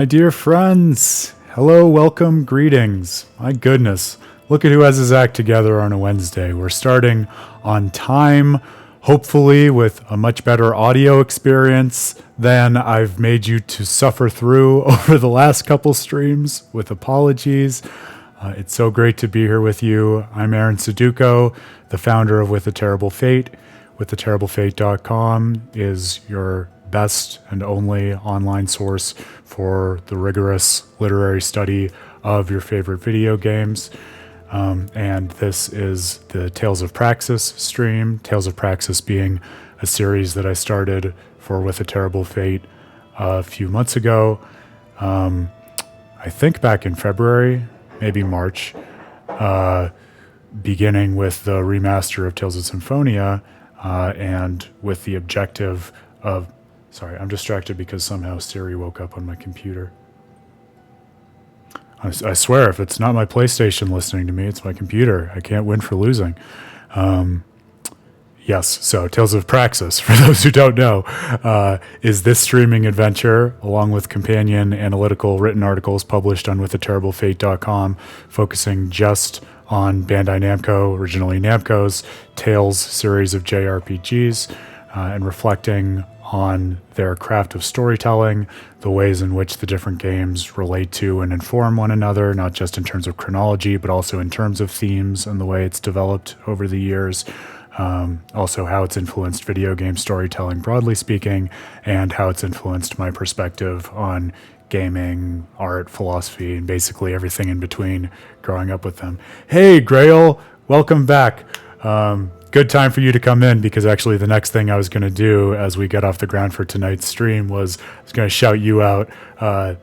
My dear friends, hello, welcome, greetings. My goodness, look at who has his act together on a Wednesday. We're starting on time, hopefully with a much better audio experience than I've made you to suffer through over the last couple streams, with apologies. It's so great to be here with you. I'm Aaron Suduko, the founder of With a Terrible Fate. WithATerribleFate.com is your best and only online source for the rigorous literary study of your favorite video games. And this is the Tales of Praxis stream. Tales of Praxis being a series that I started for With a Terrible Fate a few months ago. I think back in February, maybe March, beginning with the remaster of Tales of Symphonia, and with the objective of... Sorry, I'm distracted because somehow Siri woke up on my computer. I swear, if it's not my PlayStation listening to me, it's my computer. I can't win for losing. Yes, so Tales of Praxis, for those who don't know, is this streaming adventure, along with companion analytical written articles published on WithATerribleFate.com, focusing just on Bandai Namco, originally Namco's Tales series of JRPGs, and reflecting on their craft of storytelling, the ways in which the different games relate to and inform one another, not just in terms of chronology, but also in terms of themes and the way it's developed over the years. Also how it's influenced video game storytelling, broadly speaking, and how it's influenced my perspective on gaming, art, philosophy, and basically everything in between growing up with them. Hey, Grail, welcome back. Good time for you to come in, because actually the next thing I was going to do as we get off the ground for tonight's stream was I was going to shout you out.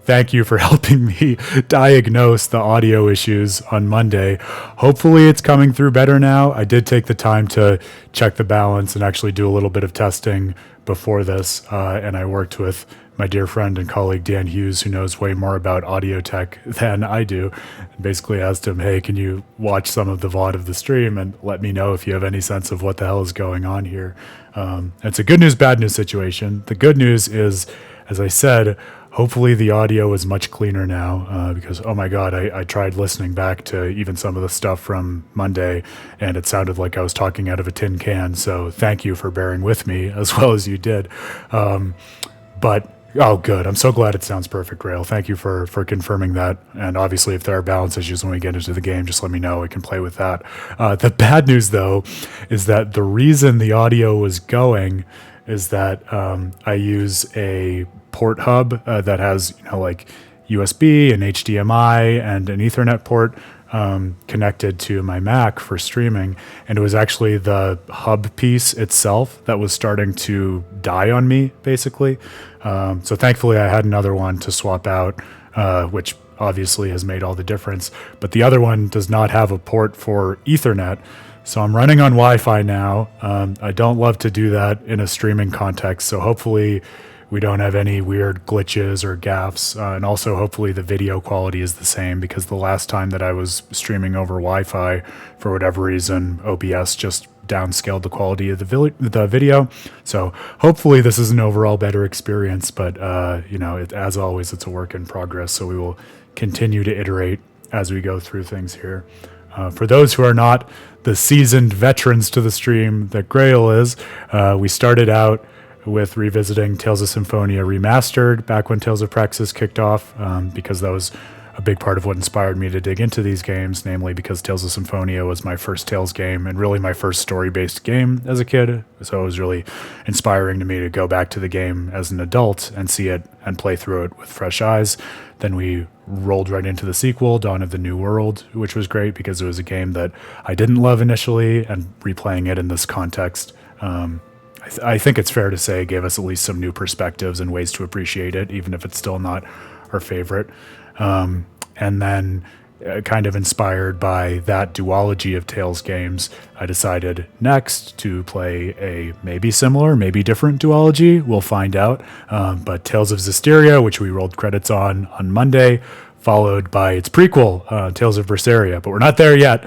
Thank you for helping me diagnose the audio issues on Monday. Hopefully it's coming through better now. I did take the time to check the balance and actually do a little bit of testing before this, and I worked with my dear friend and colleague Dan Hughes, who knows way more about audio tech than I do. Basically asked him, hey, can you watch some of the VOD of the stream and let me know if you have any sense of what the hell is going on here. It's a good news, bad news situation. The good news is, as I said, hopefully the audio is much cleaner now, because, oh my God, I tried listening back to even some of the stuff from Monday, and it sounded like I was talking out of a tin can. So thank you for bearing with me as well as you did. But oh, good. I'm so glad it sounds perfect, Grail. Thank you for confirming that. And obviously, if there are balance issues when we get into the game, just let me know. We can play with that. The bad news, though, is that the reason the audio was going is that I use a port hub that has, like USB and HDMI and an Ethernet port connected to my Mac for streaming, and it was actually the hub piece itself that was starting to die on me, basically. So thankfully I had another one to swap out, which obviously has made all the difference, but the other one does not have a port for Ethernet. So I'm running on Wi-Fi now. I don't love to do that in a streaming context, so hopefully we don't have any weird glitches or gaffes, and also hopefully the video quality is the same, because the last time that I was streaming over Wi-Fi, for whatever reason, OBS just downscaled the quality of the video. So hopefully this is an overall better experience, but as always, it's a work in progress, so we will continue to iterate as we go through things here. For those who are not the seasoned veterans to the stream that Grail is, we started out with revisiting Tales of Symphonia Remastered back when Tales of Praxis kicked off, because that was a big part of what inspired me to dig into these games, namely because Tales of Symphonia was my first Tales game and really my first story-based game as a kid. So it was really inspiring to me to go back to the game as an adult and see it and play through it with fresh eyes. Then we rolled right into the sequel, Dawn of the New World, which was great because it was a game that I didn't love initially, and replaying it in this context, I think it's fair to say, gave us at least some new perspectives and ways to appreciate it, even if it's still not our favorite. And then, kind of inspired by that duology of Tales games, I decided next to play a maybe similar, maybe different duology. We'll find out. But Tales of Zestiria, which we rolled credits on Monday, followed by its prequel, Tales of Berseria. But we're not there yet,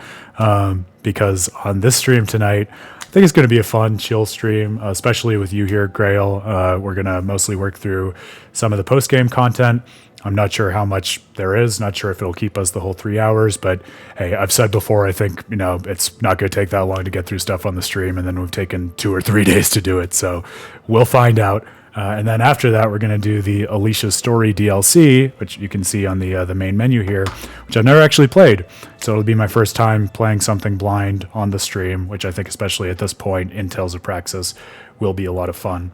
because on this stream tonight, I think it's going to be a fun, chill stream, especially with you here, Grail. We're going to mostly work through some of the post-game content, I'm not sure how much there is, not sure if it'll keep us the whole 3 hours, but hey, I've said before, I think, it's not going to take that long to get through stuff on the stream, and then we've taken 2 or 3 days to do it. So we'll find out. And then after that, we're going to do the Alicia's Story DLC, which you can see on the main menu here, which I've never actually played. So it'll be my first time playing something blind on the stream, which I think, especially at this point in Tales of Praxis, will be a lot of fun.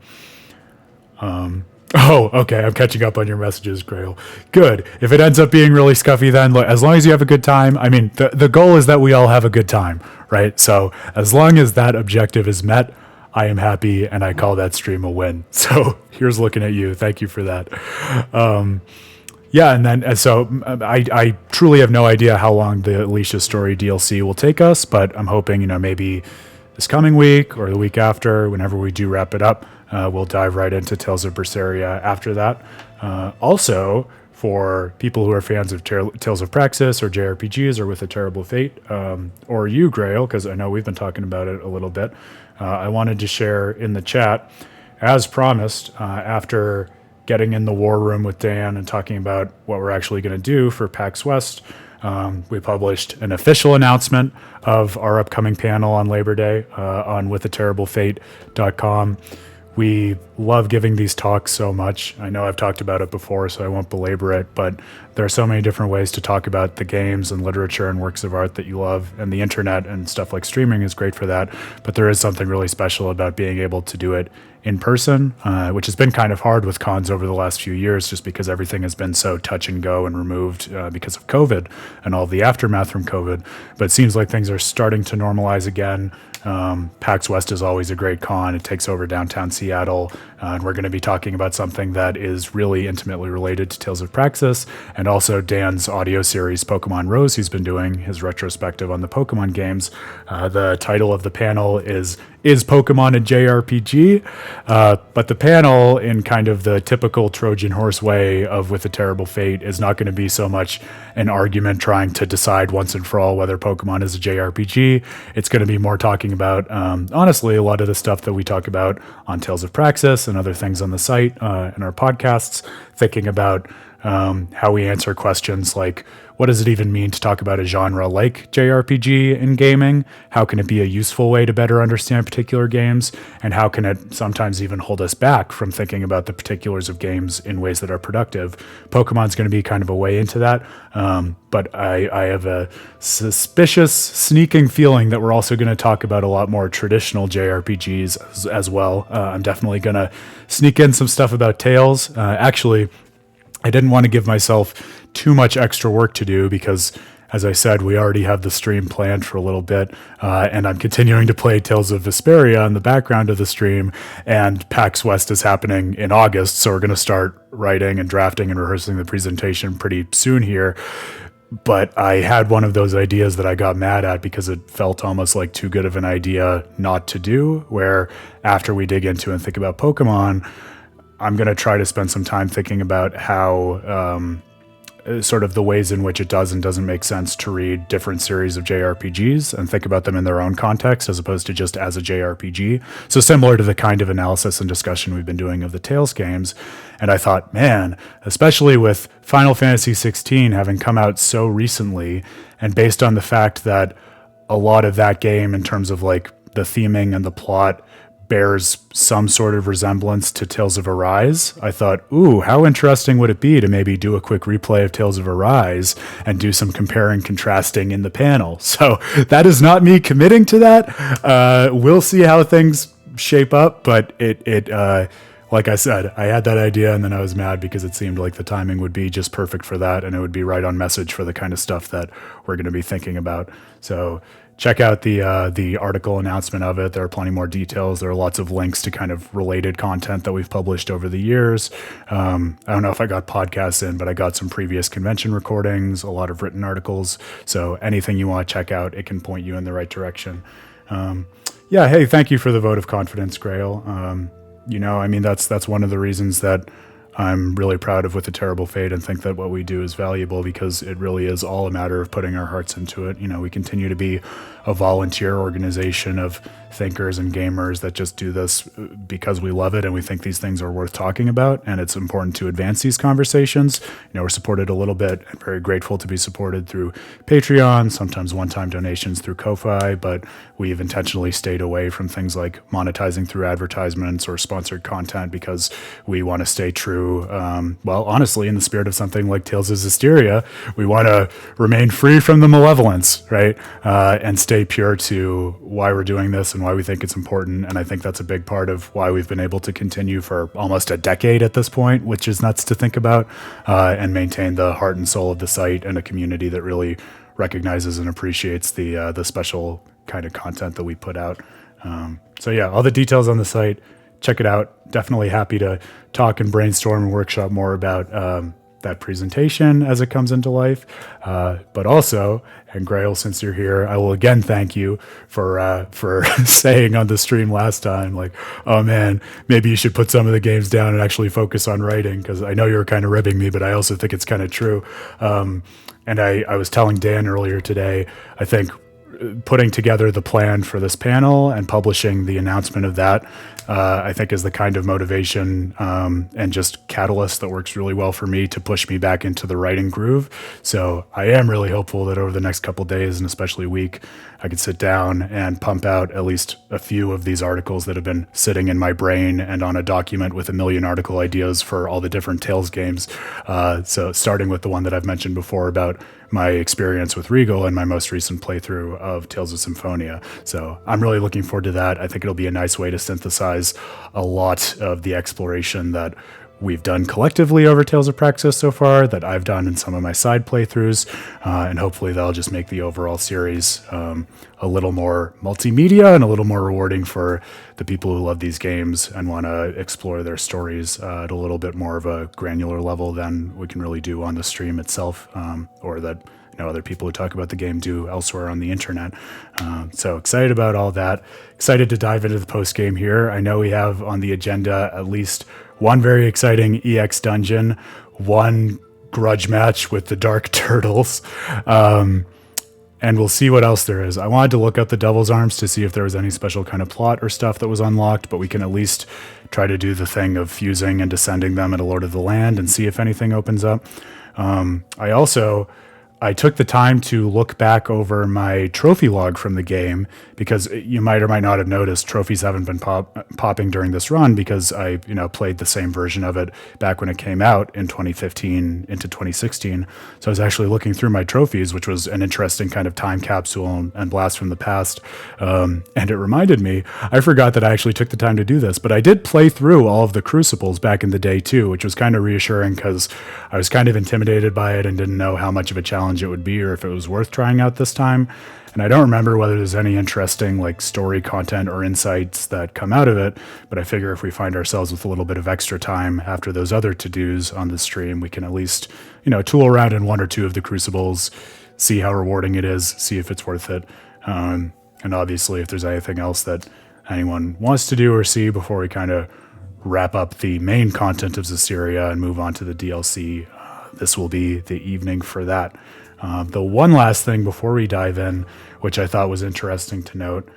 Oh, okay. I'm catching up on your messages, Grail. Good. If it ends up being really scuffy, then look, as long as you have a good time, I mean, the goal is that we all have a good time, right? So as long as that objective is met, I am happy, and I call that stream a win. So here's looking at you. Thank you for that. Yeah, and then so I truly have no idea how long the Alicia's Story DLC will take us, but I'm hoping, maybe this coming week or the week after, whenever we do wrap it up, we'll dive right into Tales of Zestiria after that. Also, for people who are fans of Tales of Praxis or JRPGs or With a Terrible Fate, or you, Grail, because I know we've been talking about it a little bit, I wanted to share in the chat, as promised, after getting in the war room with Dan and talking about what we're actually going to do for PAX West, we published an official announcement of our upcoming panel on Labor Day on withaterriblefate.com. We love giving these talks so much. I know I've talked about it before, so I won't belabor it, but there are so many different ways to talk about the games and literature and works of art that you love, and the internet and stuff like streaming is great for that, but there is something really special about being able to do it in person, which has been kind of hard with cons over the last few years, just because everything has been so touch and go and removed because of COVID and all the aftermath from COVID. But it seems like things are starting to normalize again. PAX West is always a great con. It takes over downtown Seattle, and we're going to be talking about something that is really intimately related to Tales of Praxis, and also Dan's audio series Pokemon Rose. He's been doing his retrospective on the Pokemon games. The title of the panel is Pokemon a JRPG? But the panel, in kind of the typical Trojan horse way of With a Terrible Fate, is not going to be so much an argument trying to decide once and for all whether Pokemon is a JRPG. It's going to be more talking about, honestly, a lot of the stuff that we talk about on Tales of Praxis and other things on the site and our podcasts, thinking about how we answer questions like, what does it even mean to talk about a genre like JRPG in gaming? How can it be a useful way to better understand particular games? And how can it sometimes even hold us back from thinking about the particulars of games in ways that are productive? Pokemon's going to be kind of a way into that. But I have a suspicious, sneaking feeling that we're also going to talk about a lot more traditional JRPGs as well. I'm definitely going to sneak in some stuff about Tales. Actually, I didn't want to give myself too much extra work to do because, as I said, we already have the stream planned for a little bit, and I'm continuing to play Tales of Zestiria in the background of the stream, and PAX West is happening in August, so we're going to start writing and drafting and rehearsing the presentation pretty soon here. But I had one of those ideas that I got mad at because it felt almost like too good of an idea not to do, where after we dig into and think about Pokemon, I'm going to try to spend some time thinking about how sort of the ways in which it does and doesn't make sense to read different series of JRPGs and think about them in their own context as opposed to just as a JRPG. So similar to the kind of analysis and discussion we've been doing of the Tales games. And I thought, man, especially with Final Fantasy XVI having come out so recently, and based on the fact that a lot of that game in terms of like the theming and the plot bears some sort of resemblance to Tales of Arise, I thought, ooh, how interesting would it be to maybe do a quick replay of Tales of Arise and do some comparing, contrasting in the panel. So that is not me committing to that. We'll see how things shape up, but it like I said, I had that idea and then I was mad because it seemed like the timing would be just perfect for that, and it would be right on message for the kind of stuff that we're going to be thinking about. So check out the article announcement of it. There are plenty more details. There are lots of links to kind of related content that we've published over the years. I don't know if I got podcasts in, but I got some previous convention recordings, a lot of written articles. So anything you want to check out, it can point you in the right direction. Yeah, hey, thank you for the vote of confidence, Grail. I mean, that's one of the reasons that I'm really proud of with A Terrible Fate and think that what we do is valuable because it really is all a matter of putting our hearts into it. We continue to be a volunteer organization of thinkers and gamers that just do this because we love it and we think these things are worth talking about, and it's important to advance these conversations. We're supported a little bit and very grateful to be supported through Patreon, sometimes one-time donations through Ko-Fi, but we've intentionally stayed away from things like monetizing through advertisements or sponsored content because we want to stay true. Honestly, in the spirit of something like Tales of Zestiria, we want to remain free from the malevolence, right? And stay pure to why we're doing this and why we think it's important. And I think that's a big part of why we've been able to continue for almost a decade at this point, which is nuts to think about, and maintain the heart and soul of the site and a community that really recognizes and appreciates the special kind of content that we put out. All the details on the site, check it out. Definitely happy to talk and brainstorm and workshop more about that presentation as it comes into life. But also, and Grail, since you're here, I will again thank you for saying on the stream last time, like, oh man, maybe you should put some of the games down and actually focus on writing, because I know you were kind of ribbing me, but I also think it's kind of true. And I was telling Dan earlier today, I think putting together the plan for this panel and publishing the announcement of that, I think is the kind of motivation and just catalyst that works really well for me to push me back into the writing groove. So I am really hopeful that over the next couple of days, and especially week, I could sit down and pump out at least a few of these articles that have been sitting in my brain and on a document with a million article ideas for all the different Tales games. So starting with the one that I've mentioned before about my experience with Regal and my most recent playthrough of Tales of Symphonia. So I'm really looking forward to that. I think it'll be a nice way to synthesize a lot of the exploration that we've done collectively over Tales of Praxis so far, that I've done in some of my side playthroughs, and hopefully that'll just make the overall series a little more multimedia and a little more rewarding for the people who love these games and want to explore their stories at a little bit more of a granular level than we can really do on the stream itself, or that other people who talk about the game do elsewhere on the internet. So excited about all that. Excited to dive into the post game here. I know we have on the agenda at least one very exciting EX dungeon, one grudge match with the Dark Turtlez, and we'll see what else there is. I wanted to look up the Devil's Arms to see if there was any special kind of plot or stuff that was unlocked, but we can at least try to do the thing of fusing and descending them at a Lord of the Land and see if anything opens up. I took the time to look back over my trophy log from the game, because you might or might not have noticed trophies haven't been popping during this run because I played the same version of it back when it came out in 2015 into 2016. So I was actually looking through my trophies, which was an interesting kind of time capsule and blast from the past. And it reminded me, I forgot that I actually took the time to do this, but I did play through all of the Crucibles back in the day too, which was kind of reassuring because I was kind of intimidated by it and didn't know how much of a challenge it would be or if it was worth trying out this time. And I don't remember whether there's any interesting like story content or insights that come out of it, but I figure if we find ourselves with a little bit of extra time after those other to-dos on the stream, we can at least, tool around in one or two of the Crucibles, see how rewarding it is, see if it's worth it. And obviously if there's anything else that anyone wants to do or see before we kind of wrap up the main content of Zestiria and move on to the DLC, this will be the evening for that. The one last thing before we dive in, which I thought was interesting to note.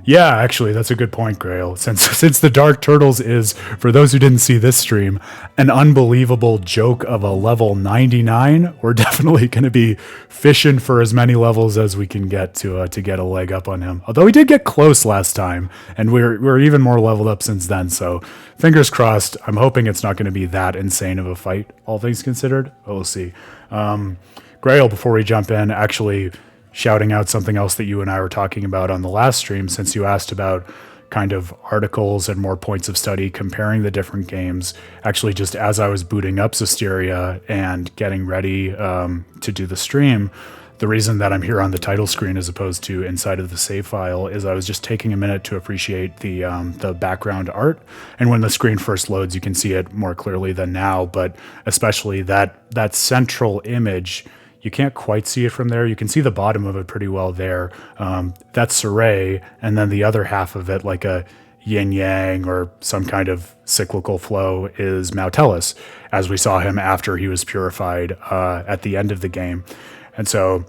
Actually, that's a good point, Grail. Since the Dark Turtlez is, for those who didn't see this stream, an unbelievable joke of a level 99, we're definitely going to be fishing for as many levels as we can get to get a leg up on him. Although we did get close last time, and we're even more leveled up since then. So fingers crossed. I'm hoping it's not going to be that insane of a fight, all things considered. But we'll see. Grail, before we jump in, actually shouting out something else that you and I were talking about on the last stream, since you asked about kind of articles and more points of study comparing the different games. Actually, just as I was booting up Zestiria and getting ready to do the stream, the reason that I'm here on the title screen as opposed to inside of the save file is I was just taking a minute to appreciate the background art. And when the screen first loads, you can see it more clearly than now, but especially that central image, you can't quite see it from there. You can see the bottom of it pretty well there. That's Saray, and then the other half of it, like a yin yang or some kind of cyclical flow is Mautellus, as we saw him after he was purified at the end of the game. And so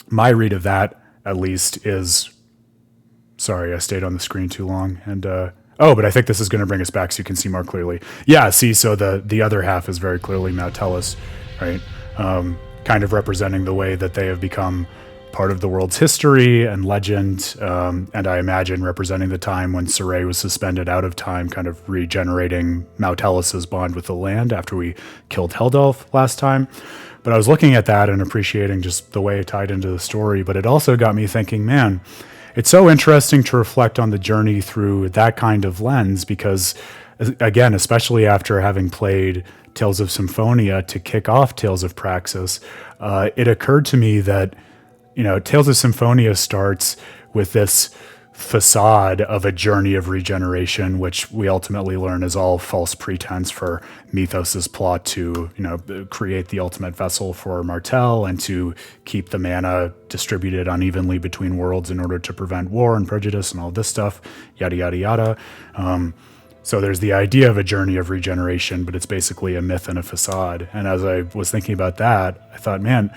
my read of that, at least, is... Sorry, I stayed on the screen too long. And but I think this is going to bring us back so you can see more clearly. Yeah, see, so the other half is very clearly Mautellus, right? Kind of representing the way that they have become part of the world's history and legend, and I imagine representing the time when Saray was suspended out of time, kind of regenerating Mautellus's bond with the land after we killed Heldalf last time. But I was looking at that and appreciating just the way it tied into the story, but it also got me thinking, man, it's so interesting to reflect on the journey through that kind of lens because, again, especially after having played Tales of Symphonia to kick off Tales of Praxis, it occurred to me that, Tales of Symphonia starts with this facade of a journey of regeneration, which we ultimately learn is all false pretense for Mythos's plot to, create the ultimate vessel for Martel and to keep the mana distributed unevenly between worlds in order to prevent war and prejudice and all this stuff, yada, yada, yada. So there's the idea of a journey of regeneration, but it's basically a myth and a facade. And as I was thinking about that, I thought, man,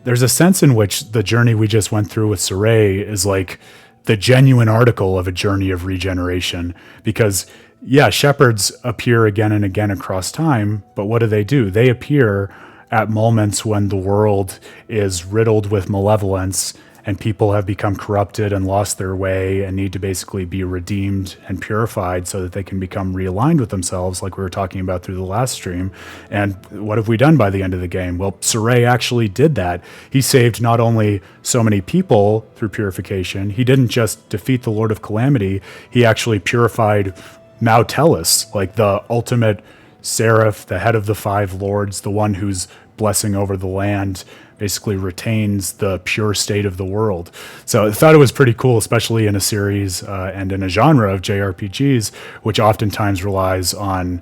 there's a sense in which the journey we just went through with Saray is like the genuine article of a journey of regeneration. Because, yeah, shepherds appear again and again across time, but what do? They appear at moments when the world is riddled with malevolence and people have become corrupted and lost their way and need to basically be redeemed and purified so that they can become realigned with themselves, like we were talking about through the last stream. And what have we done by the end of the game? Well, Saray actually did that. He saved not only so many people through purification, he didn't just defeat the Lord of Calamity, he actually purified Mautellus, like the ultimate seraph, the head of the five lords, the one whose blessing over the land basically retains the pure state of the world. So I thought it was pretty cool, especially in a series and in a genre of JRPGs, which oftentimes relies on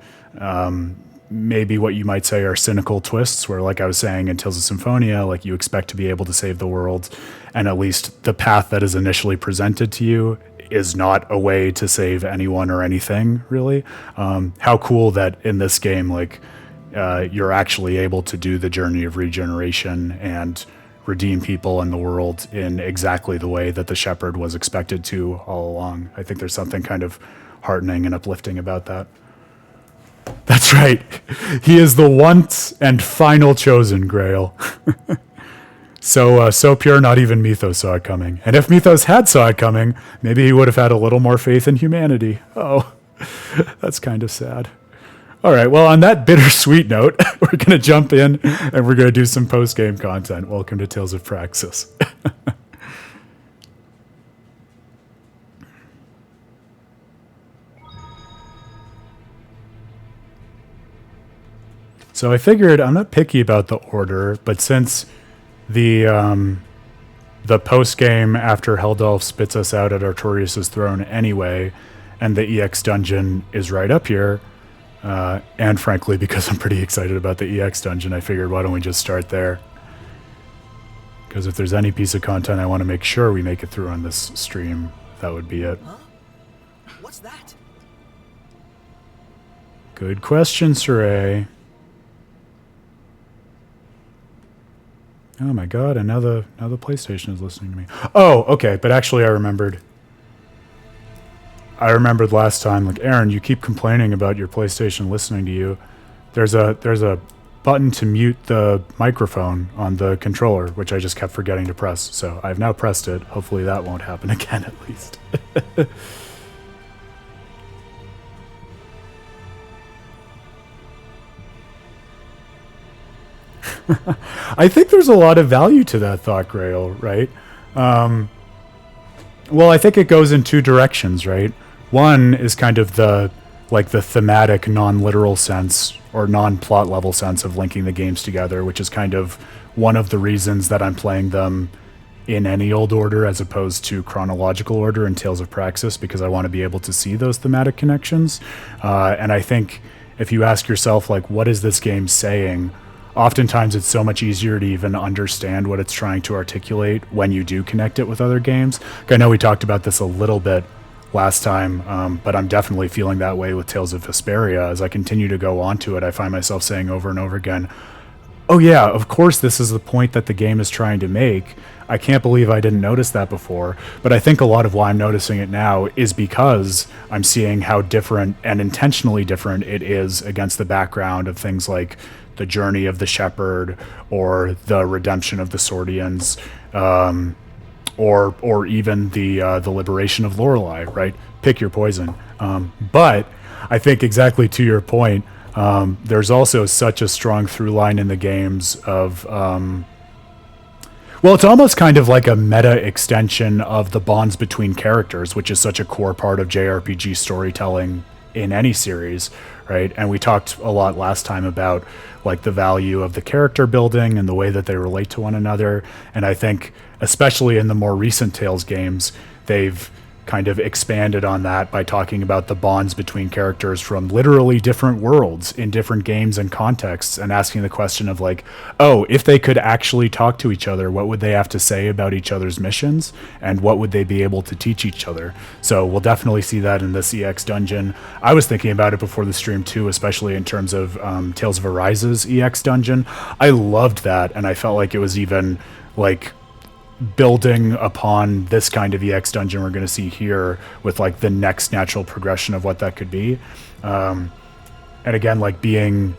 maybe what you might say are cynical twists, where, like I was saying in Tales of Symphonia, like you expect to be able to save the world, and at least the path that is initially presented to you is not a way to save anyone or anything, really. How cool that in this game, like, you're actually able to do the journey of regeneration and redeem people in the world in exactly the way that the shepherd was expected to all along. I think there's something kind of heartening and uplifting about that. That's right. He is the once and final chosen Grail. So pure, not even Mythos saw it coming. And if Mythos had saw it coming, maybe he would have had a little more faith in humanity. Oh, that's kind of sad. All right, well, on that bittersweet note, we're going to jump in and we're going to do some post-game content. Welcome to Tales of Praxis. So I figured, I'm not picky about the order, but since the post-game after Heldalf spits us out at Artorias' throne anyway, and the EX dungeon is right up here, and frankly, because I'm pretty excited about the EX dungeon, I figured, why don't we just start there? Because if there's any piece of content I want to make sure we make it through on this stream, that would be it. Huh? What's that? Good question, Saray. Oh my god, and now the PlayStation is listening to me. Oh, okay, but actually I remembered last time, like, Aaron, you keep complaining about your PlayStation listening to you. There's a button to mute the microphone on the controller, which I just kept forgetting to press. So I've now pressed it. Hopefully that won't happen again, at least. I think there's a lot of value to that thought, Grail, right? Well, I think it goes in two directions, right? One is kind of the thematic, non-literal sense or non-plot level sense of linking the games together, which is kind of one of the reasons that I'm playing them in any old order as opposed to chronological order in Tales of Praxis, because I want to be able to see those thematic connections. And I think if you ask yourself, like, what is this game saying? Oftentimes it's so much easier to even understand what it's trying to articulate when you do connect it with other games. I know we talked about this a little bit last time, but I'm definitely feeling that way with Tales of Vesperia. As I continue to go on to it, I find myself saying over and over again, oh yeah, of course this is the point that the game is trying to make. I can't believe I didn't notice that before. But I think a lot of why I'm noticing it now is because I'm seeing how different and intentionally different it is against the background of things like the journey of the shepherd or the redemption of the Swordians, or even the liberation of Lorelei, right? Pick your poison. But I think exactly to your point, there's also such a strong through line in the games of, well, it's almost kind of like a meta extension of the bonds between characters, which is such a core part of JRPG storytelling in any series, right? And we talked a lot last time about like the value of the character building and the way that they relate to one another. And I think, especially in the more recent Tales games, they've kind of expanded on that by talking about the bonds between characters from literally different worlds in different games and contexts, and asking the question of like, oh, if they could actually talk to each other, what would they have to say about each other's missions, and what would they be able to teach each other? So we'll definitely see that in this EX dungeon. I was thinking about it before the stream too, especially in terms of Tales of Arise's EX dungeon. I loved that, and I felt like it was even like building upon this kind of EX dungeon we're going to see here with like the next natural progression of what that could be. And again, like being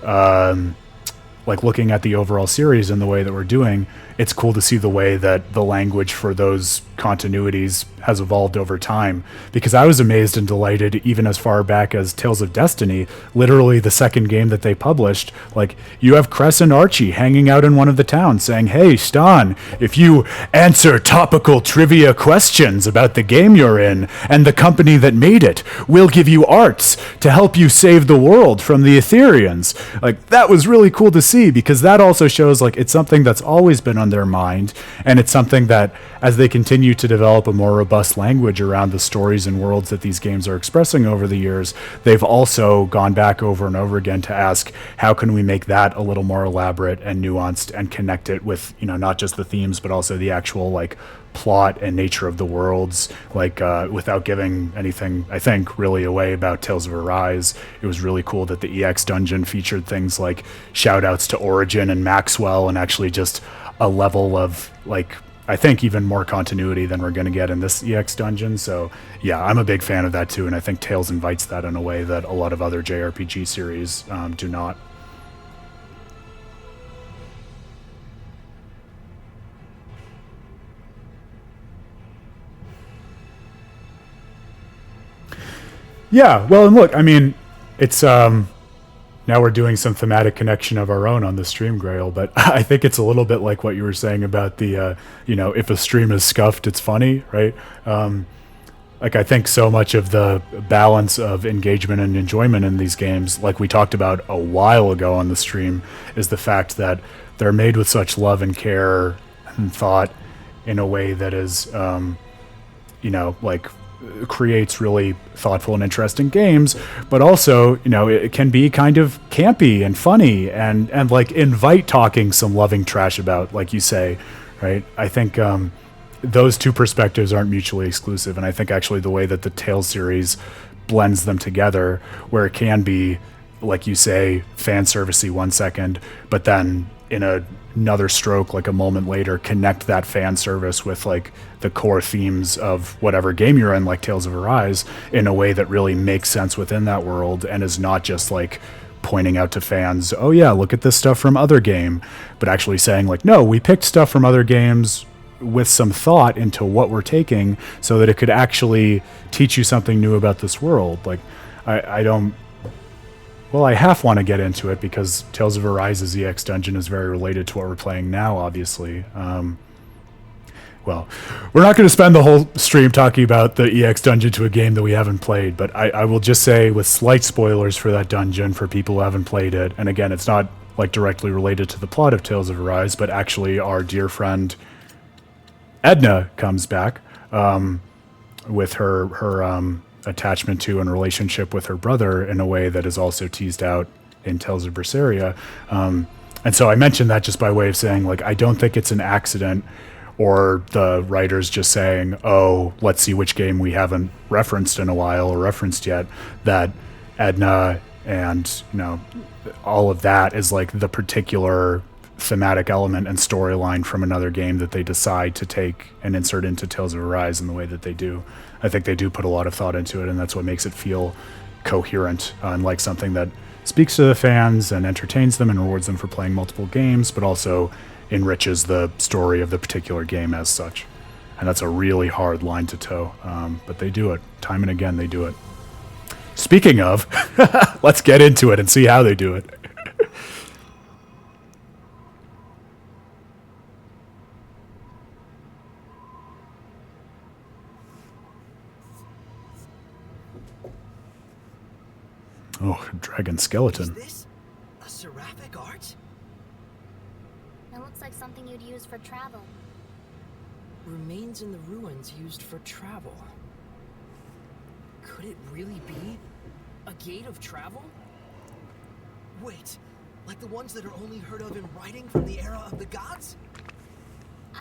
like looking at the overall series and the way that we're doing, it's cool to see the way that the language for those continuities has evolved over time, because I was amazed and delighted even as far back as Tales of Destiny, literally the second game that they published. Like, you have Cress and Archie hanging out in one of the towns saying, hey, Stan, if you answer topical trivia questions about the game you're in and the company that made it, we'll give you arts to help you save the world from the Ethereans. Like, that was really cool to see, because that also shows like it's something that's always been on their mind, and it's something that as they continue to develop a more robust language around the stories and worlds that these games are expressing over the years, they've also gone back over and over again to ask, how can we make that a little more elaborate and nuanced and connect it with, you know, not just the themes but also the actual like plot and nature of the worlds, like without giving anything, I think, really away about Tales of Arise. It was really cool that the EX dungeon featured things like shout outs to Origin and Maxwell, and actually just a level of like, I think, even more continuity than we're going to get in this EX dungeon. So yeah, I'm a big fan of that too, and I think Tales invites that in a way that a lot of other JRPG series do not. Yeah, well, and look, I mean, it's now we're doing some thematic connection of our own on the stream, Grail, but I think it's a little bit like what you were saying about the, you know, if a stream is scuffed, it's funny, right? Like, I think so much of the balance of engagement and enjoyment in these games, like we talked about a while ago on the stream, is the fact that they're made with such love and care and thought in a way that is, you know, like, creates really thoughtful and interesting games, but also, you know, it can be kind of campy and funny and like invite talking some loving trash about, like you say, right? I think those two perspectives aren't mutually exclusive, and I think actually the way that the Tales series blends them together, where it can be, like you say, fan servicey 1 second, but then in another stroke, like a moment later, connect that fan service with like the core themes of whatever game you're in, like Tales of Arise, in a way that really makes sense within that world and is not just like pointing out to fans, oh yeah, look at this stuff from other game, but actually saying like, no, we picked stuff from other games with some thought into what we're taking so that it could actually teach you something new about this world. Like, I don't, well, I half want to get into it because Tales of Arise's EX dungeon is very related to what we're playing now, obviously. Well, we're not going to spend the whole stream talking about the EX dungeon to a game that we haven't played, but I will just say, with slight spoilers for that dungeon for people who haven't played it, and again, it's not like directly related to the plot of Tales of Arise, but actually our dear friend Edna comes back with her attachment to and relationship with her brother in a way that is also teased out in Tales of Berseria. And so I mentioned that just by way of saying, like, I don't think it's an accident or the writers just saying, oh, let's see which game we haven't referenced in a while or referenced yet, that Edna and, all of that is like the particular thematic element and storyline from another game that they decide to take and insert into Tales of Arise in the way that they do. I think they do put a lot of thought into it, and that's what makes it feel coherent and like something that speaks to the fans and entertains them and rewards them for playing multiple games, but also enriches the story of the particular game as such. And that's a really hard line to toe, but they do it. Time and again, they do it. Speaking of, let's get into it and see how they do it. Oh, dragon skeleton. Is this a seraphic art? It looks like something you'd use for travel. Remains in the ruins used for travel. Could it really be a gate of travel? Wait, like the ones that are only heard of in writing from the era of the gods?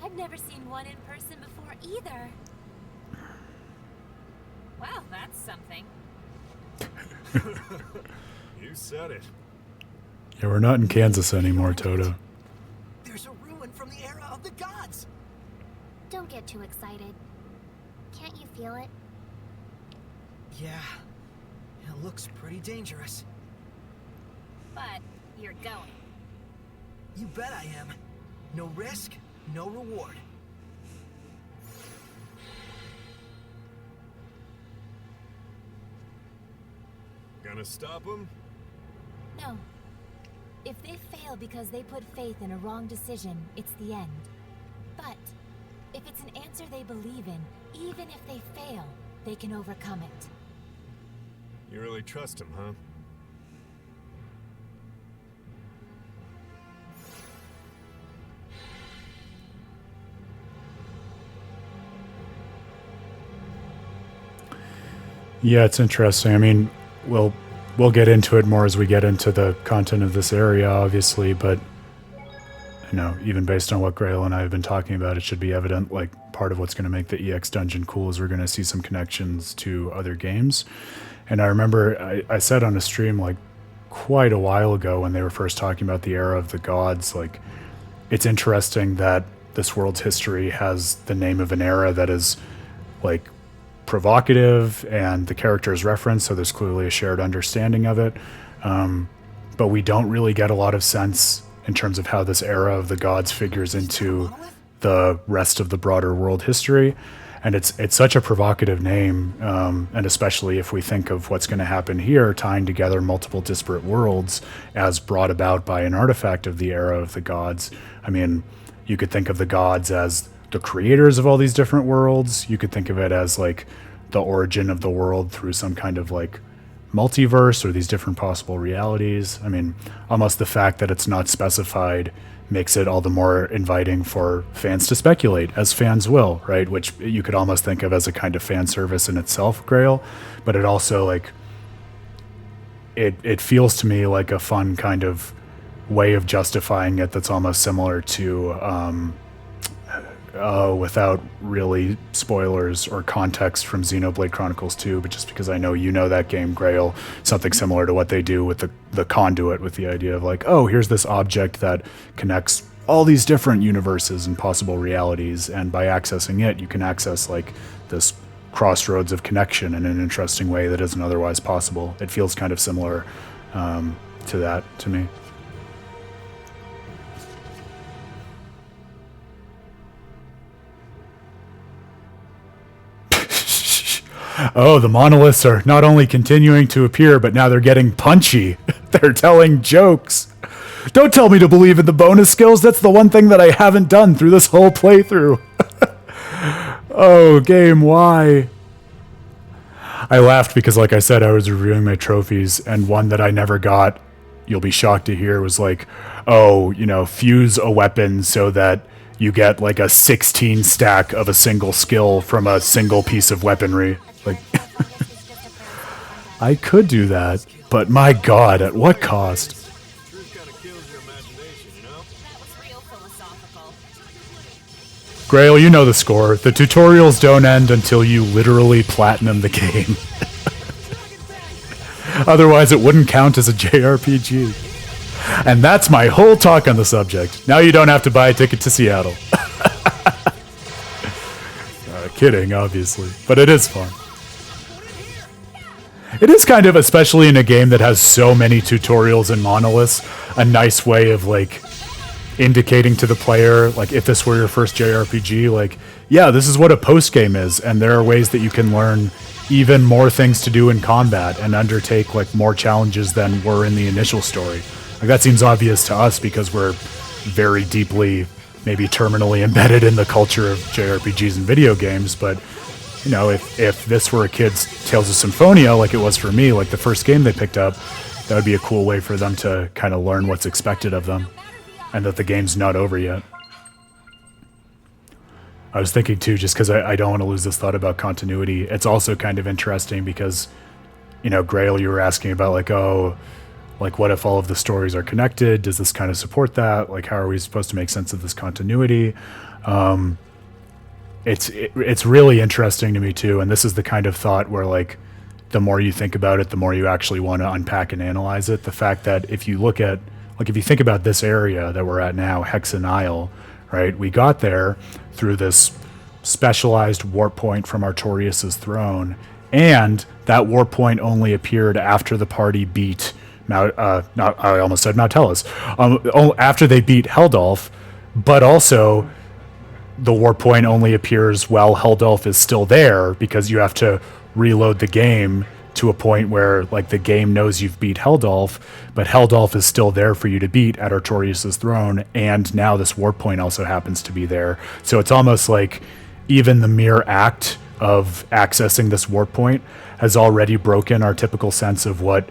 I've never seen one in person before either. Well, that's something. You said it. Yeah, we're not in Kansas anymore, Toto. There's a ruin from the era of the gods! Don't get too excited. Can't you feel it? Yeah, it looks pretty dangerous. But you're going. You bet I am. No risk, no reward. Gonna stop him? No. If they fail because they put faith in a wrong decision, it's the end. But if it's an answer they believe in, even if they fail, they can overcome it. You really trust him, huh? Yeah, it's interesting. I mean, we'll get into it more as we get into the content of this area, obviously, but even based on what Grail and I have been talking about, it should be evident, like, part of what's going to make the EX dungeon cool is we're going to see some connections to other games. And I remember I said on a stream, like, quite a while ago when they were first talking about the era of the gods, like, it's interesting that this world's history has the name of an era that is, like, provocative and the character is referenced, so there's clearly a shared understanding of it. But we don't really get a lot of sense in terms of how this era of the gods figures into the rest of the broader world history. And it's such a provocative name, and especially if we think of what's going to happen here, tying together multiple disparate worlds as brought about by an artifact of the era of the gods. I mean, you could think of the gods as the creators of all these different worlds. You could think of it as like the origin of the world through some kind of like multiverse or these different possible realities. I mean, almost the fact that it's not specified makes it all the more inviting for fans to speculate, as fans will, right? Which you could almost think of as a kind of fan service in itself, Grail. But it also, like, it feels to me like a fun kind of way of justifying it that's almost similar to without really spoilers or context from Xenoblade Chronicles 2, but just because I know you know that game, Grail, something similar to what they do with the conduit, with the idea of like, oh, here's this object that connects all these different universes and possible realities, and by accessing it, you can access like this crossroads of connection in an interesting way that isn't otherwise possible. It feels kind of similar to that to me. Oh, the monoliths are not only continuing to appear, but now they're getting punchy. They're telling jokes. Don't tell me to believe in the bonus skills. That's the one thing that I haven't done through this whole playthrough. Oh, game, why? I laughed because, like I said, I was reviewing my trophies, and one that I never got, you'll be shocked to hear, was like, oh, fuse a weapon so that you get like a 16 stack of a single skill from a single piece of weaponry. Like, I could do that, but my god, at what cost? Truth kind of kills your imagination. conversation, you know? That was real philosophical. Grail, you know the score. The tutorials don't end until you literally platinum the game. Otherwise, it wouldn't count as a JRPG. And that's my whole talk on the subject. Now you don't have to buy a ticket to Seattle. Kidding, obviously. But it is fun. It is kind of, especially in a game that has so many tutorials and monoliths, a nice way of, like, indicating to the player, like, if this were your first JRPG, like, yeah, this is what a postgame is, and there are ways that you can learn even more things to do in combat and undertake, like, more challenges than were in the initial story. Like, that seems obvious to us because we're very deeply, maybe terminally embedded in the culture of JRPGs and video games, but, you know, if this were a kid's Tales of Symphonia, like it was for me, like the first game they picked up, that would be a cool way for them to kind of learn what's expected of them, and that the game's not over yet. I was thinking too, just because I don't want to lose this thought about continuity, it's also kind of interesting because, you know, Grail, you were asking about, like, oh, like, what if all of the stories are connected? Does this kind of support that? Like, how are we supposed to make sense of this continuity? It's really interesting to me too, and this is the kind of thought where, like, the more you think about it, the more you actually want to unpack and analyze it. The fact that if you look at, like, if you think about this area that we're at now, Hexen Isle, right? We got there through this specialized warp point from Artorias' throne, and that warp point only appeared after the party beat I almost said Mount Tellus. After they beat Heldalf, but also the warp point only appears while Heldalf is still there, because you have to reload the game to a point where, like, the game knows you've beat Heldalf, but Heldalf is still there for you to beat at Artorias' throne, and now this warp point also happens to be there. So it's almost like even the mere act of accessing this warp point has already broken our typical sense of what,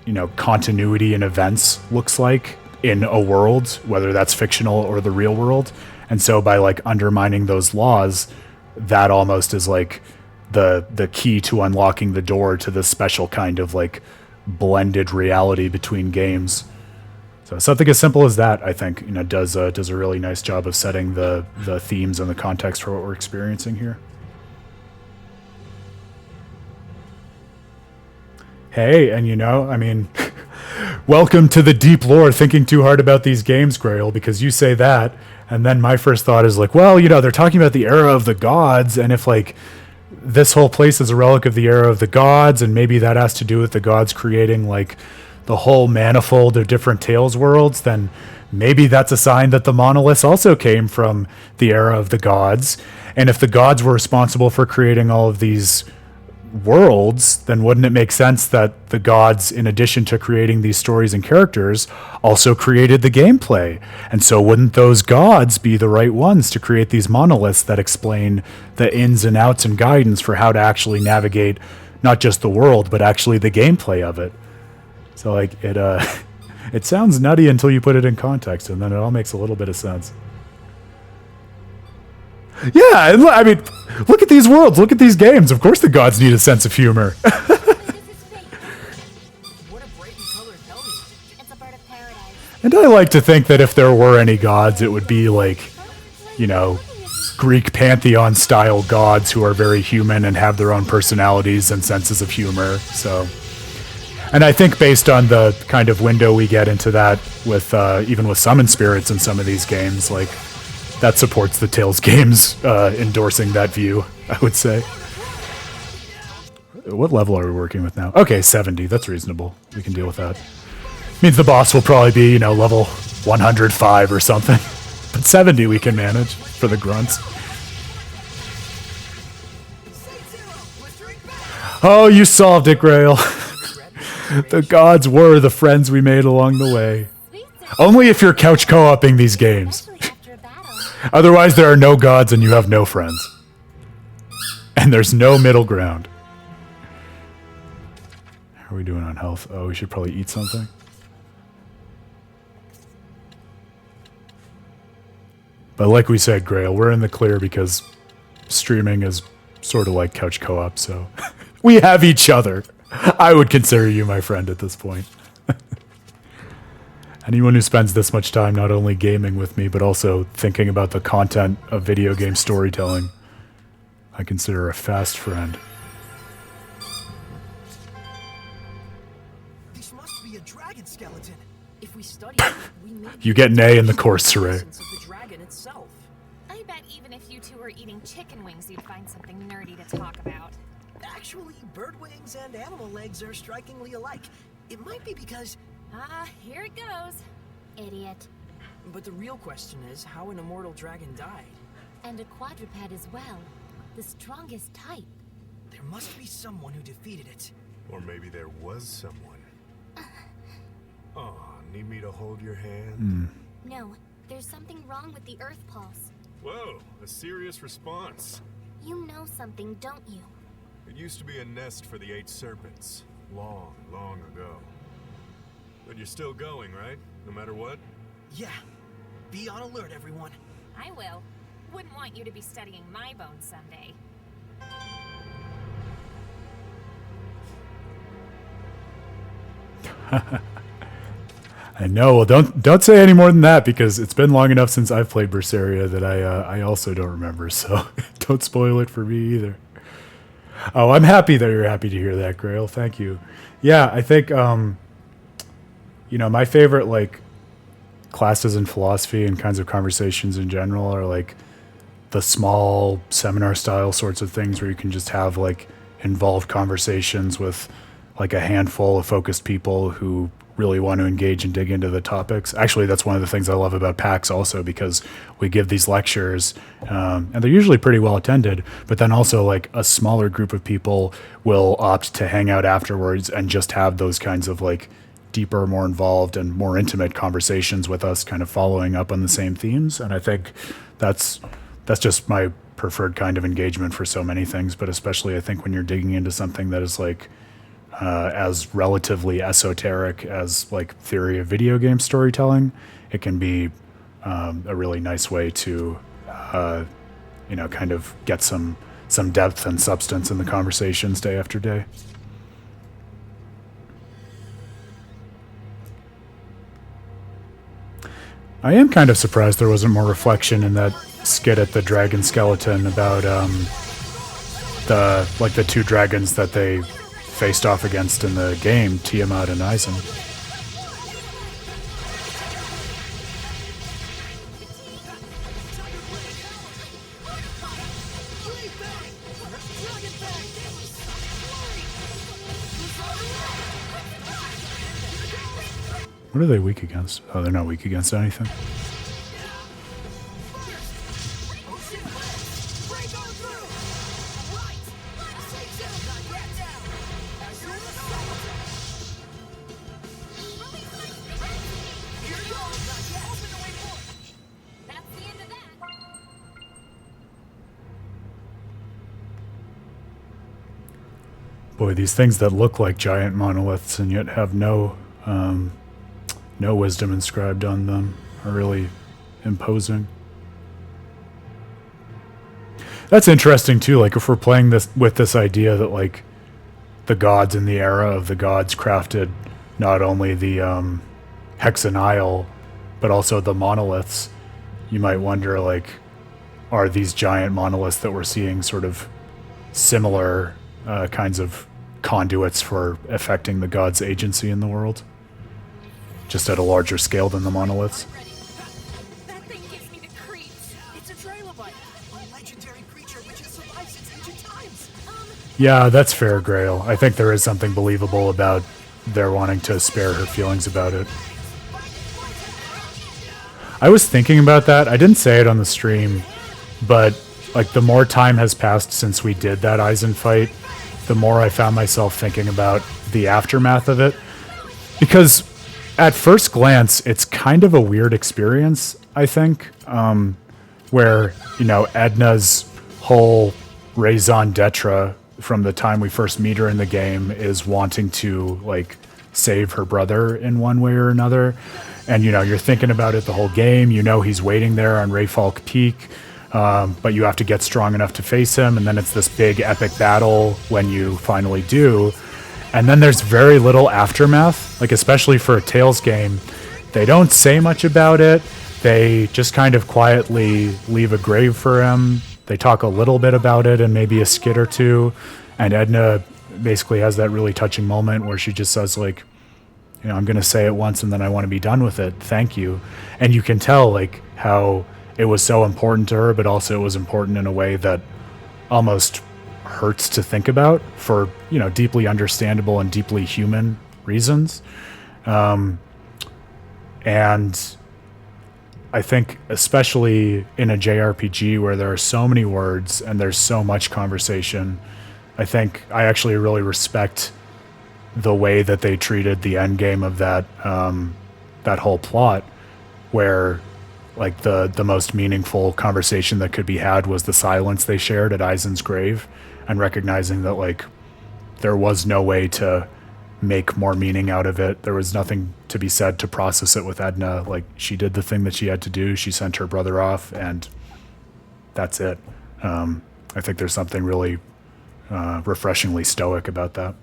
you know, continuity in events looks like in a world, whether that's fictional or the real world. And so by, like, undermining those laws, that almost is like the key to unlocking the door to this special kind of, like, blended reality between games. So something as simple as that, I think, you know, does a really nice job of setting the themes and the context for what we're experiencing here. Hey, and you know, I mean, welcome to the deep lore, thinking too hard about these games, Grail, because you say that, and then my first thought is like, well, you know, they're talking about the era of the gods, and if, like, this whole place is a relic of the era of the gods, and maybe that has to do with the gods creating, like, the whole manifold of different Tales worlds, then maybe that's a sign that the monoliths also came from the era of the gods, and if the gods were responsible for creating all of these worlds, then wouldn't it make sense that the gods, in addition to creating these stories and characters, also created the gameplay? And so wouldn't those gods be the right ones to create these monoliths that explain the ins and outs and guidance for how to actually navigate not just the world, but actually the gameplay of it? So, like, it sounds nutty until you put it in context, and then it all makes a little bit of sense. Yeah, I mean, look at these worlds, look at these games. Of course the gods need a sense of humor. What a bright and colored helmet. It's a bird of paradise. And I like to think that if there were any gods, it would be, like, you know, Greek pantheon-style gods who are very human and have their own personalities and senses of humor. So, and I think based on the kind of window we get into that with, even with summon spirits in some of these games, like, that supports the Tales games endorsing that view, I would say. What level are we working with now? Okay, 70. That's reasonable. We can deal with that. Means the boss will probably be, you know, level 105 or something. But 70 we can manage for the grunts. Oh, you solved it, Grail. The gods were the friends we made along the way. Only if you're couch co-oping these games. Otherwise, there are no gods and you have no friends. And there's no middle ground. How are we doing on health? Oh, we should probably eat something. But like we said, Grail, we're in the clear because streaming is sort of like couch co-op, so we have each other. I would consider you my friend at this point. Anyone who spends this much time not only gaming with me, but also thinking about the content of video game storytelling, I consider a fast friend. This must be a dragon skeleton. If we study it, we may You get an A in the course, Saray. of the dragon itself. I bet even if you two were eating chicken wings, you'd find something nerdy to talk about. Actually, bird wings and animal legs are strikingly alike. It might be because... Ah, here it goes. Idiot. But the real question is how an immortal dragon died. And a quadruped as well. The strongest type. there must be someone who defeated it. Or maybe there was someone. Oh, need me to hold your hand? No, there's something wrong with the Earth Pulse. Whoa, a serious response. You know something, don't you? It used to be a nest for the 8 serpents. Long, long ago. But you're still going, right? No matter what? Yeah. Be on alert, everyone. I will. Wouldn't want you to be studying my bones someday. I know. Well, don't say any more than that because it's been long enough since I've played Berseria that I also don't remember. So don't spoil it for me either. Oh, I'm happy that you're happy to hear that, Grail. Thank you. Yeah, I think my favorite like classes in philosophy and kinds of conversations in general are like the small seminar style sorts of things where you can just have like involved conversations with like a handful of focused people who really want to engage and dig into the topics. Actually, that's one of the things I love about PAX also, because we give these lectures and they're usually pretty well attended, but then also like a smaller group of people will opt to hang out afterwards and just have those kinds of like deeper, more involved and more intimate conversations with us, kind of following up on the same themes. And I think that's just my preferred kind of engagement for so many things, but especially I think when you're digging into something that is like as relatively esoteric as like theory of video game storytelling, it can be a really nice way to kind of get some depth and substance in the conversations day after day. I am kind of surprised there wasn't more reflection in that skit at the Dragon Skeleton about the two dragons that they faced off against in the game, Tiamat and Eisen. What are they weak against? Oh, they're not weak against anything. Boy, these things that look like giant monoliths and yet have no wisdom inscribed on them are really imposing. That's interesting too, like if we're playing this with this idea that like the gods in the era of the gods crafted not only the Hexen Isle, but also the monoliths, you might wonder like, are these giant monoliths that we're seeing sort of similar kinds of conduits for affecting the gods' agency in the world, just at a larger scale than the monoliths? That thing gives me the creeps. It's a trilobite, a legendary creature which has survived since ancient times. Yeah, that's fair, Grail. I think there is something believable about their wanting to spare her feelings about it. I was thinking about that. I didn't say it on the stream, but like the more time has passed since we did that Eisen fight, the more I found myself thinking about the aftermath of it. Because at first glance, it's kind of a weird experience, I think, where, Edna's whole raison d'etre from the time we first meet her in the game is wanting to, like, save her brother in one way or another. And, you're thinking about it the whole game. He's waiting there on Rayfalk Peak. But you have to get strong enough to face him, and then it's this big epic battle when you finally do. And then there's very little aftermath, like especially for a Tales game. they don't say much about it. They just kind of quietly leave a grave for him. They talk a little bit about it and maybe a skit or two. And Edna basically has that really touching moment where she just says, like, you know, I'm going to say it once and then I want to be done with it. Thank you. And you can tell, like, how it was so important to her, but also it was important in a way that almost hurts to think about for, you know, deeply understandable and deeply human reasons. And I think especially in a JRPG where there are so many words and there's so much conversation, I think I actually really respect the way that they treated the end game of that that whole plot, where like the most meaningful conversation that could be had was the silence they shared at Aizen's grave, and recognizing that like there was no way to make more meaning out of it. There was nothing to be said to process it with Edna. Like, she did the thing that she had to do. She sent her brother off, and that's it. I think there's something really refreshingly stoic about that.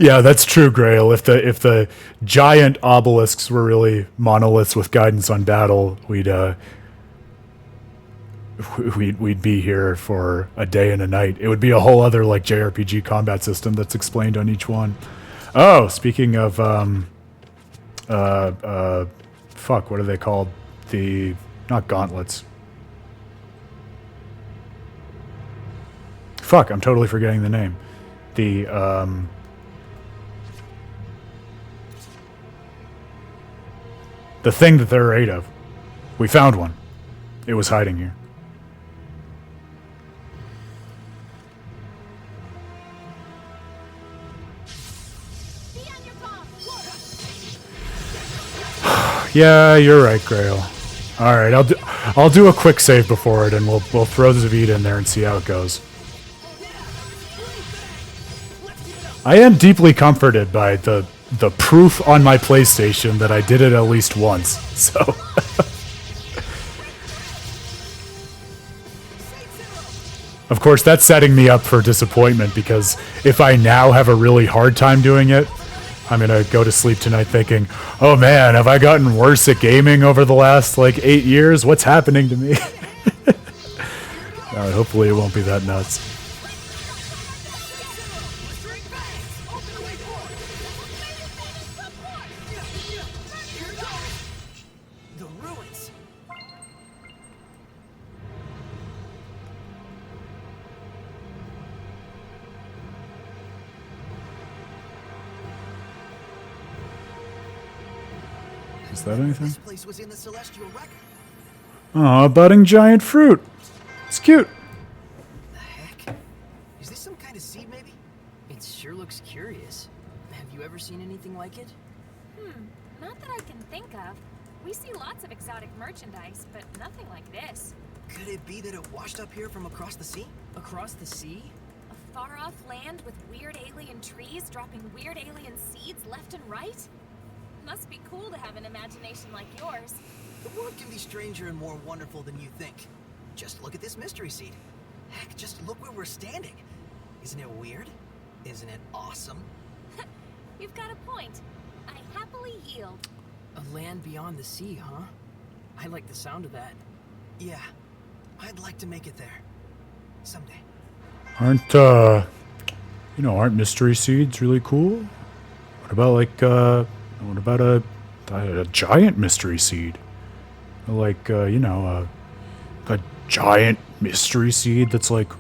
Yeah, that's true, Grail. If the giant obelisks were really monoliths with guidance on battle, we'd be here for a day and a night. It would be a whole other like JRPG combat system that's explained on each one. Oh, speaking of fuck, what are they called? The not gauntlets. Fuck, I'm totally forgetting the name. The thing that they're afraid of. We found one. It was hiding here. Yeah, you're right, Grail. All right, I'll do a quick save before it, and we'll throw the Zavita in there and see how it goes. I am deeply comforted by the proof on my PlayStation that I did it at least once. So of course, that's setting me up for disappointment, because if I now have a really hard time doing it, I'm going to go to sleep tonight thinking, oh man, have I gotten worse at gaming over the last, like, 8 years? What's happening to me? Hopefully it won't be that nuts. The ruins. Is that anything? This place was in the Celestial record. Aw, budding giant fruit. It's cute. The heck? Is this some kind of seed, maybe? It sure looks curious. Have you ever seen anything like it? Not that I can think of. We see lots of exotic merchandise, but nothing like this. Could it be that it washed up here from across the sea? Across the sea? A far-off land with weird alien trees dropping weird alien seeds left and right? Must be cool to have an imagination like yours. The world can be stranger and more wonderful than you think. Just look at this mystery seed. Heck, just look where we're standing. Isn't it weird? Isn't it awesome? You've got a point. I happily yield. A land beyond the sea, huh? I like the sound of that. Yeah, I'd like to make it there. Someday. Aren't mystery seeds really cool? What about like, what about a giant mystery seed? Like, a giant mystery seed that's like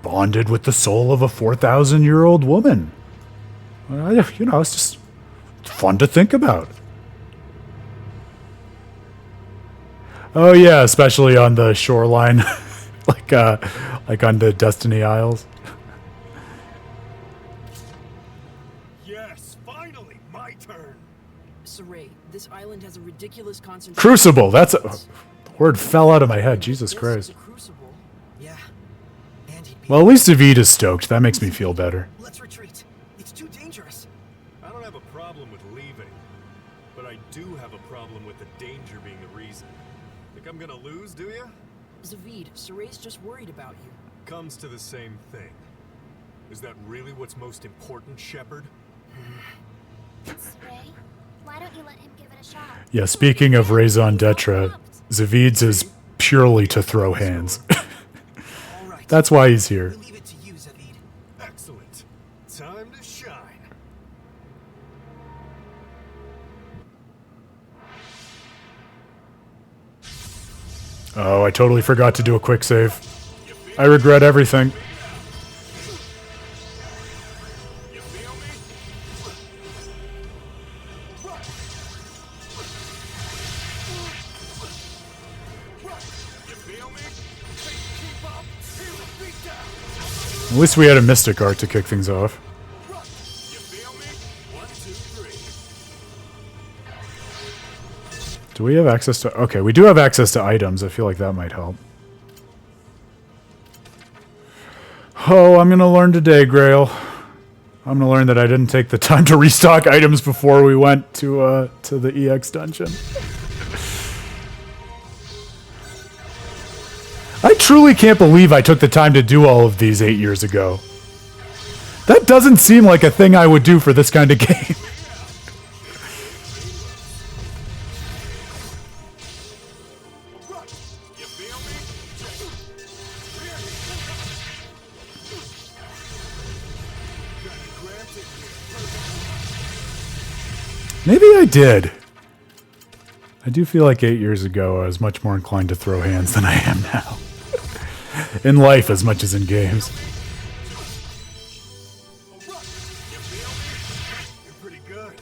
bonded with the soul of a 4,000-year-old woman. It's just fun to think about. Oh yeah, especially on the shoreline, like on the Destiny Isles. Yes, finally, my turn. Saray, this island has a ridiculous concentration. Crucible. The word fell out of my head. Jesus This Christ. is a crucible. Yeah. And he'd be... Well, at least Evita's stoked. That makes me feel better. Let's retreat. It's too dangerous. I don't have a problem with leaving, but I do have a problem with the danger being the reason. Think I'm gonna lose, do you? Zavid, Saray's just worried about you. Comes to the same thing. Is that really what's most important, Shepard? Ray, why don't you let him give it a shot? Yeah, speaking of raison d'etre, Zavid's is purely to throw hands. All right. That's why he's here. We leave it to you, Zavid. Excellent. Time to shine. Oh, I totally forgot to do a quick save. I regret everything. You feel me? You feel me? Keep up. Feel it beat down. At least we had a Mystic Art to kick things off. You feel me? 1, 2, 3. Do we have access to... Okay, we do have access to items. I feel like that might help. Oh, I'm going to learn today, Grail. I'm going to learn that I didn't take the time to restock items before we went to the EX dungeon. I truly can't believe I took the time to do all of these 8 years ago. That doesn't seem like a thing I would do for this kind of game. You feel me? Maybe I did. I do feel like 8 years ago I was much more inclined to throw hands than I am now. In life as much as in games. You're pretty good.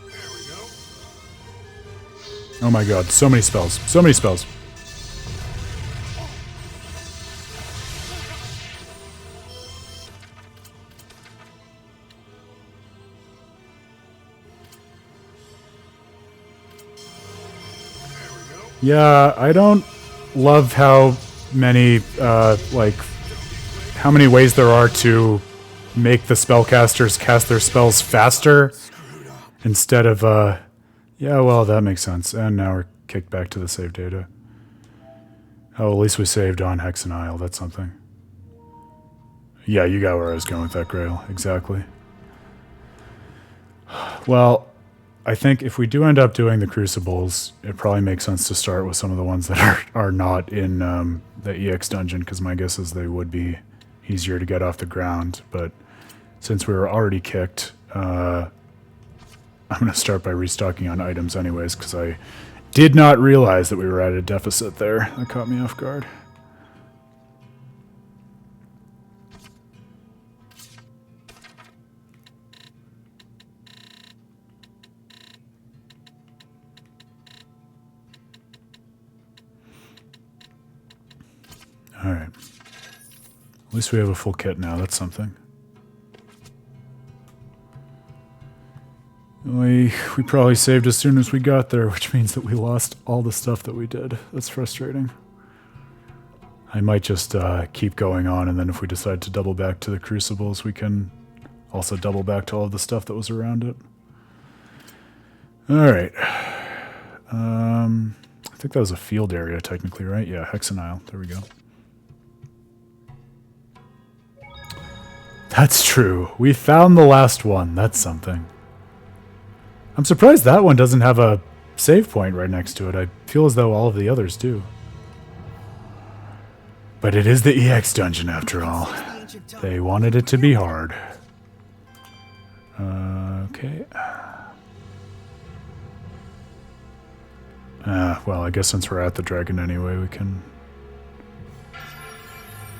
There we go. Oh my god, so many spells. So many spells. Yeah, I don't love how many, how many ways there are to make the spellcasters cast their spells faster instead of, yeah, well, that makes sense. And now we're kicked back to the save data. Oh, at least we saved on Hexen Isle. That's something. Yeah, you got where I was going with that, Grail. Exactly. Well, I think if we do end up doing the Crucibles, it probably makes sense to start with some of the ones that are not in the EX dungeon, because my guess is they would be easier to get off the ground. But since we were already kicked, I'm going to start by restocking on items anyways, because I did not realize that we were at a deficit there. That caught me off guard. Alright. At least we have a full kit now, that's something. We probably saved as soon as we got there, which means that we lost all the stuff that we did. That's frustrating. I might just keep going on, and then if we decide to double back to the Crucibles, we can also double back to all of the stuff that was around it. Alright. I think that was a field area, technically, right? Yeah, Hexen Isle. There we go. That's true. We found the last one. That's something. I'm surprised that one doesn't have a save point right next to it. I feel as though all of the others do. But it is the EX dungeon after all. They wanted it to be hard. Okay. Well, I guess since we're at the dragon anyway, we can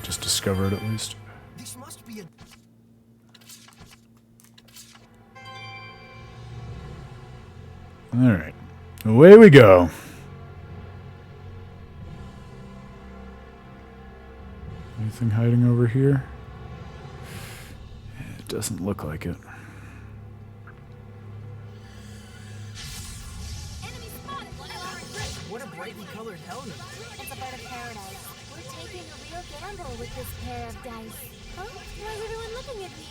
just discover it at least. This must be a... Alright. Away we go. Anything hiding over here? It doesn't look like it. What a brightly colored helmet. It's a bird of paradise. We're taking a real gamble with this pair of dice. Huh? Why is everyone looking at me?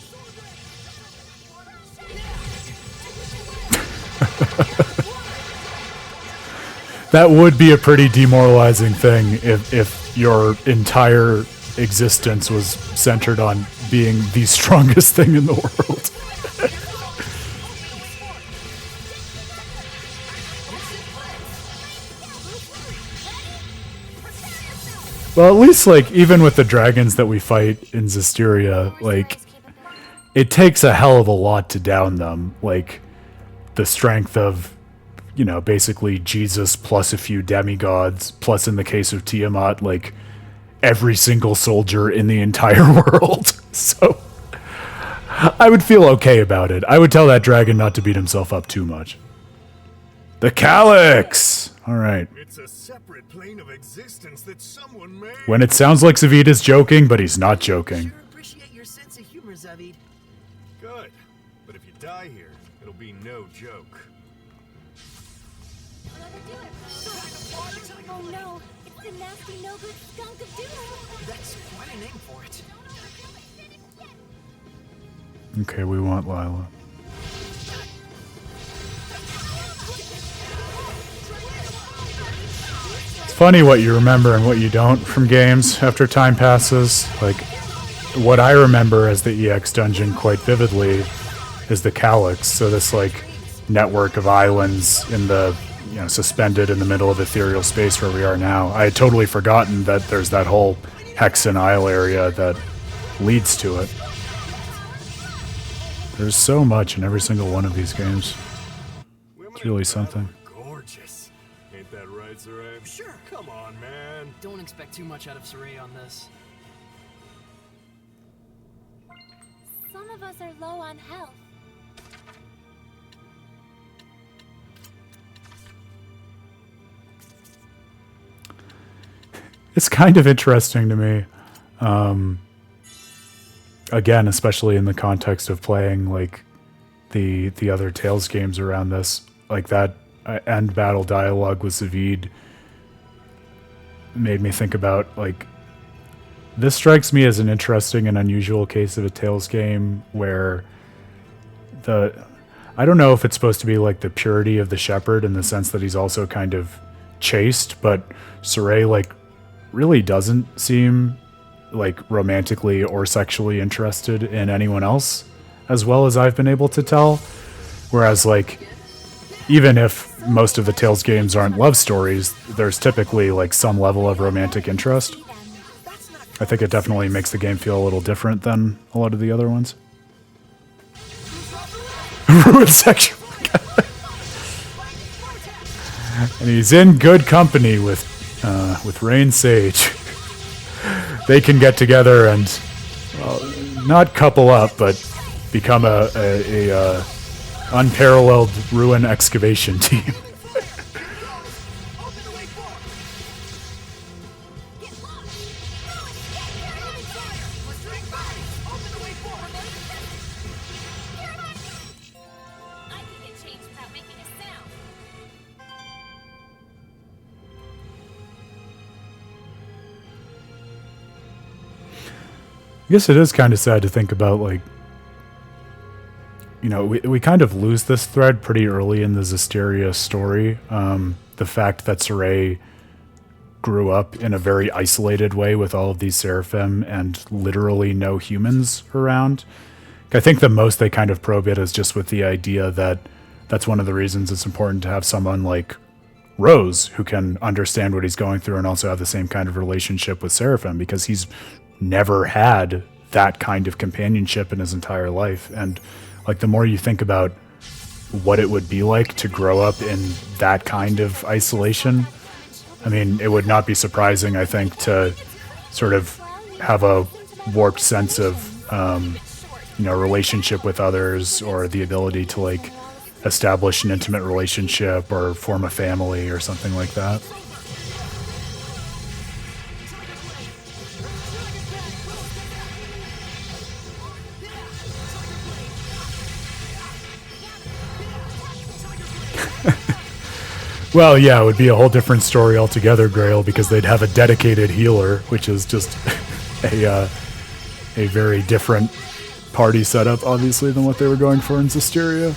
That would be a pretty demoralizing thing if your entire existence was centered on being the strongest thing in the world. Well, at least, like, even with the dragons that we fight in Zestiria, like, it takes a hell of a lot to down them. Like, the strength of, you know, basically Jesus plus a few demigods, plus in the case of Tiamat, like, every single soldier in the entire world. So, I would feel okay about it. I would tell that dragon not to beat himself up too much. The Calix! Alright. It's a separate plane of existence that someone made. When it sounds like Zavid is joking, but he's not joking. Sure appreciate your sense of humor, Zavid. Good. But if you die here, it'll be no joke. Oh no, it's the nasty, no-good skunk of doom. That's quite a name for it. Okay, we want Lila. It's funny what you remember and what you don't from games after time passes. Like, what I remember as the EX dungeon quite vividly is the Calix. So this, like, network of islands in the, you know, suspended in the middle of ethereal space where we are now. I had totally forgotten that there's that whole Hexen Isle area that leads to it. There's so much in every single one of these games. It's really something. Gorgeous. Ain't that right, Saray? Sure. Come on, man. Don't expect too much out of Saray on this. Some of us are low on health. It's kind of interesting to me. Again, especially in the context of playing like the other Tales games around this, like that end battle dialogue with Zavid made me think about, like, this strikes me as an interesting and unusual case of a Tales game where I don't know if it's supposed to be like the purity of the shepherd in the sense that he's also kind of chaste, but Saray, like, really doesn't seem like romantically or sexually interested in anyone else, as well as I've been able to tell. Whereas, like, even if most of the Tales games aren't love stories, there's typically like some level of romantic interest. I think it definitely makes the game feel a little different than a lot of the other ones. Ruined section. And he's in good company with Rain Sage. They can get together and, well, not couple up, but become a unparalleled ruin excavation team. I can get changed without making a sound. I guess it is kind of sad to think about, like, you know, we kind of lose this thread pretty early in the Zestiria story. The fact that Saray grew up in a very isolated way with all of these seraphim and literally no humans around. I think the most they kind of probe it is just with the idea that that's one of the reasons it's important to have someone like Rose who can understand what he's going through and also have the same kind of relationship with seraphim, because he's never had that kind of companionship in his entire life. And like, the more you think about what it would be like to grow up in that kind of isolation, I mean, it would not be surprising, I think, to sort of have a warped sense of, you know, relationship with others, or the ability to, like, establish an intimate relationship or form a family or something like that. Well, yeah, it would be a whole different story altogether, Grail, because they'd have a dedicated healer, which is just a very different party setup, obviously, than what they were going for in Zestiria.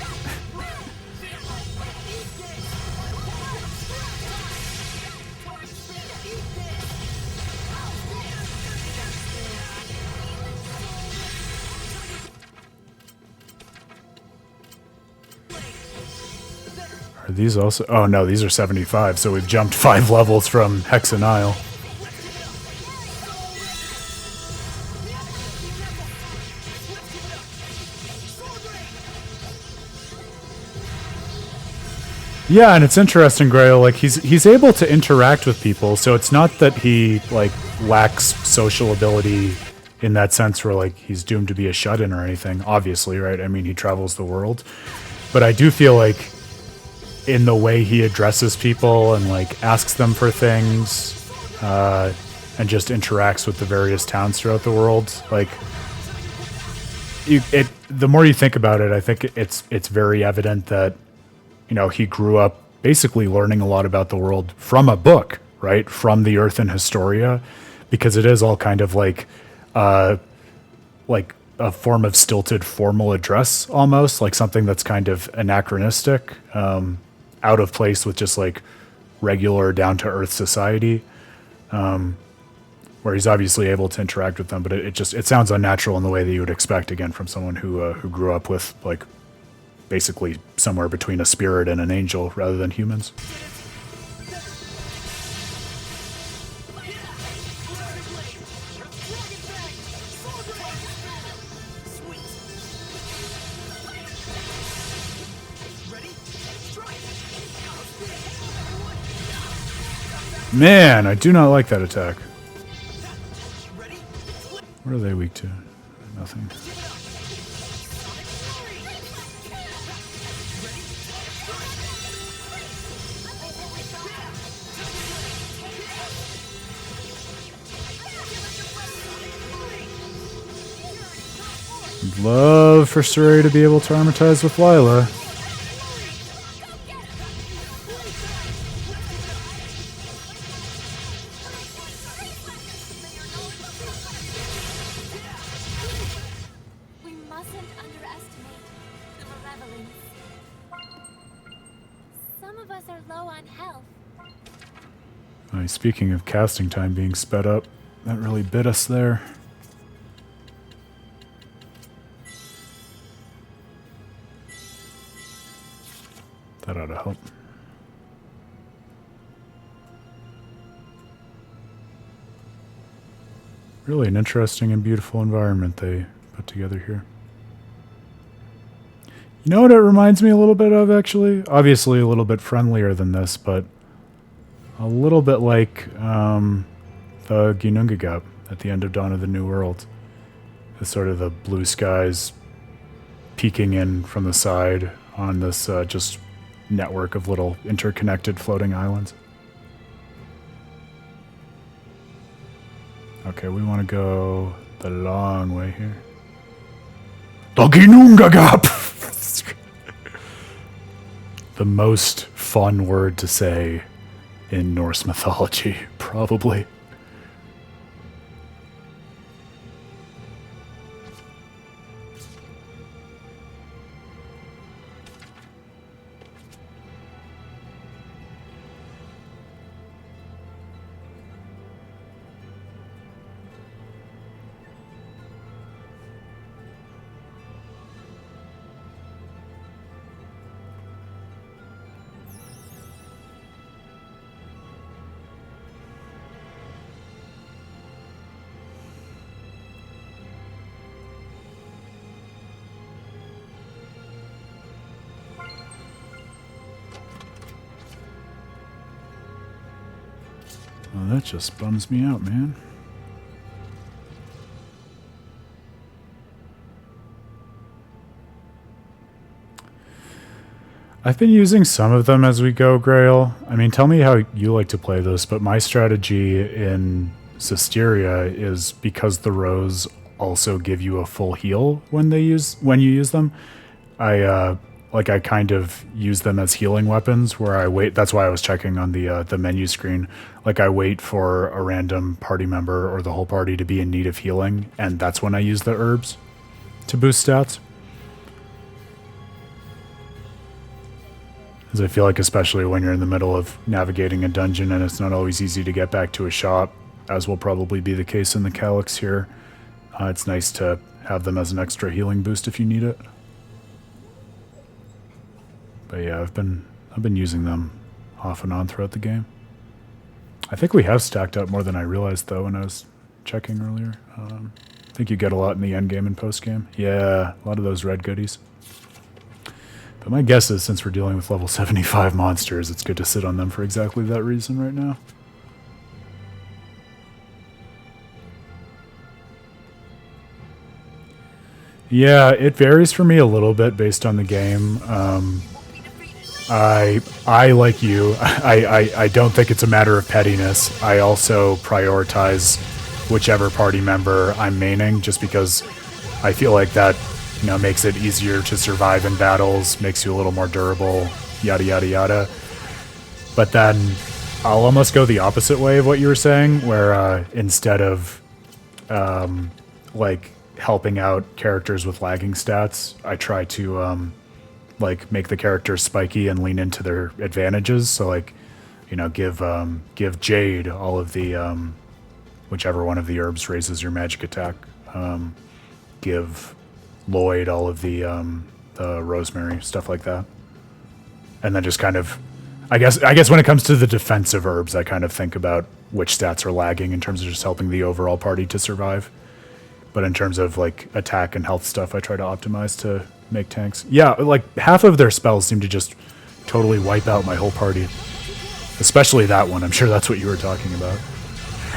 Are these also? Oh no, these are 75. So we've jumped 5 levels from Hexen Isle. Yeah, and it's interesting, Grail. Like he's able to interact with people, so it's not that he like lacks social ability in that sense, where like he's doomed to be a shut-in or anything. Obviously, right? I mean, he travels the world, but I do feel like in the way he addresses people and like asks them for things, and just interacts with the various towns throughout the world, like the more you think about it, I think it's very evident that, you know, he grew up basically learning a lot about the world from a book, right? From the Earth and Historia, because it is all kind of like a form of stilted formal address, almost like something that's kind of anachronistic, out of place with just like regular down to earth society, where he's obviously able to interact with them, but it sounds unnatural in the way that you would expect, again, from someone who grew up with like basically somewhere between a spirit and an angel rather than humans. Man, I do not like that attack. What are they weak to? Nothing. I'd love for Surrey to be able to armortize with Lila. We mustn't underestimate the malevolence. Some of us are low on health. Speaking of casting time being sped up, that really bit us there. That ought to help. Really an interesting and beautiful environment they put together here. You know what it reminds me a little bit of, actually? Obviously a little bit friendlier than this, but a little bit like the Ginnungagap at the end of Dawn of the New World. The sort of the blue skies peeking in from the side on this just network of little interconnected floating islands. Okay, we want to go the long way here. The Ginnungagap! The most fun word to say in Norse mythology, probably. Well, that just bums me out, man. I've been using some of them as we go, Grail. I mean, tell me how you like to play this, but my strategy in Zestiria is, because the rows also give you a full heal when you use them, I kind of use them as healing weapons where I wait. That's why I was checking on the menu screen. Like, I wait for a random party member or the whole party to be in need of healing, and that's when I use the herbs to boost stats. As I feel like, especially when you're in the middle of navigating a dungeon and it's not always easy to get back to a shop, as will probably be the case in the Calix here, it's nice to have them as an extra healing boost if you need it. But yeah, I've been I've been using them off and on throughout the game. I think we have stacked up more than I realized, though, when I was checking earlier. I think you get a lot in the end game and post game. Yeah, a lot of those red goodies. But my guess is, since we're dealing with level 75 monsters, it's good to sit on them for exactly that reason right now. Yeah, it varies for me a little bit based on the game. I like you. I don't think it's a matter of pettiness. I also prioritize whichever party member I'm maining, just because I feel like that, you know, makes it easier to survive in battles, makes you a little more durable, yada yada yada. But then I'll almost go the opposite way of what you were saying, where instead of like helping out characters with lagging stats, I try to like make the characters spiky and lean into their advantages. So like, you know, give Jade all of the whichever one of the herbs raises your magic attack. Give Lloyd all of the rosemary, stuff like that. And then just kind of, I guess when it comes to the defensive herbs, I kind of think about which stats are lagging in terms of just helping the overall party to survive. But in terms of like attack and health stuff, I try to optimize to make tanks. Yeah, like half of their spells seem to just totally wipe out my whole party. Especially that one. I'm sure that's what you were talking about.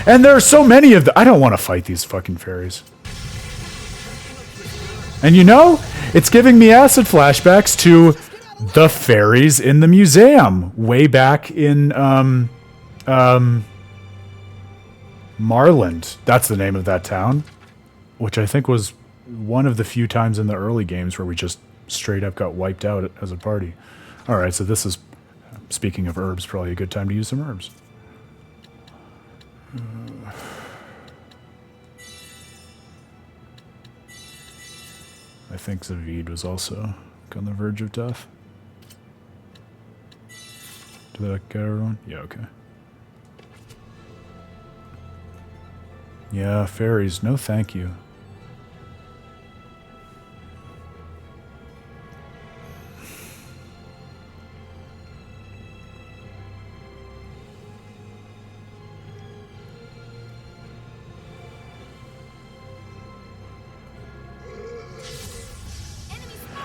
And there are so many of them. I don't want to fight these fucking fairies. And you know, it's giving me acid flashbacks to the fairies in the museum way back in Marland. That's the name of that town, which I think was one of the few times in the early games where we just straight up got wiped out as a party. All right, so this is, speaking of herbs, probably a good time to use some herbs. I think Zavid was also on the verge of death. Did that get everyone? Yeah, okay. Yeah, fairies, no thank you.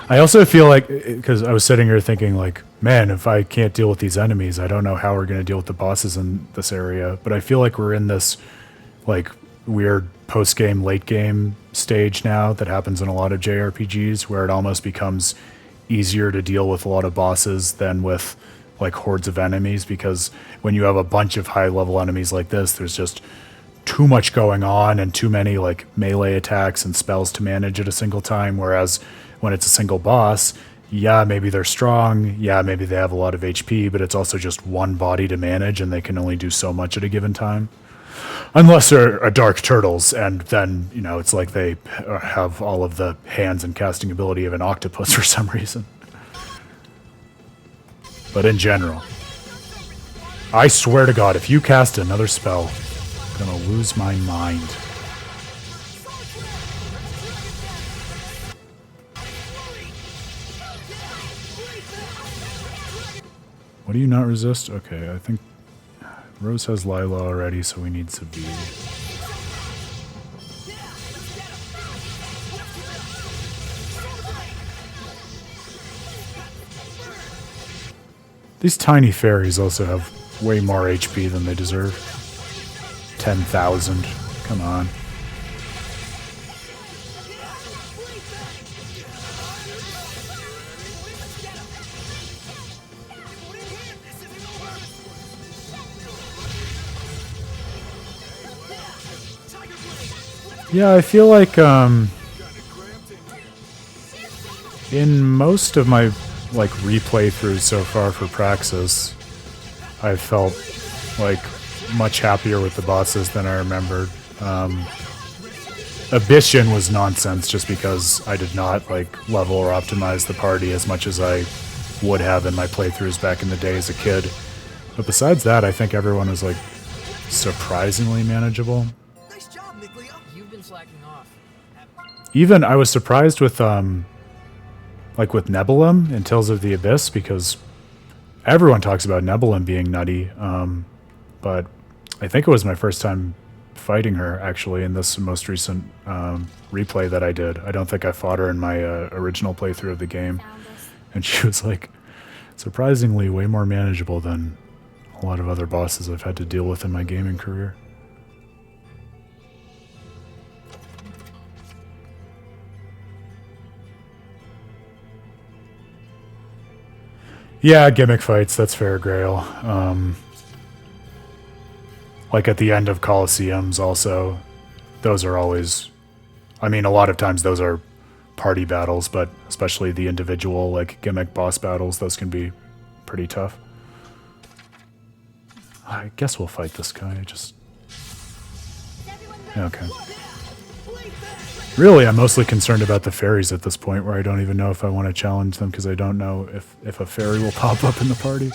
I also feel like, because I was sitting here thinking like, man, if I can't deal with these enemies, I don't know how we're going to deal with the bosses in this area. But I feel like we're in this like weird post-game, late-game stage now that happens in a lot of JRPGs, where it almost becomes easier to deal with a lot of bosses than with like hordes of enemies, because when you have a bunch of high-level enemies like this, there's just too much going on and too many like melee attacks and spells to manage at a single time, whereas when it's a single boss, yeah, maybe they're strong, yeah, maybe they have a lot of HP, but it's also just one body to manage and they can only do so much at a given time. Unless they're a Dark Turtlez, and then, you know, it's like they have all of the hands and casting ability of an octopus for some reason. But in general, I swear to God, if you cast another spell, I'm gonna lose my mind. What do you not resist? Okay, I think Rose has Lila already, so we need Sophie. These tiny fairies also have way more HP than they deserve. 10,000. Come on. Yeah, I feel like in most of my like replay throughs so far for Praxis, I've felt like much happier with the bosses than I remembered. Abyssion was nonsense just because I did not like level or optimize the party as much as I would have in my playthroughs back in the day as a kid. But besides that, I think everyone was like surprisingly manageable. Nice job, Nikleo. You've been slacking off. Even I was surprised with like with Nebulum in Tales of the Abyss, because everyone talks about Nebulum being nutty, but I think it was my first time fighting her, actually, in this most recent replay that I did. I don't think I fought her in my original playthrough of the game. And she was, like, surprisingly way more manageable than a lot of other bosses I've had to deal with in my gaming career. Yeah, gimmick fights, that's fair, Grail. Like at the end of Colosseums also, those are always... I mean, a lot of times those are party battles, but especially the individual, like, gimmick boss battles, those can be pretty tough. I guess we'll fight this guy, just... Okay. Really, I'm mostly concerned about the fairies at this point, where I don't even know if I want to challenge them, because I don't know if a fairy will pop up in the party.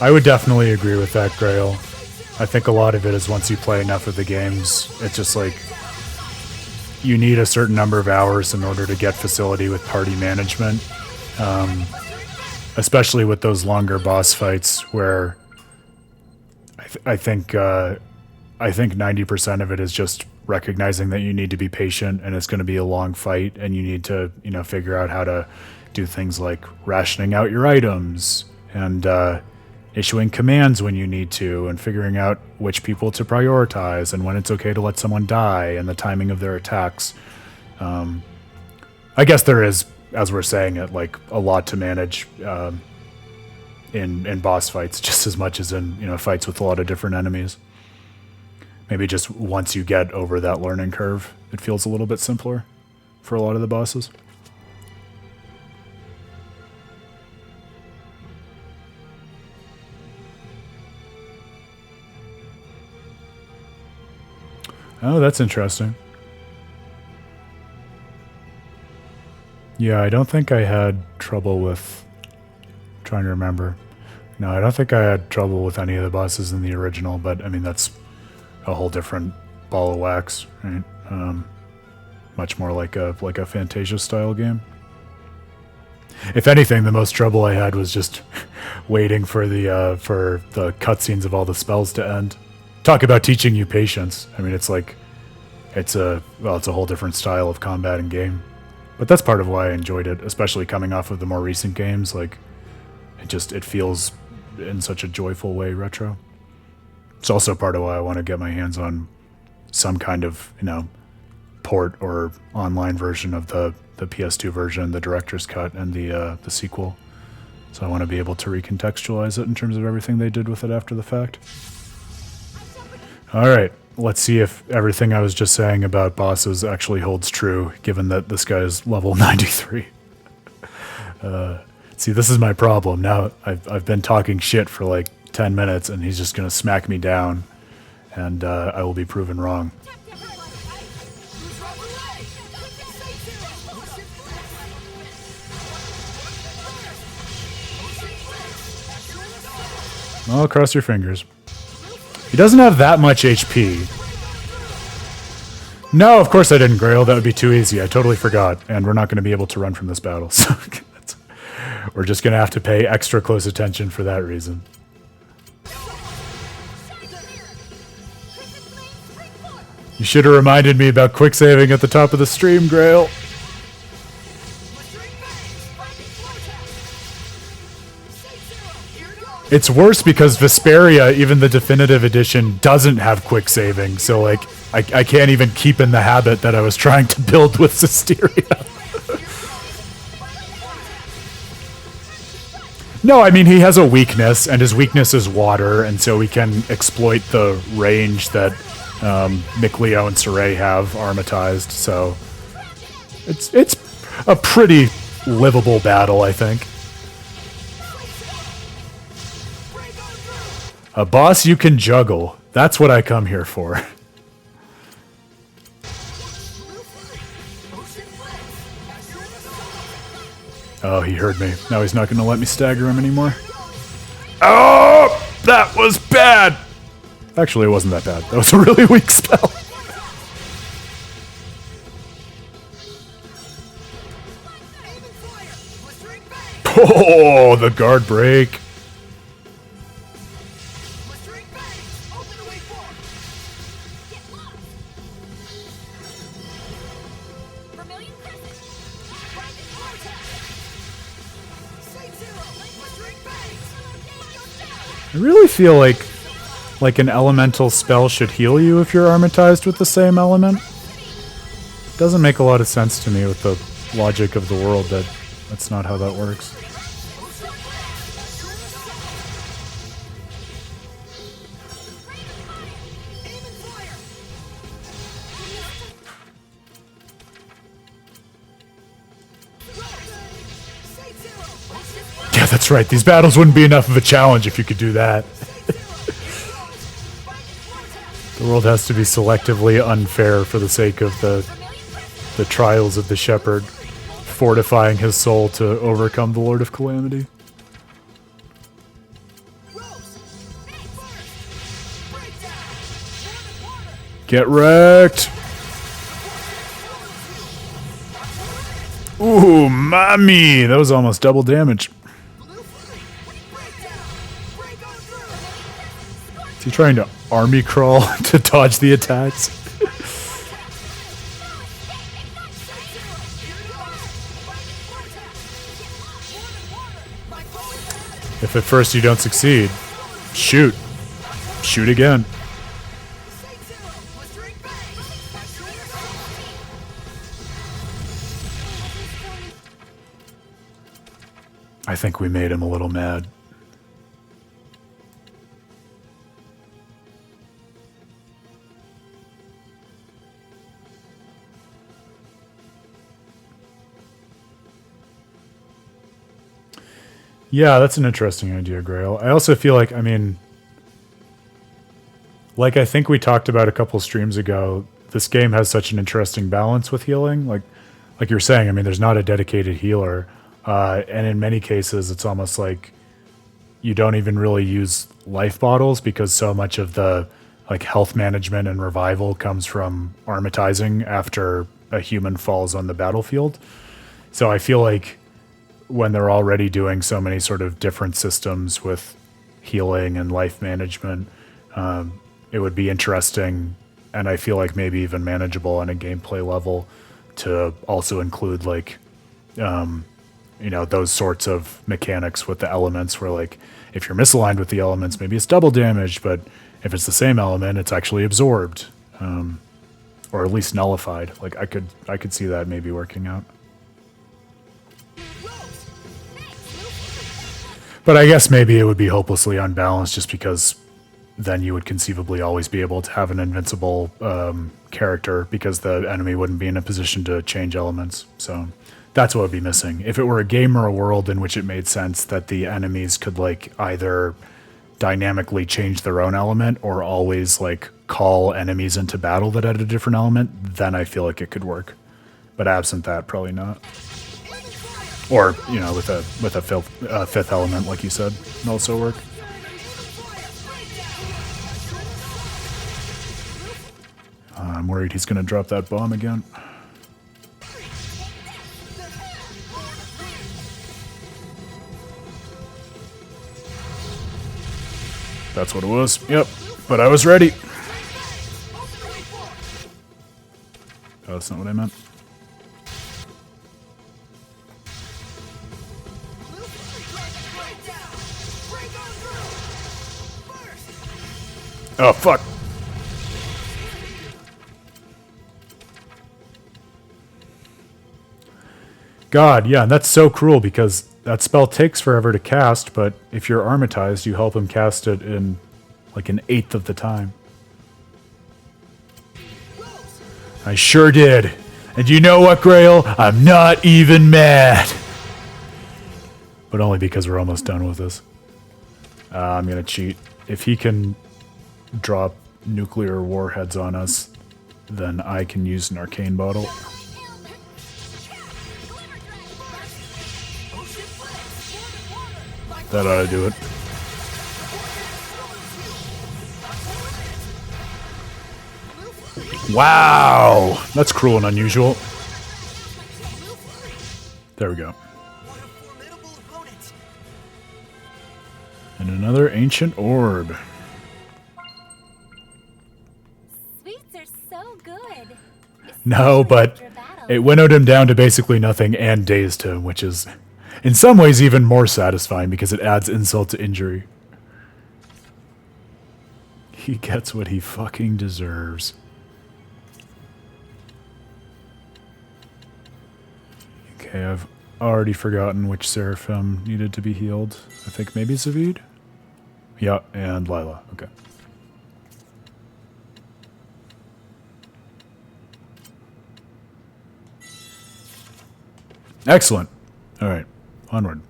I would definitely agree with that, Grail. I think a lot of it is once you play enough of the games, it's just like you need a certain number of hours in order to get facility with party management. Especially with those longer boss fights where I think 90% of it is just recognizing that you need to be patient and it's going to be a long fight and you need to, you know, figure out how to do things like rationing out your items and issuing commands when you need to, and figuring out which people to prioritize and when it's okay to let someone die and the timing of their attacks. I guess there is, as we're saying it, like a lot to manage in boss fights, just as much as in, you know, fights with a lot of different enemies. Maybe just once you get over that learning curve, it feels a little bit simpler for a lot of the bosses. Oh, that's interesting. Yeah, I don't think I had trouble with... trying to remember. No, I don't think I had trouble with any of the bosses in the original, but I mean, that's a whole different ball of wax, right? Much more like a Fantasia style game. If anything, the most trouble I had was just waiting for the cutscenes of all the spells to end. Talk about teaching you patience. I mean, it's like, it's a whole different style of combat and game. But that's part of why I enjoyed it, especially coming off of the more recent games. Like, it feels in such a joyful way retro. It's also part of why I want to get my hands on some kind of, you know, port or online version of the PS2 version, the director's cut, and the sequel. So I want to be able to recontextualize it in terms of everything they did with it after the fact. Alright, let's see if everything I was just saying about bosses actually holds true, given that this guy is level 93. See, this is my problem. Now, I've been talking shit for like 10 minutes, and he's just going to smack me down, and I will be proven wrong. Oh, cross your fingers. He doesn't have that much HP. No, of course I didn't, Grail. That would be too easy. I totally forgot. And we're not going to be able to run from this battle. So we're just going to have to pay extra close attention for that reason. You should have reminded me about quick saving at the top of the stream, Grail. It's worse because Vesperia, even the definitive edition, doesn't have quick saving. So, like, I can't even keep in the habit that I was trying to build with Zestiria. No, I mean, he has a weakness, and his weakness is water, and so we can exploit the range that Mikleo and Saray have armatized. So, it's a pretty livable battle, I think. A boss you can juggle. That's what I come here for. Oh, he heard me. Now he's not going to let me stagger him anymore. Oh, that was bad. Actually, it wasn't that bad. That was a really weak spell. Oh, the guard break. I really feel like an elemental spell should heal you if you're armatized with the same element. Doesn't make a lot of sense to me with the logic of the world that that's not how that works. Yeah, that's right. These battles wouldn't be enough of a challenge if you could do that. The world has to be selectively unfair for the sake of the trials of the shepherd, fortifying his soul to overcome the Lord of Calamity. Get wrecked! Ooh, mommy! That was almost double damage. Is he trying to army crawl to dodge the attacks? If at first you don't succeed, shoot. Shoot again. I think we made him a little mad. Yeah, that's an interesting idea, Grail. I also feel like, I mean, like I think we talked about a couple streams ago, this game has such an interesting balance with healing. Like you're saying, I mean, there's not a dedicated healer. And in many cases, it's almost like you don't even really use life bottles because so much of the like health management and revival comes from armatizing after a human falls on the battlefield. So I feel like when they're already doing so many sort of different systems with healing and life management, it would be interesting, and I feel like maybe even manageable on a gameplay level, to also include like, you know, those sorts of mechanics with the elements where like if you're misaligned with the elements, maybe it's double damage, but if it's the same element, it's actually absorbed, or at least nullified. Like I could see that maybe working out. But I guess maybe it would be hopelessly unbalanced just because then you would conceivably always be able to have an invincible character because the enemy wouldn't be in a position to change elements. So that's what would be missing. If it were a game or a world in which it made sense that the enemies could like either dynamically change their own element or always like call enemies into battle that had a different element, then I feel like it could work. But absent that, probably not. Or, you know, with a fifth element, like you said, would also work. I'm worried he's going to drop that bomb again. That's what it was. Yep. But I was ready. Oh, that's not what I meant. Oh, fuck. God, yeah, and that's so cruel because that spell takes forever to cast, but if you're armatized, you help him cast it in like an eighth of the time. I sure did. And you know what, Grail? I'm not even mad. But only because we're almost done with this. I'm going to cheat. If he can drop nuclear warheads on us, then I can use an arcane bottle. That ought to do it. Wow! That's cruel and unusual. There we go. What a formidable opponent! And another ancient orb. Sweets are so good. No, but Especially after a battle. it winnowed him down to basically nothing and dazed him, which is in some ways even more satisfying because it adds insult to injury. He gets what he fucking deserves. Okay, I've already forgotten which Seraphim needed to be healed. I think maybe Zavid? Yeah, and Lila. Okay. Excellent. All right, onward.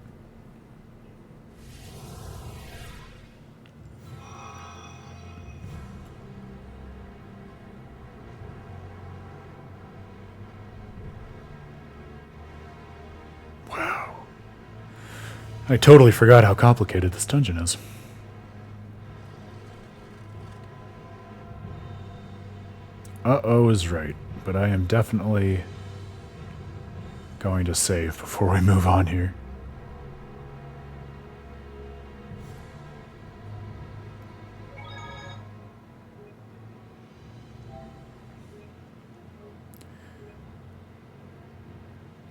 Wow. I totally forgot how complicated this dungeon is. Uh-oh is right, but I am definitely going to save before we move on here.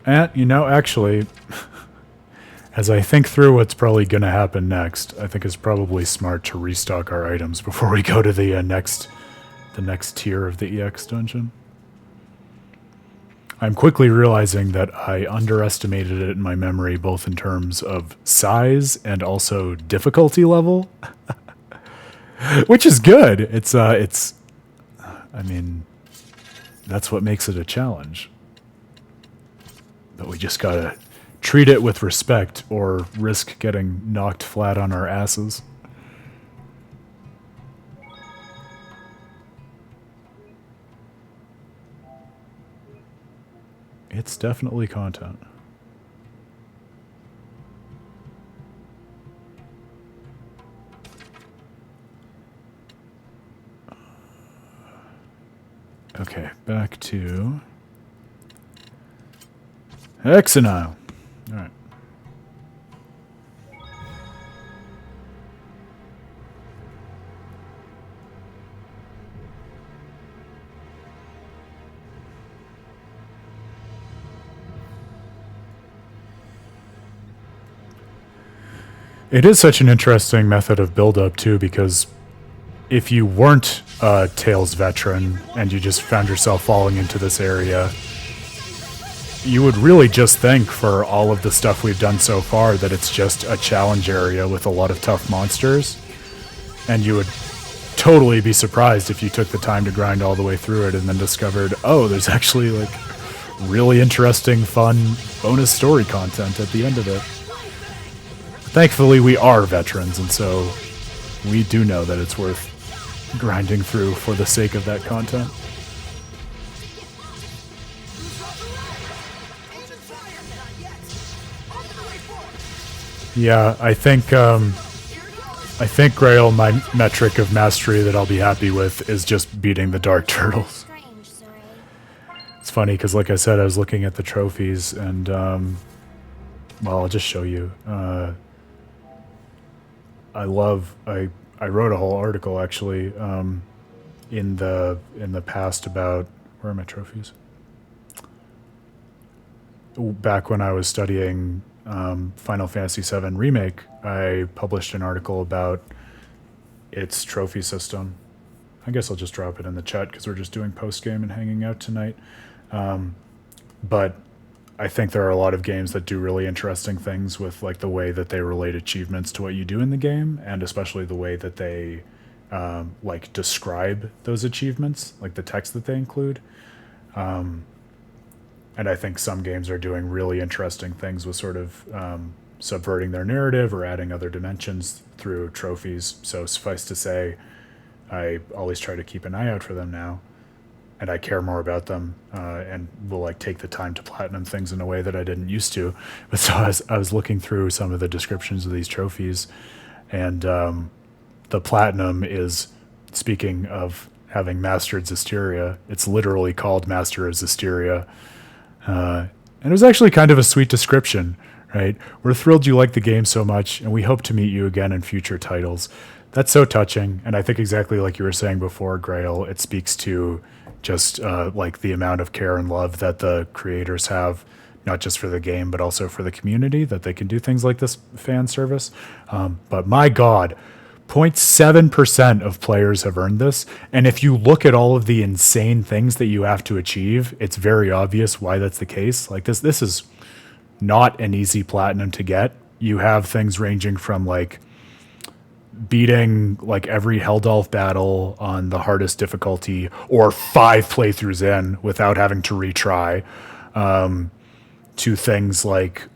And, you know, actually, as I think through what's probably going to happen next, I think it's probably smart to restock our items before we go to the next tier of the EX dungeon. I'm quickly realizing that I underestimated it in my memory, both in terms of size and also difficulty level, which is good. I mean, that's what makes it a challenge. But we just gotta treat it with respect or risk getting knocked flat on our asses. It's definitely content. Okay, back to Hexen. All right. It is such an interesting method of build-up, too, because if you weren't a Tales veteran and you just found yourself falling into this area, you would really just think, for all of the stuff we've done so far, that it's just a challenge area with a lot of tough monsters. And you would totally be surprised if you took the time to grind all the way through it and then discovered, oh, there's actually, like, really interesting, fun bonus story content at the end of it. Thankfully, we are veterans, and so we do know that it's worth grinding through for the sake of that content. Yeah, I think Grail, my metric of mastery that I'll be happy with is just beating the Dark Turtles. Strange, Sorey. It's funny because, like I said, I was looking at the trophies, and well, I'll just show you. I wrote a whole article actually in the past about, where are my trophies? Back when I was studying Final Fantasy VII Remake, I published an article about its trophy system. I guess I'll just drop it in the chat because we're just doing post-game and hanging out tonight. But I think there are a lot of games that do really interesting things with, like, the way that they relate achievements to what you do in the game, and especially the way that they like describe those achievements, like the text that they include. And I think some games are doing really interesting things with sort of subverting their narrative or adding other dimensions through trophies. So suffice to say, I always try to keep an eye out for them now. And I care more about them, and will, like, take the time to platinum things in a way that I didn't used to. But so I was looking through some of the descriptions of these trophies, and the platinum is, speaking of having mastered Zestiria. It's literally called Master of Zestiria. And it was actually kind of a sweet description, right? We're thrilled you like the game so much, and we hope to meet you again in future titles. That's so touching, and I think exactly like you were saying before, Grail, it speaks to just like the amount of care and love that the creators have, not just for the game, but also for the community, that they can do things like this fan service. But my God, 0.7% of players have earned this. And if you look at all of the insane things that you have to achieve, it's very obvious why that's the case. Like this is not an easy platinum to get. You have things ranging from like beating like every Heldalf battle on the hardest difficulty or 5 playthroughs in without having to retry, to things like,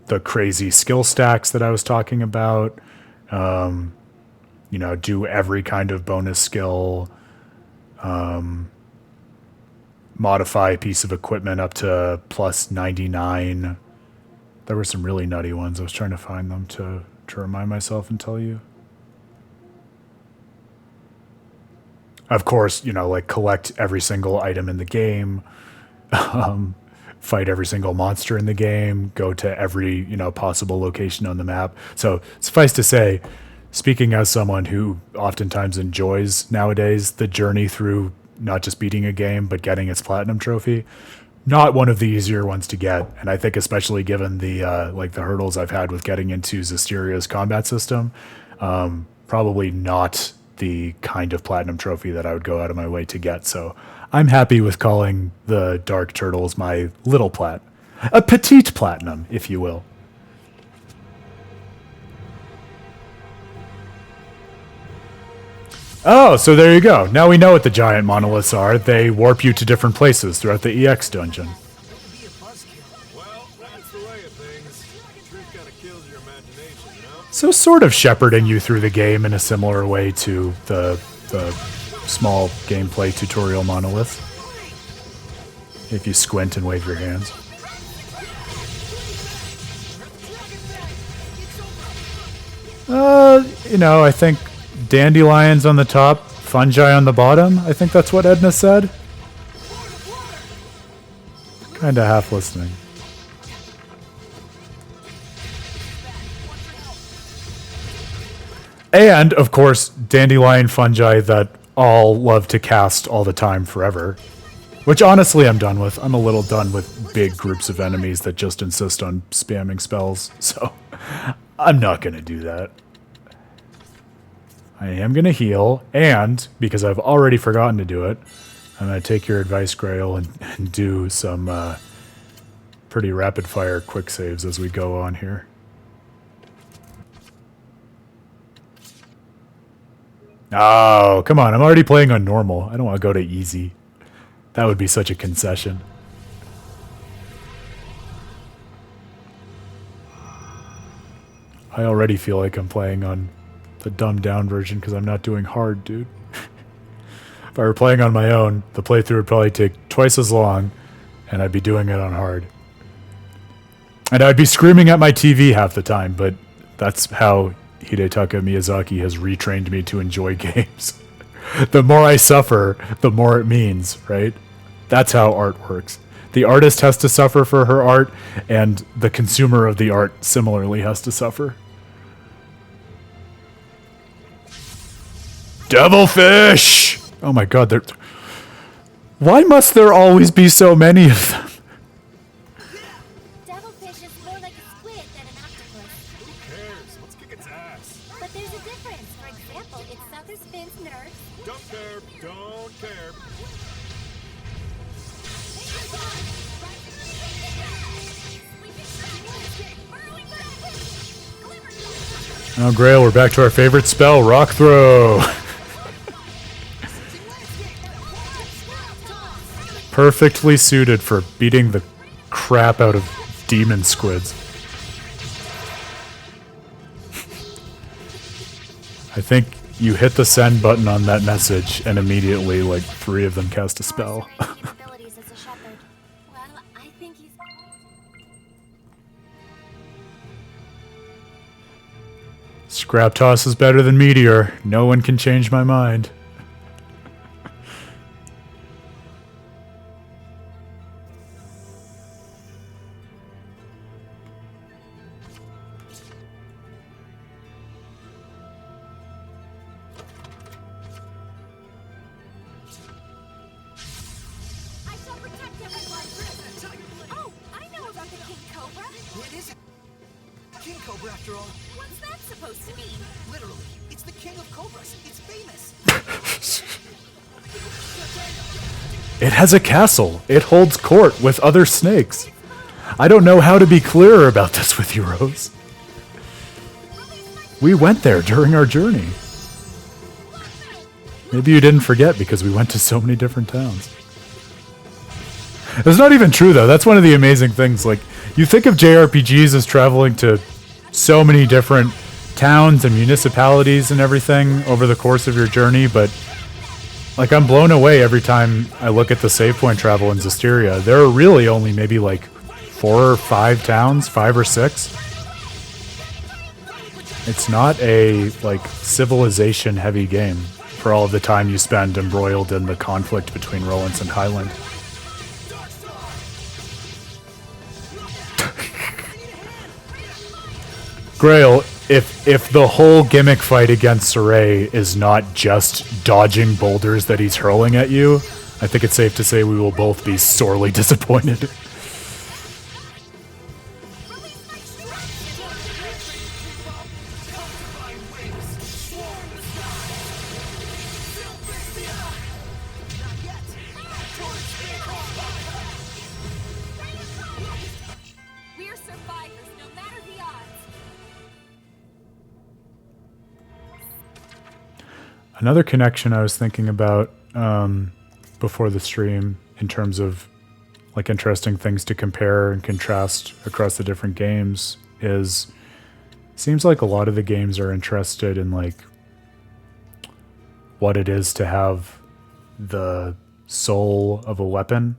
the crazy skill stacks that I was talking about, do every kind of bonus skill, modify a piece of equipment up to plus 99. There were some really nutty ones. I was trying to find them to remind myself and tell you. Of course, like collect every single item in the game, fight every single monster in the game, go to every, possible location on the map. So suffice to say, speaking as someone who oftentimes enjoys nowadays the journey through not just beating a game, but getting its platinum trophy, not one of the easier ones to get. And I think especially given the the hurdles I've had with getting into Zestiria's combat system, probably not the kind of platinum trophy that I would go out of my way to get. So I'm happy with calling the Dark Turtles my little plat. A petite platinum, if you will. Oh, so there you go. Now we know what the giant monoliths are. They warp you to different places throughout the EX dungeon. Well, that's the way of things. Truth kind of kills your imagination, So sort of shepherding you through the game in a similar way to the small gameplay tutorial monolith, if you squint and wave your hands. I think dandelions on the top, fungi on the bottom. I think that's what Edna said. Kinda half listening. And, of course, dandelion fungi that all love to cast all the time forever. Which, honestly, I'm done with. I'm a little done with big groups of enemies that just insist on spamming spells. So, I'm not going to do that. I am going to heal, and, because I've already forgotten to do it, I'm going to take your advice, Grail, and do some pretty rapid-fire quick saves as we go on here. Oh, come on. I'm already playing on normal. I don't want to go to easy. That would be such a concession. I already feel like I'm playing on the dumbed down version because I'm not doing hard, dude. If I were playing on my own, the playthrough would probably take twice as long, and I'd be doing it on hard. And I'd be screaming at my TV half the time, but that's how Hidetaka Miyazaki has retrained me to enjoy games. The more I suffer, the more it means, right? That's how art works. The artist has to suffer for her art, and the consumer of the art similarly has to suffer. Devilfish! Oh my god, why must there always be so many of them? Devilfish is more like a squid than an octopus. Who cares? Let's kick its ass. But there's a difference. For example, it suckers fins nerves. Don't care. Don't care. Oh, Grail, we're back to our favorite spell, Rock Throw. Perfectly suited for beating the crap out of demon squids. I think you hit the send button on that message, and immediately, like, 3 of them cast a spell. Abilities as a shepherd. Well, I think he's... Scrap toss is better than meteor. No one can change my mind. I shall protect everyone. Oh, I know about the King Cobra. What is it? King Cobra, after all. What's that supposed to mean? Literally, it's the king of cobras. It's famous. It has a castle. It holds court with other snakes. I don't know how to be clearer about this with you, Rose. We went there during our journey. Maybe you didn't forget because we went to so many different towns. It's not even true, though. That's one of the amazing things. Like, you think of JRPGs as traveling to so many different towns and municipalities and everything over the course of your journey, but like, I'm blown away every time I look at the save point travel in Zestiria. There are really only maybe like 4 or 5 towns, 5 or 6. It's not a like civilization heavy game for all of the time you spend embroiled in the conflict between Rollins and Highland. Grail, if the whole gimmick fight against Saray is not just dodging boulders that he's hurling at you, I think it's safe to say we will both be sorely disappointed. We're survivors, no matter the odds. Another connection I was thinking about before the stream in terms of like interesting things to compare and contrast across the different games is seems like a lot of the games are interested in like what it is to have the soul of a weapon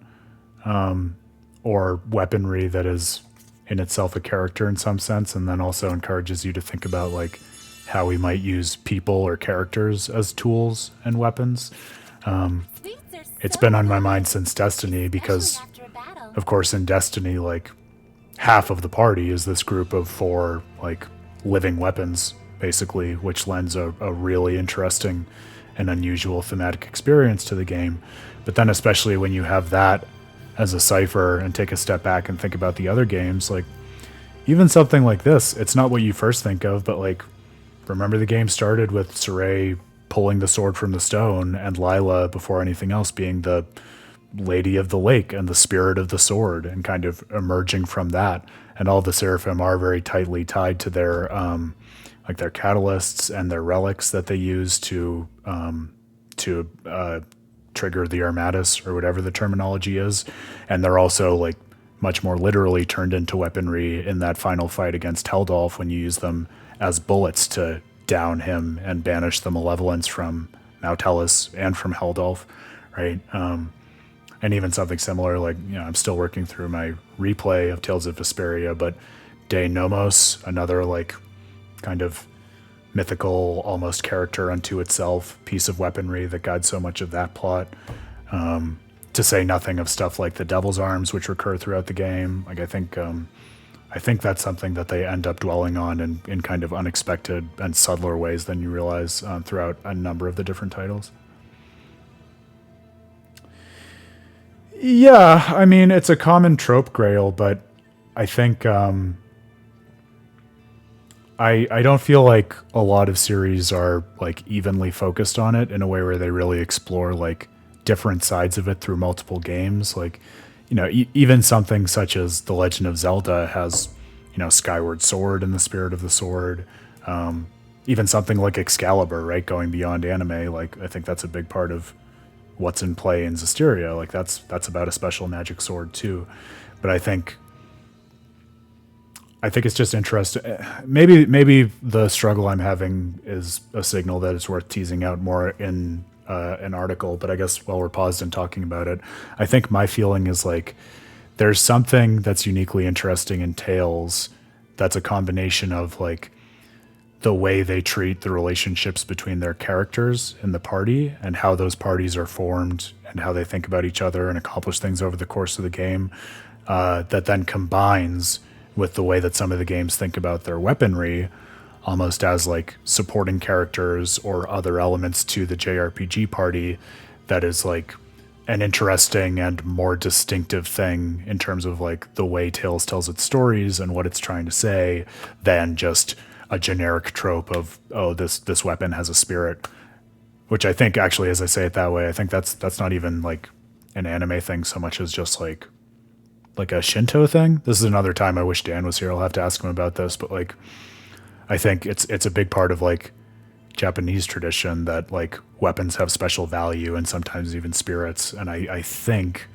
or weaponry that is in itself a character in some sense, and then also encourages you to think about like how we might use people or characters as tools and weapons. It's been on my mind since Destiny because, of course, in Destiny, like, half of the party is this group of 4, like, living weapons, basically, which lends a really interesting and unusual thematic experience to the game. But then especially when you have that as a cipher and take a step back and think about the other games, like, even something like this, it's not what you first think of, but, like, remember the game started with Saray pulling the sword from the stone and Lila, before anything else, being the lady of the lake and the spirit of the sword and kind of emerging from that. And all the Seraphim are very tightly tied to their like their catalysts and their relics that they use to trigger the Armatus or whatever the terminology is. And they're also like much more literally turned into weaponry in that final fight against Heldalf when you use them as bullets to down him and banish the malevolence from Nautelis and from Heldalf, right? And even something similar, like, you know, I'm still working through my replay of Tales of Vesperia, but De Nomos, another like kind of mythical, almost character unto itself piece of weaponry that guides so much of that plot. To say nothing of stuff like the Devil's Arms, which recur throughout the game. Like, I think that's something that they end up dwelling on in kind of unexpected and subtler ways than you realize throughout a number of the different titles. Yeah, I mean, it's a common trope, Grail, but I think I don't feel like a lot of series are like evenly focused on it in a way where they really explore like different sides of it through multiple games. Like, you know, even something such as The Legend of Zelda has, you know, Skyward Sword and the Spirit of the Sword. Even something like Excalibur, right, going beyond anime, like, I think that's a big part of what's in play in Zestiria. Like, that's about a special magic sword too. But I think it's just interesting. Maybe the struggle I'm having is a signal that it's worth teasing out more in an article, but I guess while we're paused and talking about it, I think my feeling is like there's something that's uniquely interesting in Tales that's a combination of like the way they treat the relationships between their characters in the party and how those parties are formed and how they think about each other and accomplish things over the course of the game, that then combines with the way that some of the games think about their weaponry, almost as like supporting characters or other elements to the JRPG party, that is like an interesting and more distinctive thing in terms of like the way Tales tells its stories and what it's trying to say than just a generic trope of, oh, this weapon has a spirit, which I think actually, as I say it that way, I think that's not even like an anime thing so much as just like a Shinto thing. This is another time I wish Dan was here. I'll have to ask him about this, but like I think it's a big part of like Japanese tradition that like weapons have special value and sometimes even spirits. And I think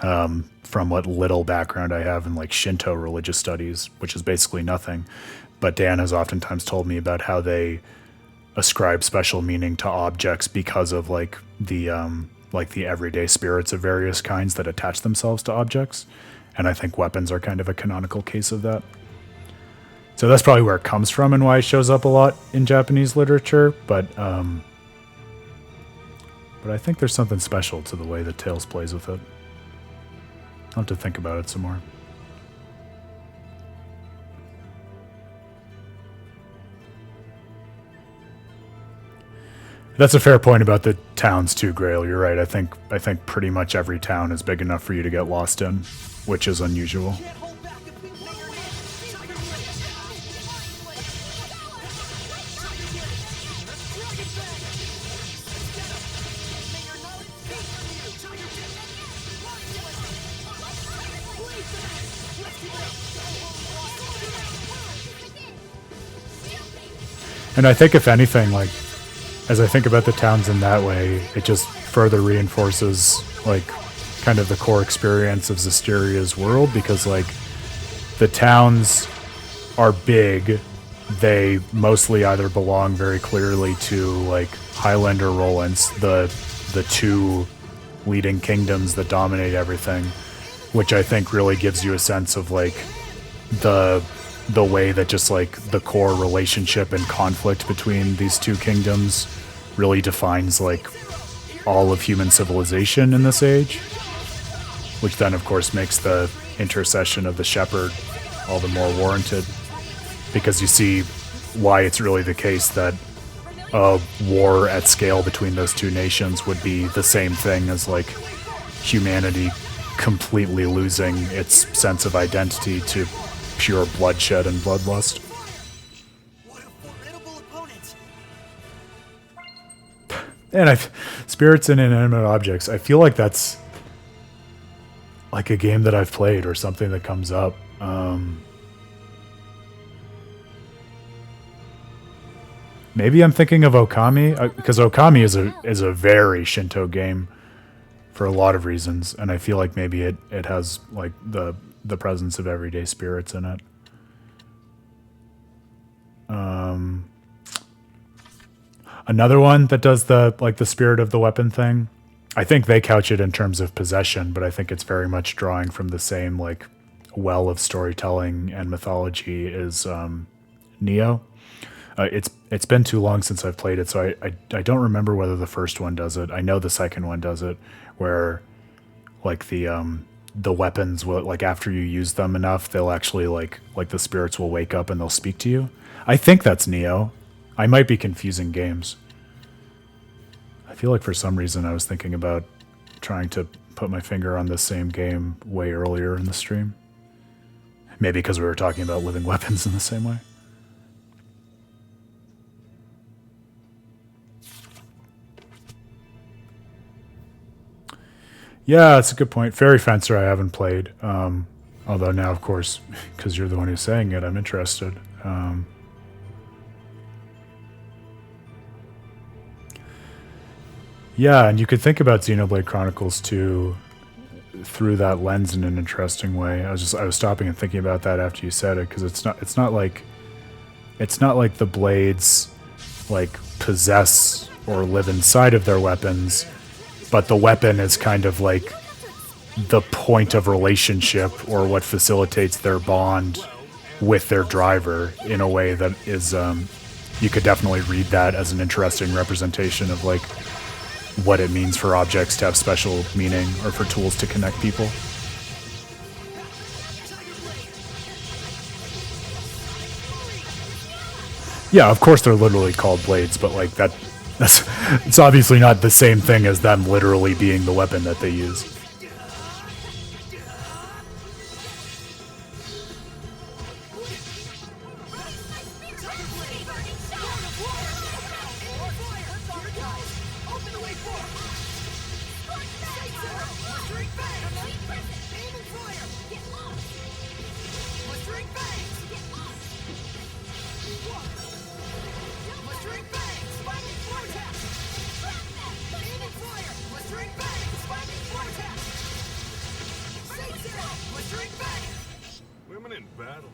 from what little background I have in like Shinto religious studies, which is basically nothing, but Dan has oftentimes told me about how they ascribe special meaning to objects because of like the everyday spirits of various kinds that attach themselves to objects. And I think weapons are kind of a canonical case of that. So that's probably where it comes from and why it shows up a lot in Japanese literature. But I think there's something special to the way that Tales plays with it. I'll have to think about it some more. That's a fair point about the towns too, Grail. You're right. I think pretty much every town is big enough for you to get lost in, which is unusual. And I think if anything, like, as I think about the towns in that way, it just further reinforces like kind of the core experience of Zestiria's world, because like the towns are big. They mostly either belong very clearly to like Highland or Rollins, the two leading kingdoms that dominate everything, which I think really gives you a sense of like the way that just like the core relationship and conflict between these two kingdoms really defines like all of human civilization in this age, which then of course makes the intercession of the shepherd all the more warranted, because you see why it's really the case that a war at scale between those two nations would be the same thing as like humanity completely losing its sense of identity to pure bloodshed and bloodlust. What a formidable opponent! And spirits and inanimate objects, I feel like that's like a game that I've played or something that comes up. Maybe I'm thinking of Okami, because Okami is a very Shinto game for a lot of reasons, and I feel like maybe it has like the presence of everyday spirits in it. Another one that does the spirit of the weapon thing, I think they couch it in terms of possession, but I think it's very much drawing from the same like well of storytelling and mythology is Neo. It's been too long since I've played it, so I don't remember whether the first one does it. I know the second one does it, where like the weapons will, like after you use them enough, they'll actually like the spirits will wake up and they'll speak to you. I think that's Neo. I might be confusing games. I feel like for some reason I was thinking about trying to put my finger on the same game way earlier in the stream. Maybe because we were talking about living weapons in the same way. Yeah, that's a good point. Fairy Fencer I haven't played. Although now, of course, because you're the one who's saying it, I'm interested. Yeah, and you could think about Xenoblade Chronicles 2 through that lens in an interesting way. I was stopping and thinking about that after you said it, because it's not like the blades like possess or live inside of their weapons, but the weapon is kind of like the point of relationship or what facilitates their bond with their driver in a way that is you could definitely read that as an interesting representation of like what it means for objects to have special meaning or for tools to connect people. Yeah, of course they're literally called blades, but like that's it's obviously not the same thing as them literally being the weapon that they use. Women in battle.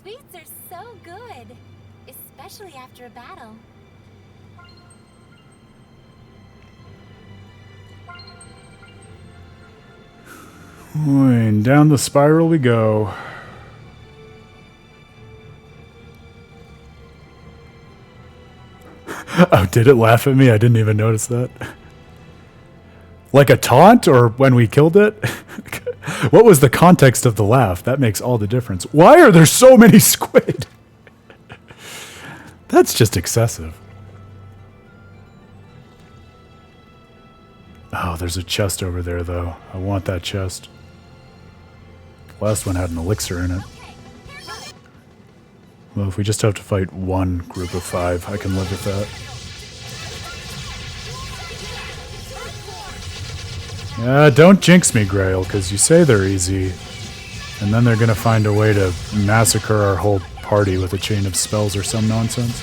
Sweets are so good, especially after a battle. And down the spiral we go. Oh, did it laugh at me? I didn't even notice that. Like a taunt, or when we killed it? What was the context of the laugh? That makes all the difference. Why are there so many squid? That's just excessive. Oh, there's a chest over there, though. I want that chest. The last one had an elixir in it. Well, if we just have to fight one group of 5, I can live with that. Don't jinx me, Grail, because you say they're easy, and then they're going to find a way to massacre our whole party with a chain of spells or some nonsense.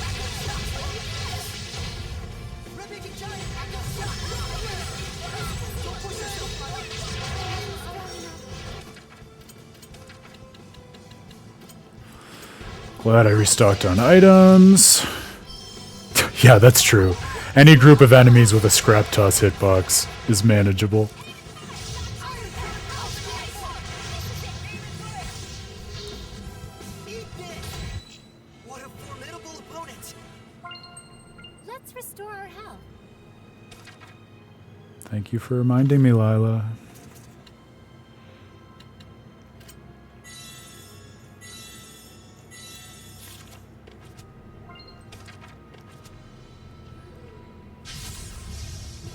Glad I restocked on items. Yeah, that's true. Any group of enemies with a scrap toss hitbox is manageable. What a formidable opponent! Let's restore our health. Thank you for reminding me, Lila.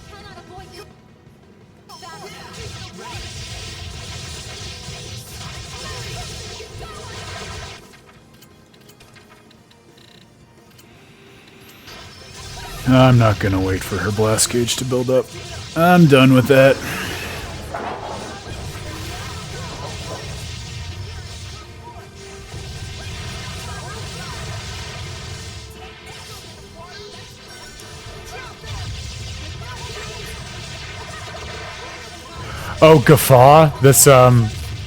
Cannot avoid you. Battle. I'm not gonna wait for her blast gauge to build up. I'm done with that. Oh, Guffaw? This,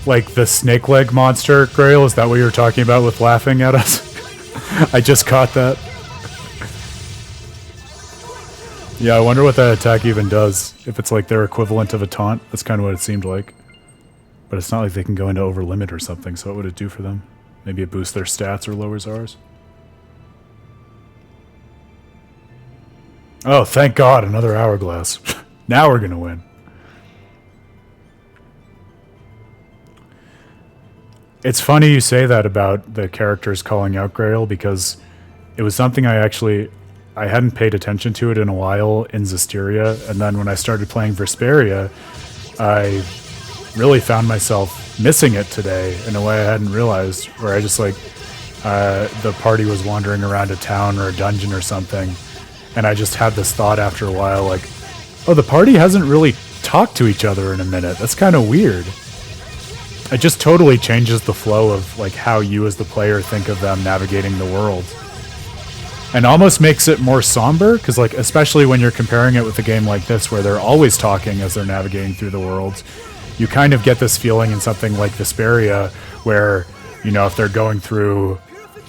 like the snake leg monster, Grail? Is that what you were talking about with laughing at us? I just caught that. Yeah, I wonder what that attack even does. If it's like their equivalent of a taunt. That's kind of what it seemed like. But it's not like they can go into over limit or something, so what would it do for them? Maybe it boosts their stats or lowers ours? Oh, thank God, another hourglass. Now we're gonna win. It's funny you say that about the characters calling out Grail, because it was something I hadn't paid attention to it in a while in Zestiria, and then when I started playing Vesperia, I really found myself missing it today in a way I hadn't realized, where I just like, the party was wandering around a town or a dungeon or something, and I just had this thought after a while, like, oh, the party hasn't really talked to each other in a minute. That's kind of weird. It just totally changes the flow of like how you as the player think of them navigating the world. And almost makes it more somber, because like, especially when you're comparing it with a game like this where they're always talking as they're navigating through the world, you kind of get this feeling in something like Vesperia where, you know, if they're going through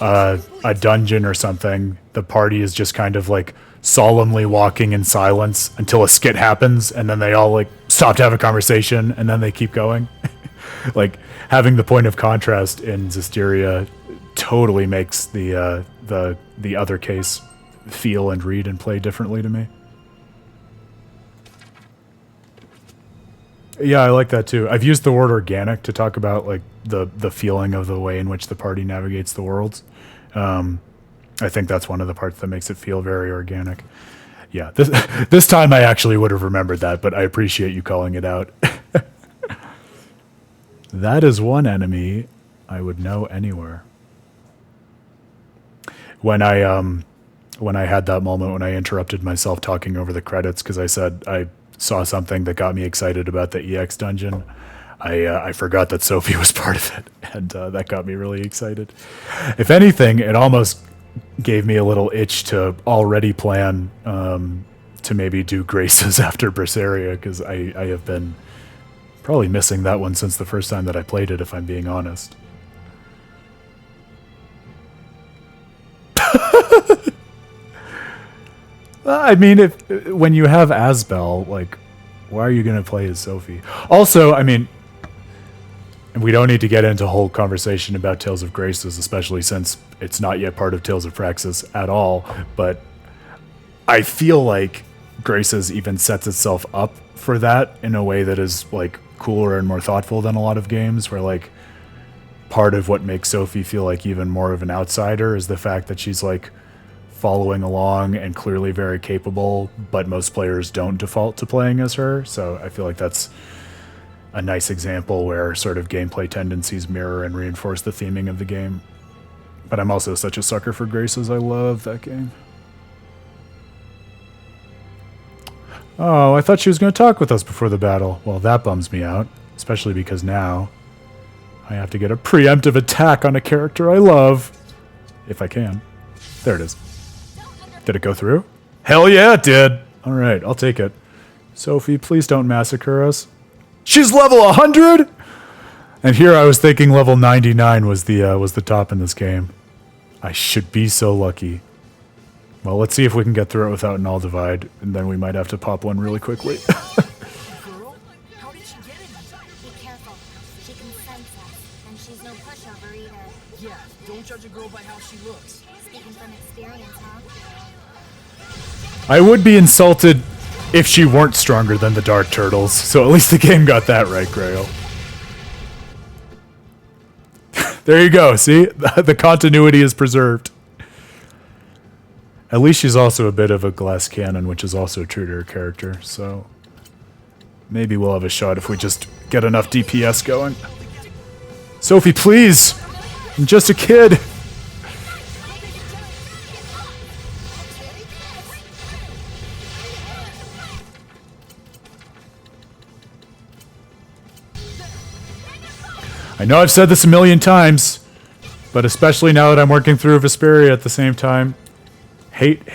a dungeon or something, the party is just kind of like solemnly walking in silence until a skit happens, and then they all like stop to have a conversation, and then they keep going. Like, having the point of contrast in Zestiria totally makes the the other case feel and read and play differently to me. Yeah, I like that too. I've used the word organic to talk about like the feeling of the way in which the party navigates the worlds. I think that's one of the parts that makes it feel very organic. Yeah, this time I actually would have remembered that, but I appreciate you calling it out. That is one enemy I would know anywhere. When I had that moment when I interrupted myself talking over the credits because I said I saw something that got me excited about the EX dungeon, I forgot that Sophie was part of it, and that got me really excited. If anything, it almost gave me a little itch to already plan to maybe do Graces after Berseria, because I have been probably missing that one since the first time that I played it, if I'm being honest. I mean, when you have Asbel, like, why are you going to play as Sophie? Also, I mean, we don't need to get into a whole conversation about Tales of Graces, especially since it's not yet part of Tales of Praxis at all, but I feel like Graces even sets itself up for that in a way that is, like, cooler and more thoughtful than a lot of games, where, like, part of what makes Sophie feel like even more of an outsider is the fact that she's, like, following along and clearly very capable, but most players don't default to playing as her. So I feel like that's a nice example where sort of gameplay tendencies mirror and reinforce the theming of the game. But I'm also such a sucker for Graces. I love that game. Oh, I thought she was going to talk with us before the battle. Well, that bums me out, especially because now I have to get a preemptive attack on a character I love. If I can. There it is. Did it go through? Hell yeah, it did. All right, I'll take it. Sophie, please don't massacre us. She's level 100? And here I was thinking level 99 was the top in this game. I should be so lucky. Well, let's see if we can get through it without an all divide, and then we might have to pop one really quickly. Girl, how did she get in? Be careful. She can sense us, and she's no pushover either. Yeah, don't judge a girl by how she looks. Speaking from experience, huh? I would be insulted if she weren't stronger than the Dark Turtlez, so at least the game got that right, Grail. There you go, see? The continuity is preserved. At least she's also a bit of a glass cannon, which is also true to her character, so maybe we'll have a shot if we just get enough DPS going. Sophie, please! I'm just a kid! I know I've said this a million times, but especially now that I'm working through Vesperia at the same time, hate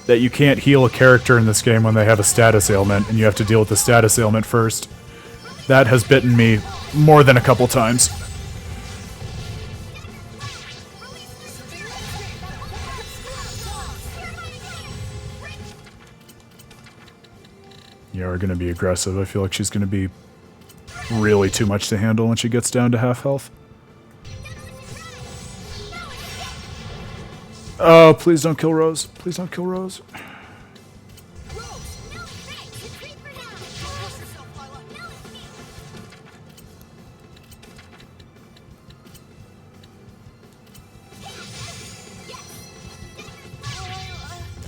that you can't heal a character in this game when they have a status ailment and you have to deal with the status ailment first. That has bitten me more than a couple times. Yeah, we're going to be aggressive. I feel like she's going to be really too much to handle when she gets down to half health. Oh, please don't kill Rose. Please don't kill Rose.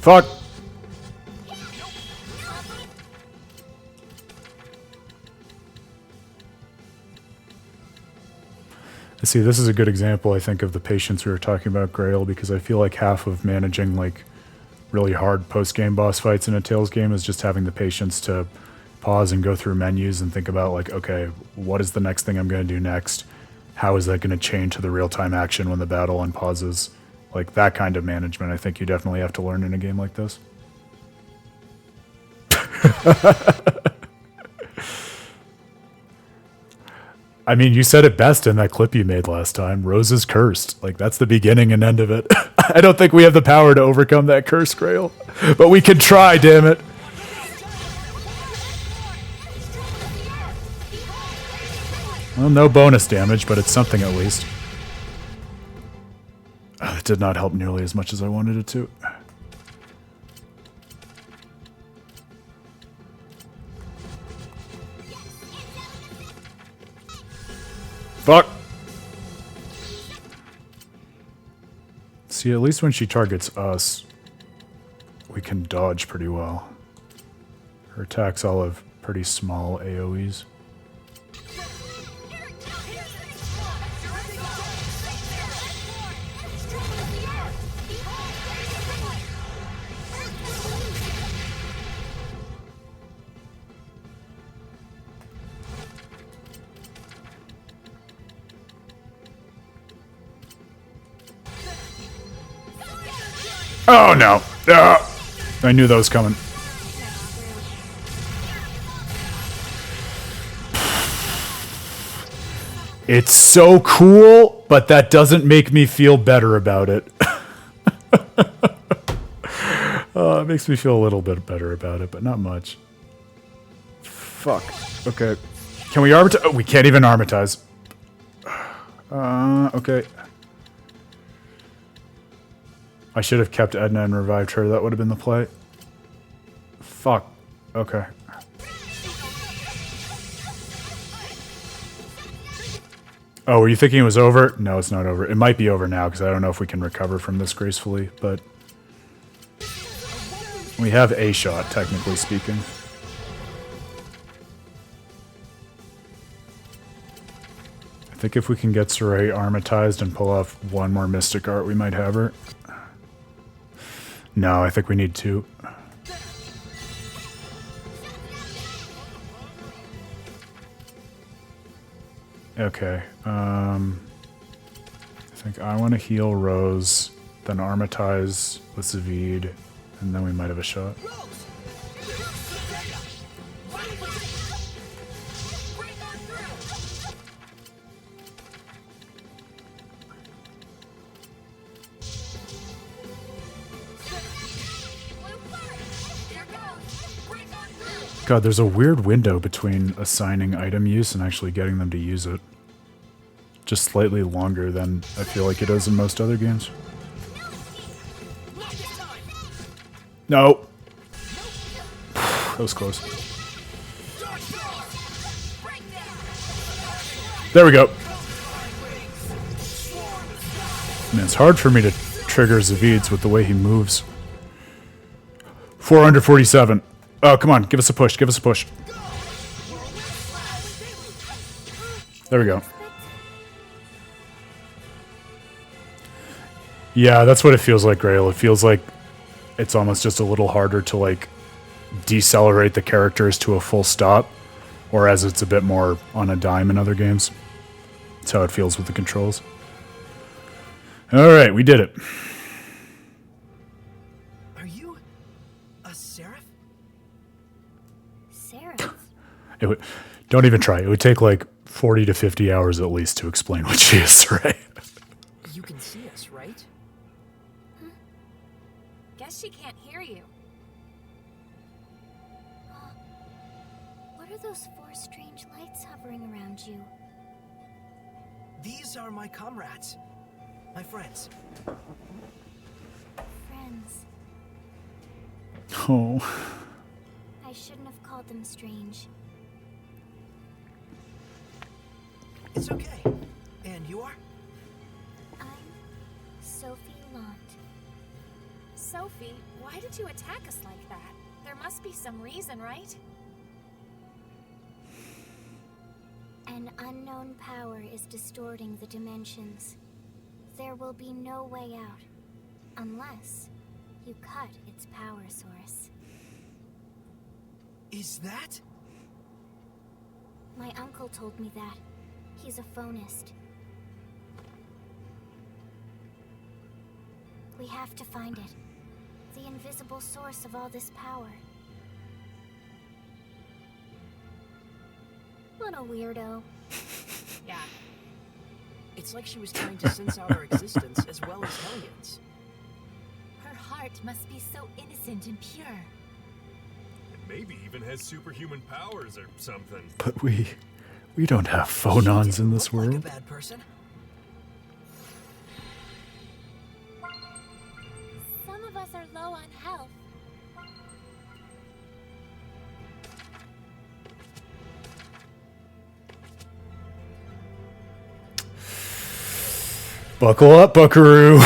Fuck. See, this is a good example, I think, of the patience we were talking about, Grail, because I feel like half of managing, like, really hard post-game boss fights in a Tales game is just having the patience to pause and go through menus and think about, like, okay, what is the next thing I'm going to do next? How is that going to chain to the real-time action when the battle unpauses? Like, that kind of management, I think you definitely have to learn in a game like this. I mean, you said it best in that clip you made last time. Rose is cursed. Like, that's the beginning and end of it. I don't think we have the power to overcome that curse, Grail. But we can try, damn it. Well, no bonus damage, but it's something at least. It did not help nearly as much as I wanted it to. Fuck! See, at least when she targets us, we can dodge pretty well. Her attacks all have pretty small AoEs. Oh no! I knew that was coming. It's so cool, but that doesn't make me feel better about it. It makes me feel a little bit better about it, but not much. Fuck. Okay. Can we armatize? Oh, we can't even armatize. Okay. I should have kept Edna and revived her. That would have been the play. Fuck. Okay. Oh, were you thinking it was over? No, it's not over. It might be over now, because I don't know if we can recover from this gracefully, but... we have a shot, technically speaking. I think if we can get Saray armatized and pull off one more Mystic Art, we might have her. No, I think we need two. Okay. I think I want to heal Rose, then armatize with Zavid, and then we might have a shot. God, there's a weird window between assigning item use and actually getting them to use it. Just slightly longer than I feel like it is in most other games. No! That was close. There we go. Man, it's hard for me to trigger Zavid's with the way he moves. 447. Oh, come on. Give us a push. Give us a push. There we go. Yeah, that's what it feels like, Grail. It feels like it's almost just a little harder to, like, decelerate the characters to a full stop, whereas it's a bit more on a dime in other games. That's how it feels with the controls. Alright, we did it. Are you a seraph? Seraph? Don't even try. It would take like 40 to 50 hours at least to explain what she is, right? You can see us, right? Guess she can't hear you. What are those four strange lights hovering around you? These are my comrades. My friends. Friends. Oh. I shouldn't have called them strange. It's okay. And you are? I'm Sophie Lhant. Sophie, why did you attack us like that? There must be some reason, right? An unknown power is distorting the dimensions. There will be no way out, unless you cut its power source. Is that? My uncle told me that. He's a phonist. We have to find it. The invisible source of all this power. What a weirdo. Yeah. It's like she was trying to sense out our existence as well as Hellions. Her heart must be so innocent and pure. And maybe even has superhuman powers or something. But we don't have phonons in this Look like world. a bad person. Some of us are low on health. Buckle up, buckaroo.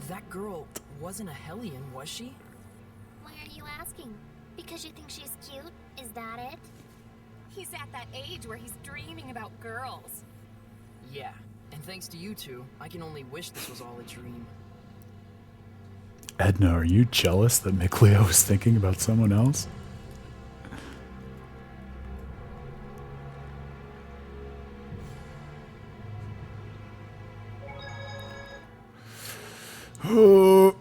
That girl wasn't a Hellion, was she? Why are you asking? Because you think she's cute? Is that it? He's at that age where he's dreaming about girls. Yeah, and thanks to you two, I can only wish this was all a dream. Edna, are you jealous that Micleo was thinking about someone else? Oh,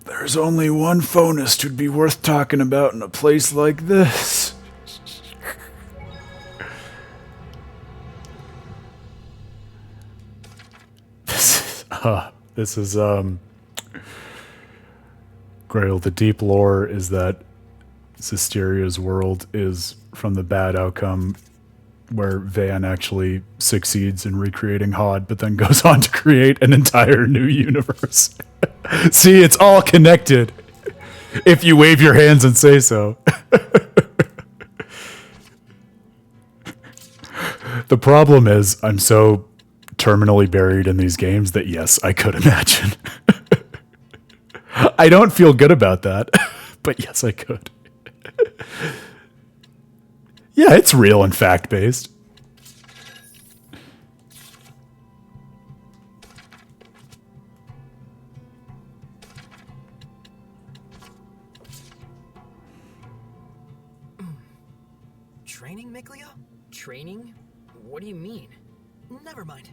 there's only one phonist who'd be worth talking about in a place like this. This is Grail, the deep lore is that Zestiria's world is from the bad outcome where Van actually succeeds in recreating Hod, but then goes on to create an entire new universe. See, it's all connected. If you wave your hands and say so. The problem is, I'm so terminally buried in these games that yes, I could imagine. I don't feel good about that, but yes, I could. Yeah, it's real and fact-based. Training, Micleo? Training? What do you mean? Never mind.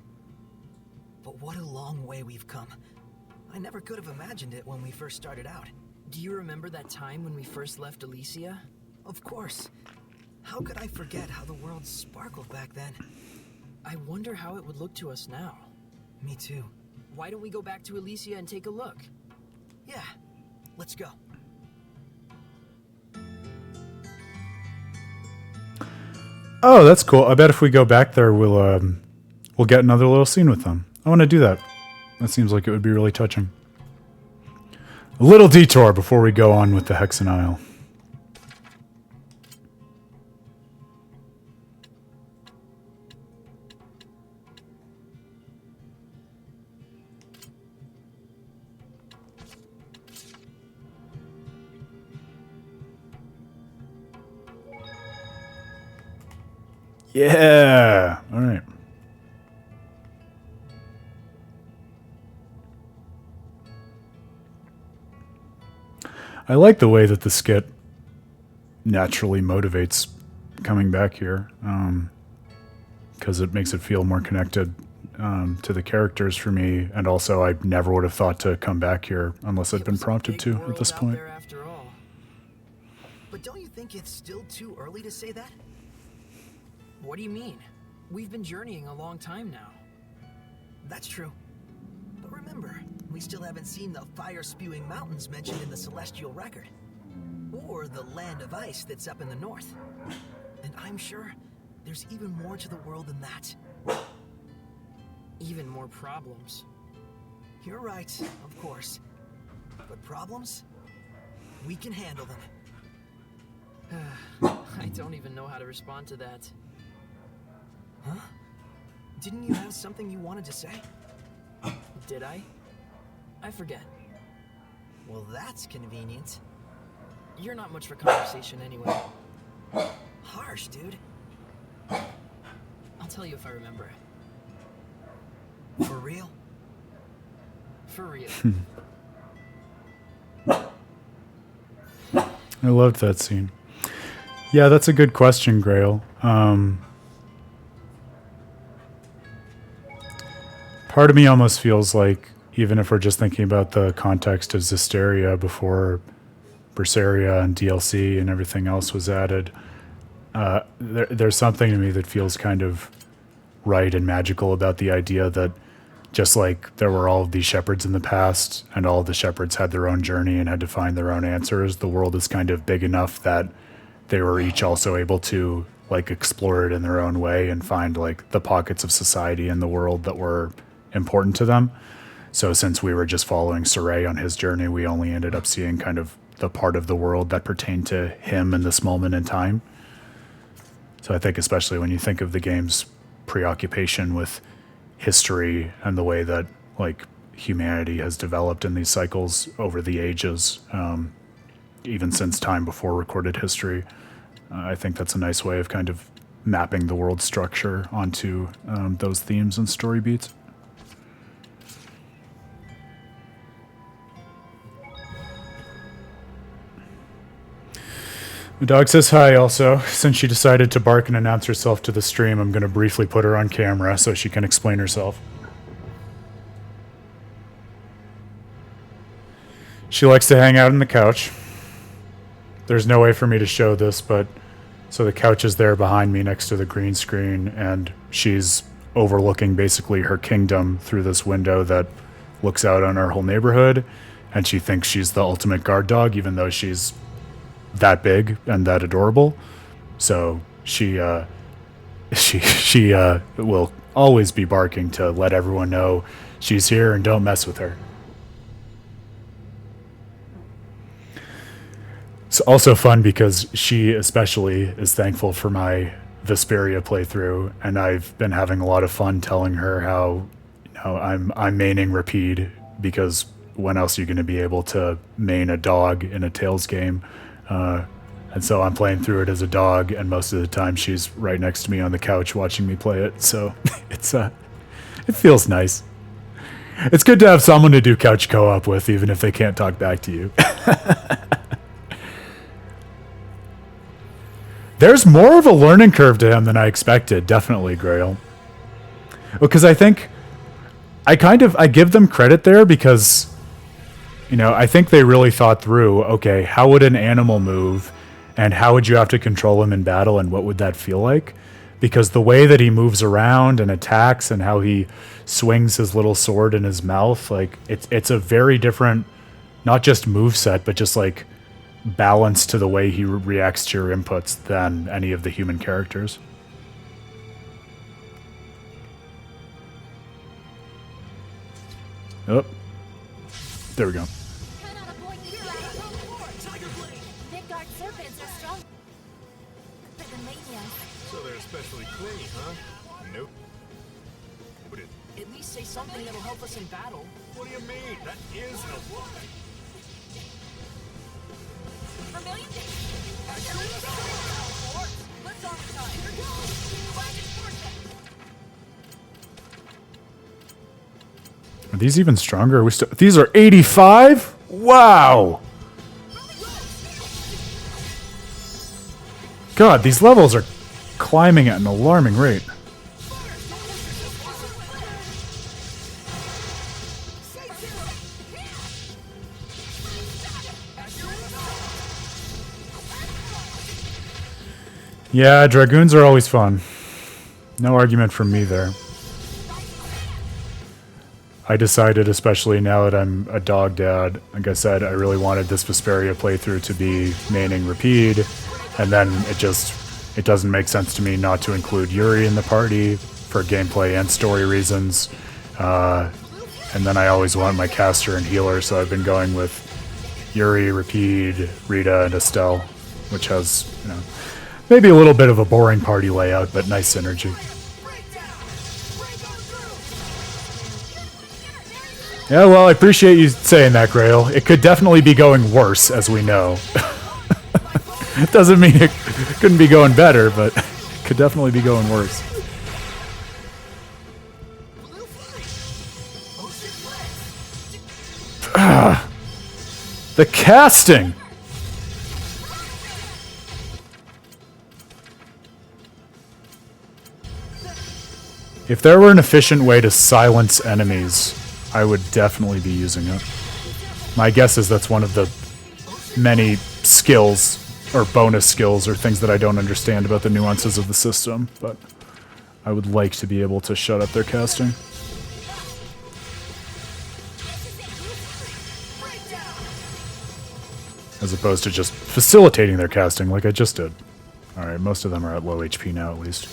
But what a long way we've come. I never could have imagined it when we first started out. Do you remember that time when we first left Elysia? Of course. How could I forget how the world sparkled back then? I wonder how it would look to us now. Me too. Why don't we go back to Elysia and take a look? Yeah, let's go. Oh, that's cool. I bet if we go back there, we'll get another little scene with them. I want to do that. That seems like it would be really touching. A little detour before we go on with the Hexen Isle. Yeah. All right. I like the way that the skit naturally motivates coming back here, because it makes it feel more connected to the characters for me, and also I never would have thought to come back here unless I'd been prompted to at this point. After all. But don't you think it's still too early to say that? What do you mean? We've been journeying a long time now. That's true. But remember, we still haven't seen the fire-spewing mountains mentioned in the Celestial Record. Or the land of ice that's up in the north. And I'm sure there's even more to the world than that. Even more problems. You're right, of course. But problems? We can handle them. I don't even know how to respond to that. Huh? Didn't you have something you wanted to say? Did I? I forget. Well, that's convenient. You're not much for conversation anyway. Harsh, dude. I'll tell you if I remember. For real? For real. I loved that scene. Yeah, that's a good question, Grail. Part of me almost feels like, even if we're just thinking about the context of Zestiria before Berseria and DLC and everything else was added, there's something to me that feels kind of right and magical about the idea that just like there were all of these shepherds in the past and all of the shepherds had their own journey and had to find their own answers, the world is kind of big enough that they were each also able to like explore it in their own way and find like the pockets of society in the world that were important to them. So since we were just following Saray on his journey, we only ended up seeing kind of the part of the world that pertained to him in this moment in time. So I think especially when you think of the game's preoccupation with history and the way that like humanity has developed in these cycles over the ages, even since time before recorded history, I think that's a nice way of kind of mapping the world structure onto those themes and story beats. The dog says hi also. Since she decided to bark and announce herself to the stream, I'm going to briefly put her on camera so she can explain herself. She likes to hang out on the couch. There's no way for me to show this, but so the couch is there behind me next to the green screen, and she's overlooking basically her kingdom through this window that looks out on our whole neighborhood, and she thinks she's the ultimate guard dog, even though she's that big and that adorable. So she will always be barking to let everyone know she's here and don't mess with her. It's also fun because she especially is thankful for my Vesperia playthrough, and I've been having a lot of fun telling her how, I'm maining Rapide, because when else are you going to be able to main a dog in a Tales game? And so I'm playing through it as a dog, and most of the time she's right next to me on the couch watching me play it. So it feels nice. It's good to have someone to do couch co-op with, even if they can't talk back to you. There's more of a learning curve to him than I expected, definitely, Grail. Because I think I give them credit there because, I think they really thought through, okay, how would an animal move, and how would you have to control him in battle, and what would that feel like? Because the way that he moves around and attacks, and how he swings his little sword in his mouth, like it's a very different, not just moveset, but just like balance to the way he reacts to your inputs than any of the human characters. Oh, there we go. So they're especially clingy, huh? Nope. What it? At least say something that'll help us in battle. What do you mean? That is a lie. Vermilion? Let's on time. Are these even stronger? These are 85? Wow! God, these levels are climbing at an alarming rate. Yeah, Dragoons are always fun. No argument from me there. I decided, especially now that I'm a dog dad, like I said, I really wanted this Vesperia playthrough to be maining Rapide, and then it doesn't make sense to me not to include Yuri in the party for gameplay and story reasons. And then I always want my caster and healer, so I've been going with Yuri, Rapide, Rita, and Estelle, which has, maybe a little bit of a boring party layout, but nice synergy. Yeah, well, I appreciate you saying that, Grail. It could definitely be going worse, as we know. It doesn't mean it couldn't be going better, but it could definitely be going worse. The casting! If there were an efficient way to silence enemies, I would definitely be using it. My guess is that's one of the many skills, or bonus skills, or things that I don't understand about the nuances of the system, but I would like to be able to shut up their casting. As opposed to just facilitating their casting like I just did. Alright, most of them are at low HP now at least.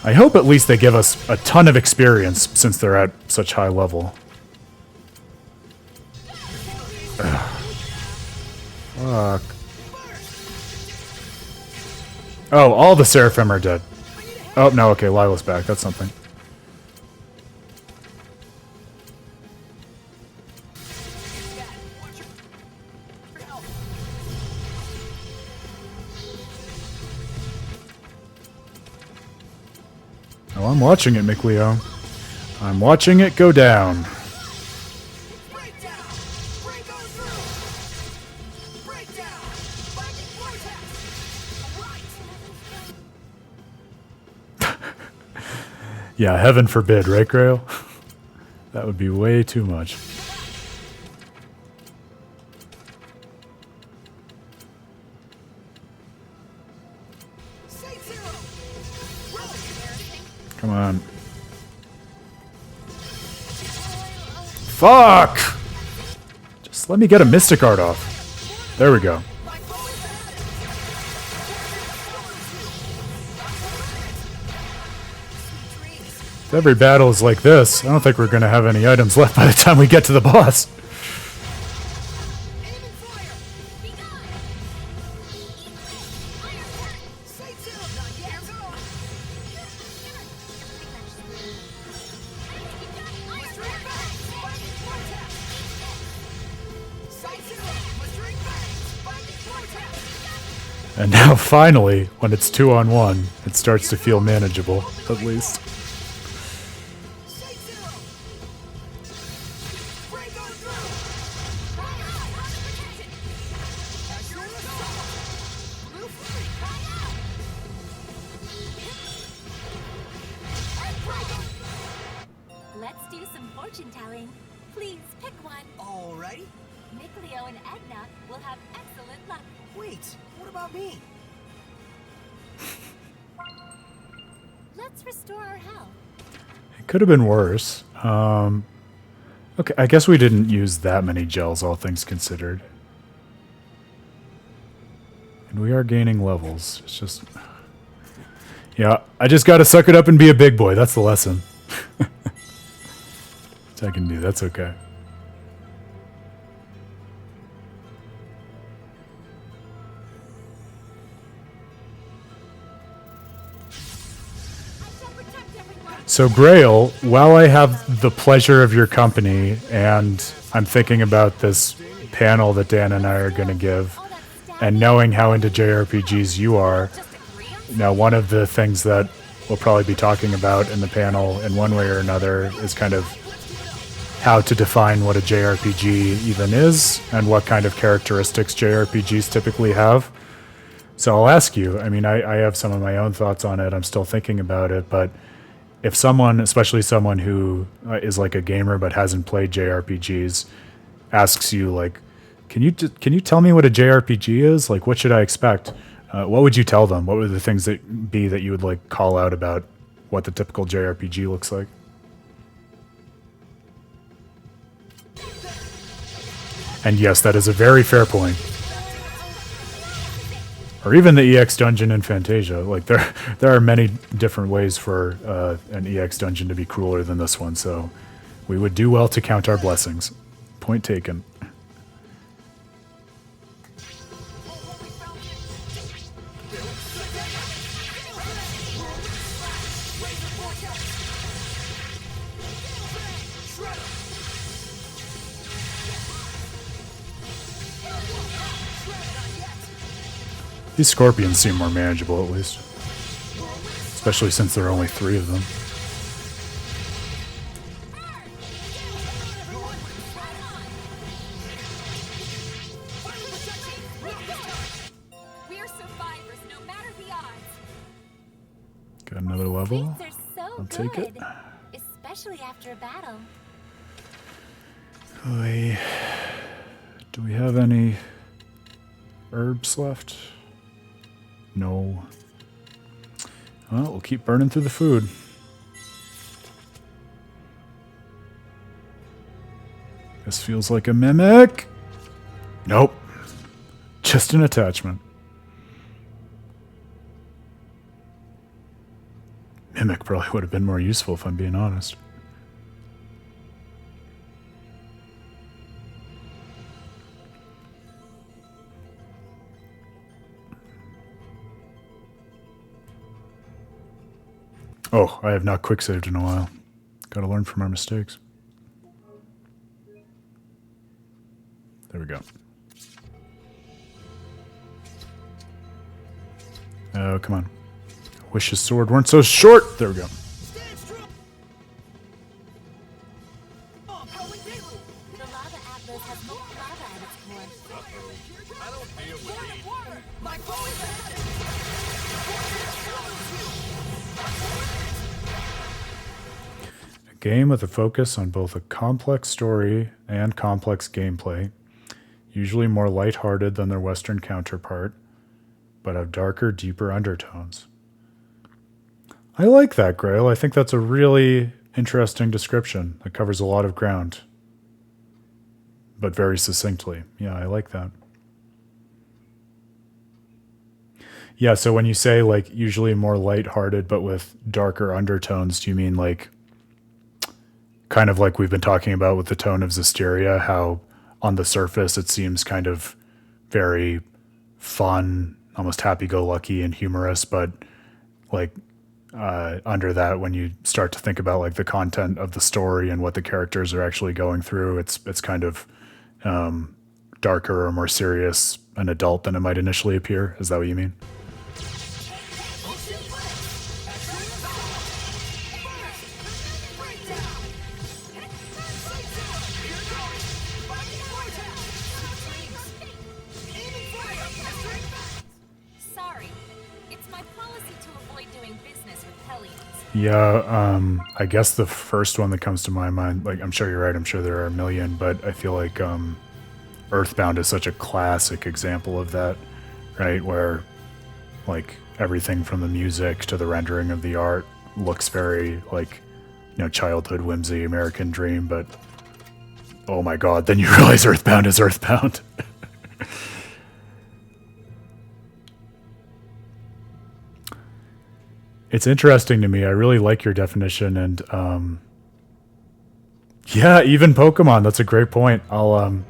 I hope at least they give us a ton of experience since they're at such high level. Ugh. Fuck. Oh, all the Seraphim are dead. Oh, no, okay, Lila's back. That's something. Oh, I'm watching it, McLeo. I'm watching it go down. Yeah, heaven forbid, right, Grail? That would be way too much. Come on. Fuck! Just let me get a Mystic Art off. There we go. If every battle is like this, I don't think we're going to have any items left by the time we get to the boss. And now finally, when it's 2-on-1, it starts to feel manageable, at least. Let's do some fortune telling. Please pick one. Alrighty. Nickleo and Edna will have excellent luck. Wait, what about me? Let's restore our health. It could have been worse. Okay, I guess we didn't use that many gels, all things considered. And we are gaining levels. It's just... Yeah, I just gotta suck it up and be a big boy. That's the lesson. Which I can do, that's okay. So Grail, while I have the pleasure of your company and I'm thinking about this panel that Dan and I are going to give, and knowing how into JRPGs you are, now one of the things that we'll probably be talking about in the panel in one way or another is kind of how to define what a JRPG even is and what kind of characteristics JRPGs typically have. So I'll ask you, I mean, I have some of my own thoughts on it. I'm still thinking about it, but if someone, especially someone who is like a gamer but hasn't played JRPGs, asks you like, can you tell me what a JRPG is? Like, what should I expect? What would you tell them? What would the things that you would like call out about what the typical JRPG looks like? And yes, that is a very fair point. Or even the EX dungeon in Fantasia. Like there are many different ways for an EX dungeon to be crueler than this one, so we would do well to count our blessings. Point taken. These scorpions seem more manageable, at least. Especially since there are only 3 of them. We're survivors, no matter the odds. Got another level. These are so I'll good, take it. especially after a battle. Do we have any herbs left? No. Well, we'll keep burning through the food. This feels like a mimic. Nope. Just an attachment. Mimic probably would have been more useful if I'm being honest. Oh, I have not quick-saved in a while. Gotta learn from our mistakes. There we go. Oh, come on. Wish his sword weren't so short! There we go. The lava atlas has more lava at its core. I don't deal with these. A game with a focus on both a complex story and complex gameplay, usually more lighthearted than their Western counterpart, but have darker, deeper undertones. I like that, Grail. I think that's a really interesting description that covers a lot of ground, but very succinctly. Yeah, I like that. Yeah, so when you say like usually more lighthearted but with darker undertones, do you mean like kind of like we've been talking about with the tone of Zestiria, how on the surface it seems kind of very fun, almost happy-go-lucky and humorous, but like under that, when you start to think about like the content of the story and what the characters are actually going through, it's kind of darker or more serious and adult than it might initially appear. Is that what you mean? Sorry. It's my policy to avoid doing business with Hellions. Yeah, I guess the first one that comes to my mind, like I'm sure you're right, I'm sure there are a million, but I feel like Earthbound is such a classic example of that, right? Where like everything from the music to the rendering of the art looks very like, you know, childhood whimsy, American dream, but oh my god, then you realize Earthbound is Earthbound. It's interesting to me. I really like your definition, and yeah, even Pokemon. That's a great point. I'll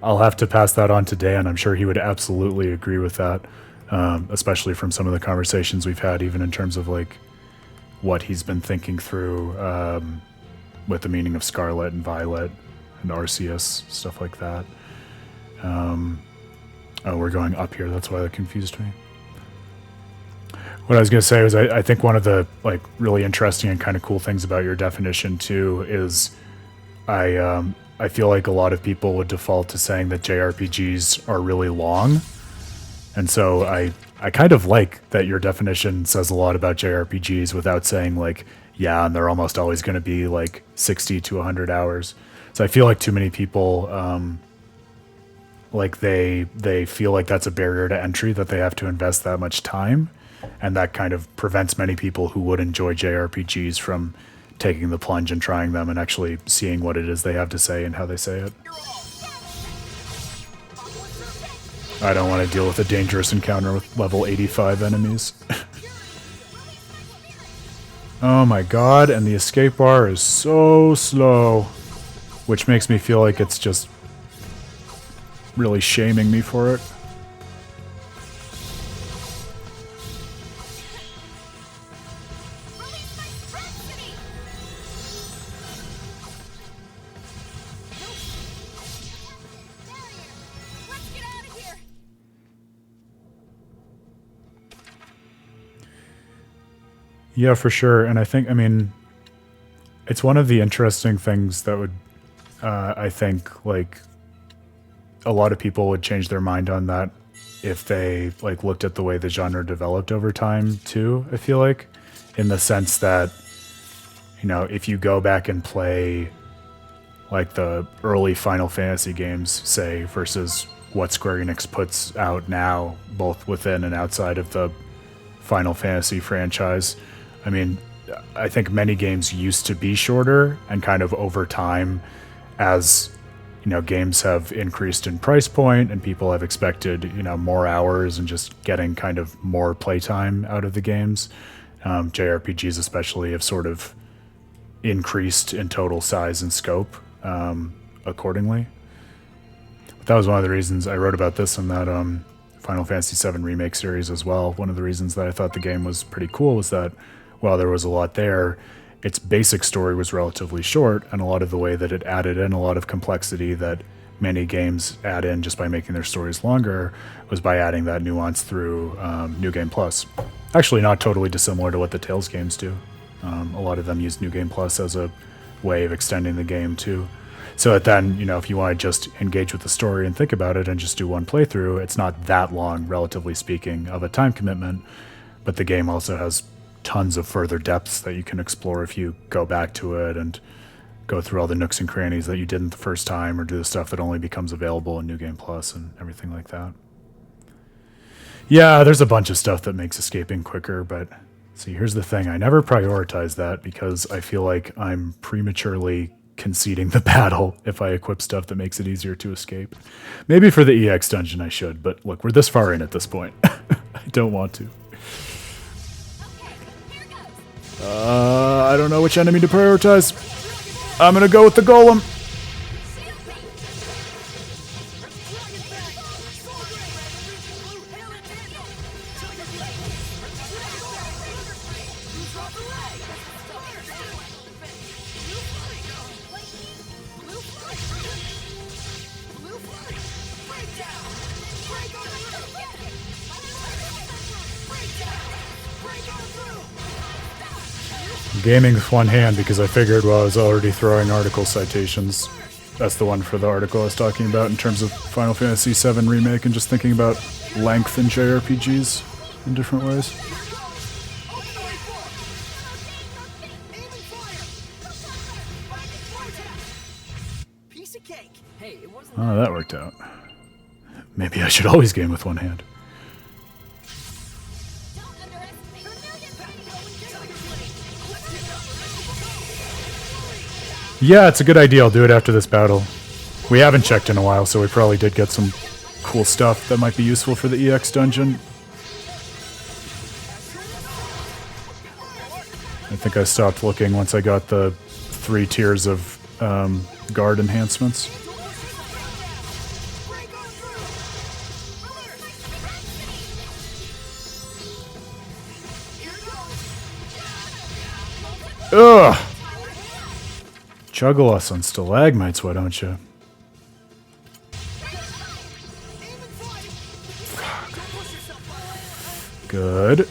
have to pass that on to Dan. I'm sure he would absolutely agree with that, especially from some of the conversations we've had, even in terms of like what he's been thinking through with the meaning of Scarlet and Violet and Arceus, stuff like that. Oh, we're going up here. That's why that confused me. What I was going to say was I think one of the like really interesting and kind of cool things about your definition too is I feel like a lot of people would default to saying that JRPGs are really long. And so I kind of like that your definition says a lot about JRPGs without saying like, yeah, and they're almost always going to be like 60 to 100 hours. So I feel like too many people like they feel like that's a barrier to entry, that they have to invest that much time. And that kind of prevents many people who would enjoy JRPGs from taking the plunge and trying them and actually seeing what it is they have to say and how they say it. I don't want to deal with a dangerous encounter with level 85 enemies. Oh my god, and the escape bar is so slow, which makes me feel like it's just really shaming me for it. Yeah, for sure. And I think, I mean, it's one of the interesting things that would, I think, like, a lot of people would change their mind on that if they, like, looked at the way the genre developed over time, too, I feel like. In the sense that, you know, if you go back and play, like, the early Final Fantasy games, say, versus what Square Enix puts out now, both within and outside of the Final Fantasy franchise, I mean, I think many games used to be shorter, and kind of over time, as, you know, games have increased in price point and people have expected, you know, more hours and just getting kind of more playtime out of the games, JRPGs especially have sort of increased in total size and scope accordingly. But that was one of the reasons I wrote about this in that Final Fantasy VII Remake series as well. One of the reasons that I thought the game was pretty cool was that while there was a lot there, its basic story was relatively short, and a lot of the way that it added in a lot of complexity that many games add in just by making their stories longer was by adding that nuance through New Game Plus. Actually not totally dissimilar to what the Tales games do. A lot of them use New Game Plus as a way of extending the game too. So that then, you know, if you want to just engage with the story and think about it and just do one playthrough, it's not that long, relatively speaking, of a time commitment, but the game also has tons of further depths that you can explore if you go back to it and go through all the nooks and crannies that you didn't the first time, or do the stuff that only becomes available in New Game Plus and everything like that. Yeah, there's a bunch of stuff that makes escaping quicker, but see, here's the thing. I never prioritize that because I feel like I'm prematurely conceding the battle if I equip stuff that makes it easier to escape. Maybe for the EX dungeon I should, but look, we're this far in at this point. I don't want to. I don't know which enemy to prioritize. I'm gonna go with the golem. Gaming with one hand because I figured while I was already throwing article citations, that's the one for the article I was talking about in terms of Final Fantasy VII Remake and just thinking about length in JRPGs in different ways. Oh, that worked out. Maybe I should always game with one hand. Yeah, it's a good idea. I'll do it after this battle. We haven't checked in a while, so we probably did get some cool stuff that might be useful for the EX dungeon. I think I stopped looking once I got the 3 tiers of guard enhancements. Ugh! Juggle us on stalagmites, why don't you? Fuck. Good.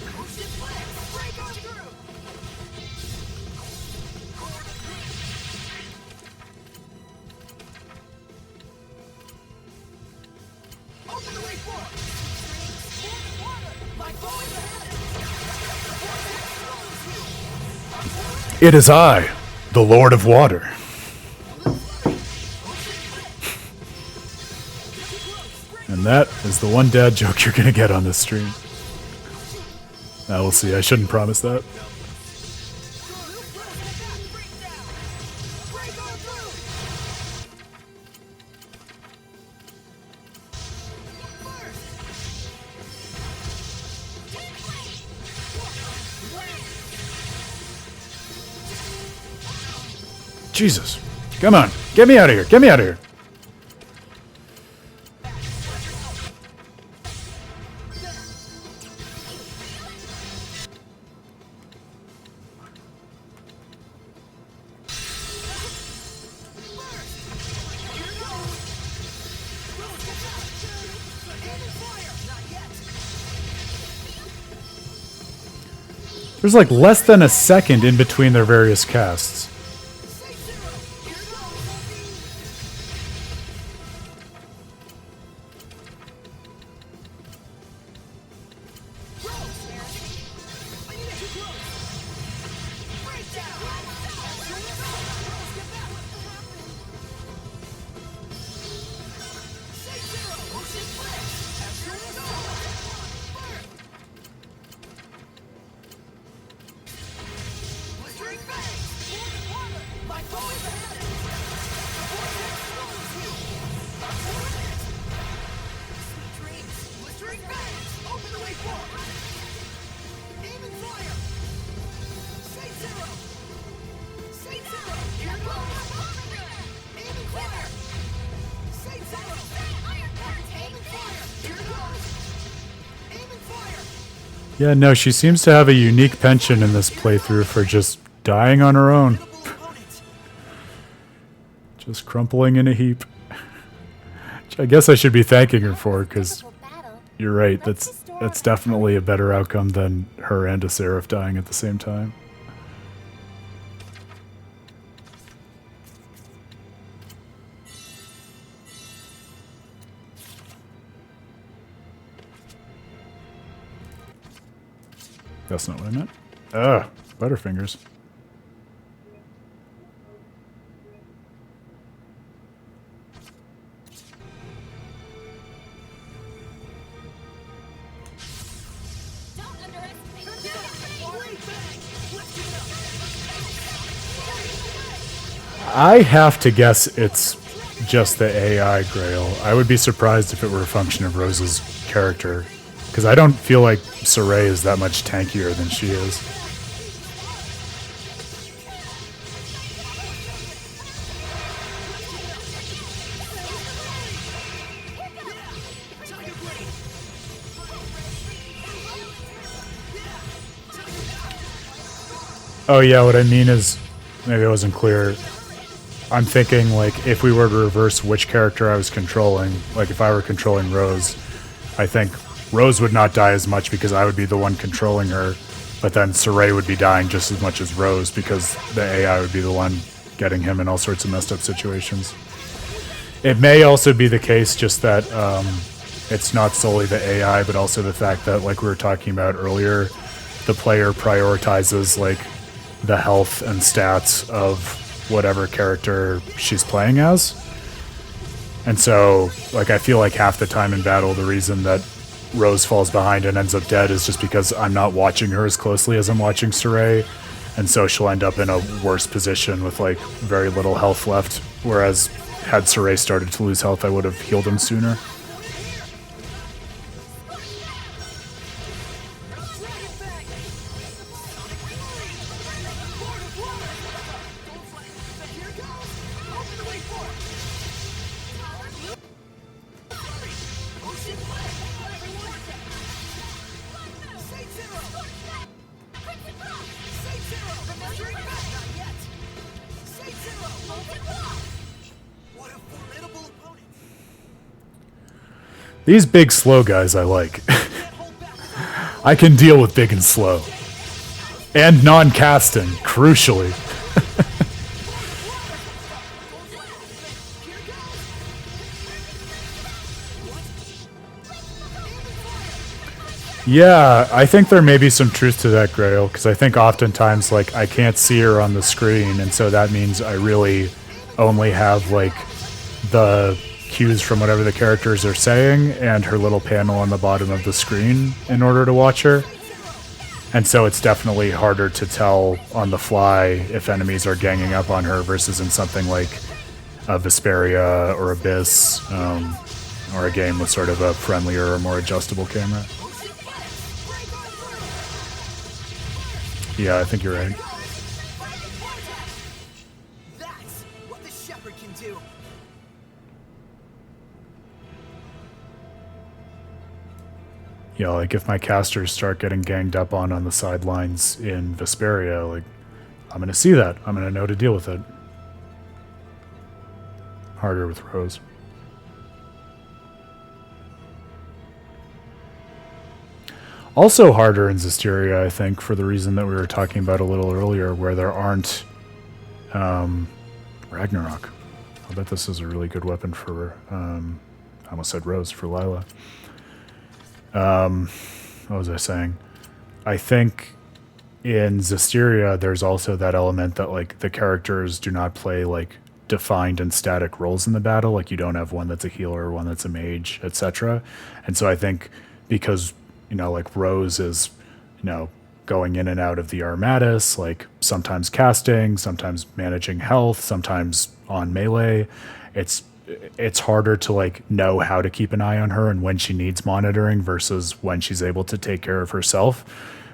It is I, the Lord of Water. And that is the one dad joke you're gonna get on this stream. Now we'll see, I shouldn't promise that. Jesus. Come on. Get me out of here. Get me out of here. There's like less than a second in between their various casts. Yeah, no, she seems to have a unique penchant in this playthrough for just dying on her own. Just crumpling in a heap. Which I guess I should be thanking her for, because you're right, that's definitely a better outcome than her and a Seraph dying at the same time. That's not what I meant. Ugh, Butterfingers. I have to guess it's just the AI Grail. I would be surprised if it were a function of Rose's character, because I don't feel like Saray is that much tankier than she is. Oh yeah, what I mean is, maybe I wasn't clear. I'm thinking, like, if we were to reverse which character I was controlling, like if I were controlling Rose, I think Rose would not die as much because I would be the one controlling her, but then Saray would be dying just as much as Rose because the AI would be the one getting him in all sorts of messed up situations. It may also be the case just that it's not solely the AI, but also the fact that, like we were talking about earlier, the player prioritizes, like, the health and stats of whatever character she's playing as. And so, like, I feel like half the time in battle, the reason that Rose falls behind and ends up dead is just because I'm not watching her as closely as I'm watching Saray, and so she'll end up in a worse position with, like, very little health left, whereas had Saray started to lose health, I would have healed him sooner. These big, slow guys I like. I can deal with big and slow. And non-casting, crucially. Yeah, I think there may be some truth to that, Grail, because I think oftentimes, like, I can't see her on the screen, and so that means I really only have, like, the cues from whatever the characters are saying and her little panel on the bottom of the screen in order to watch her. And so it's definitely harder to tell on the fly if enemies are ganging up on her versus in something like a Vesperia or Abyss, or a game with sort of a friendlier or more adjustable camera. Yeah, I think you're right. That's what the shepherd can do. Yeah, like if my casters start getting ganged up on the sidelines in Vesperia, like, I'm going to see that. I'm going to know to deal with it. Harder with Rose. Also harder in Zestiria, I think, for the reason that we were talking about a little earlier, where there aren't Ragnarok. I bet this is a really good weapon for, I almost said Rose, for Lila. What was I saying? I think in Zestiria, there's also that element that, like, the characters do not play, like, defined and static roles in the battle. Like, you don't have one that's a healer, one that's a mage, etc. And so I think because, you know, like, Rose is, you know, going in and out of the Armatus, like, sometimes casting, sometimes managing health, sometimes on melee, it's harder to, like, know how to keep an eye on her and when she needs monitoring versus when she's able to take care of herself.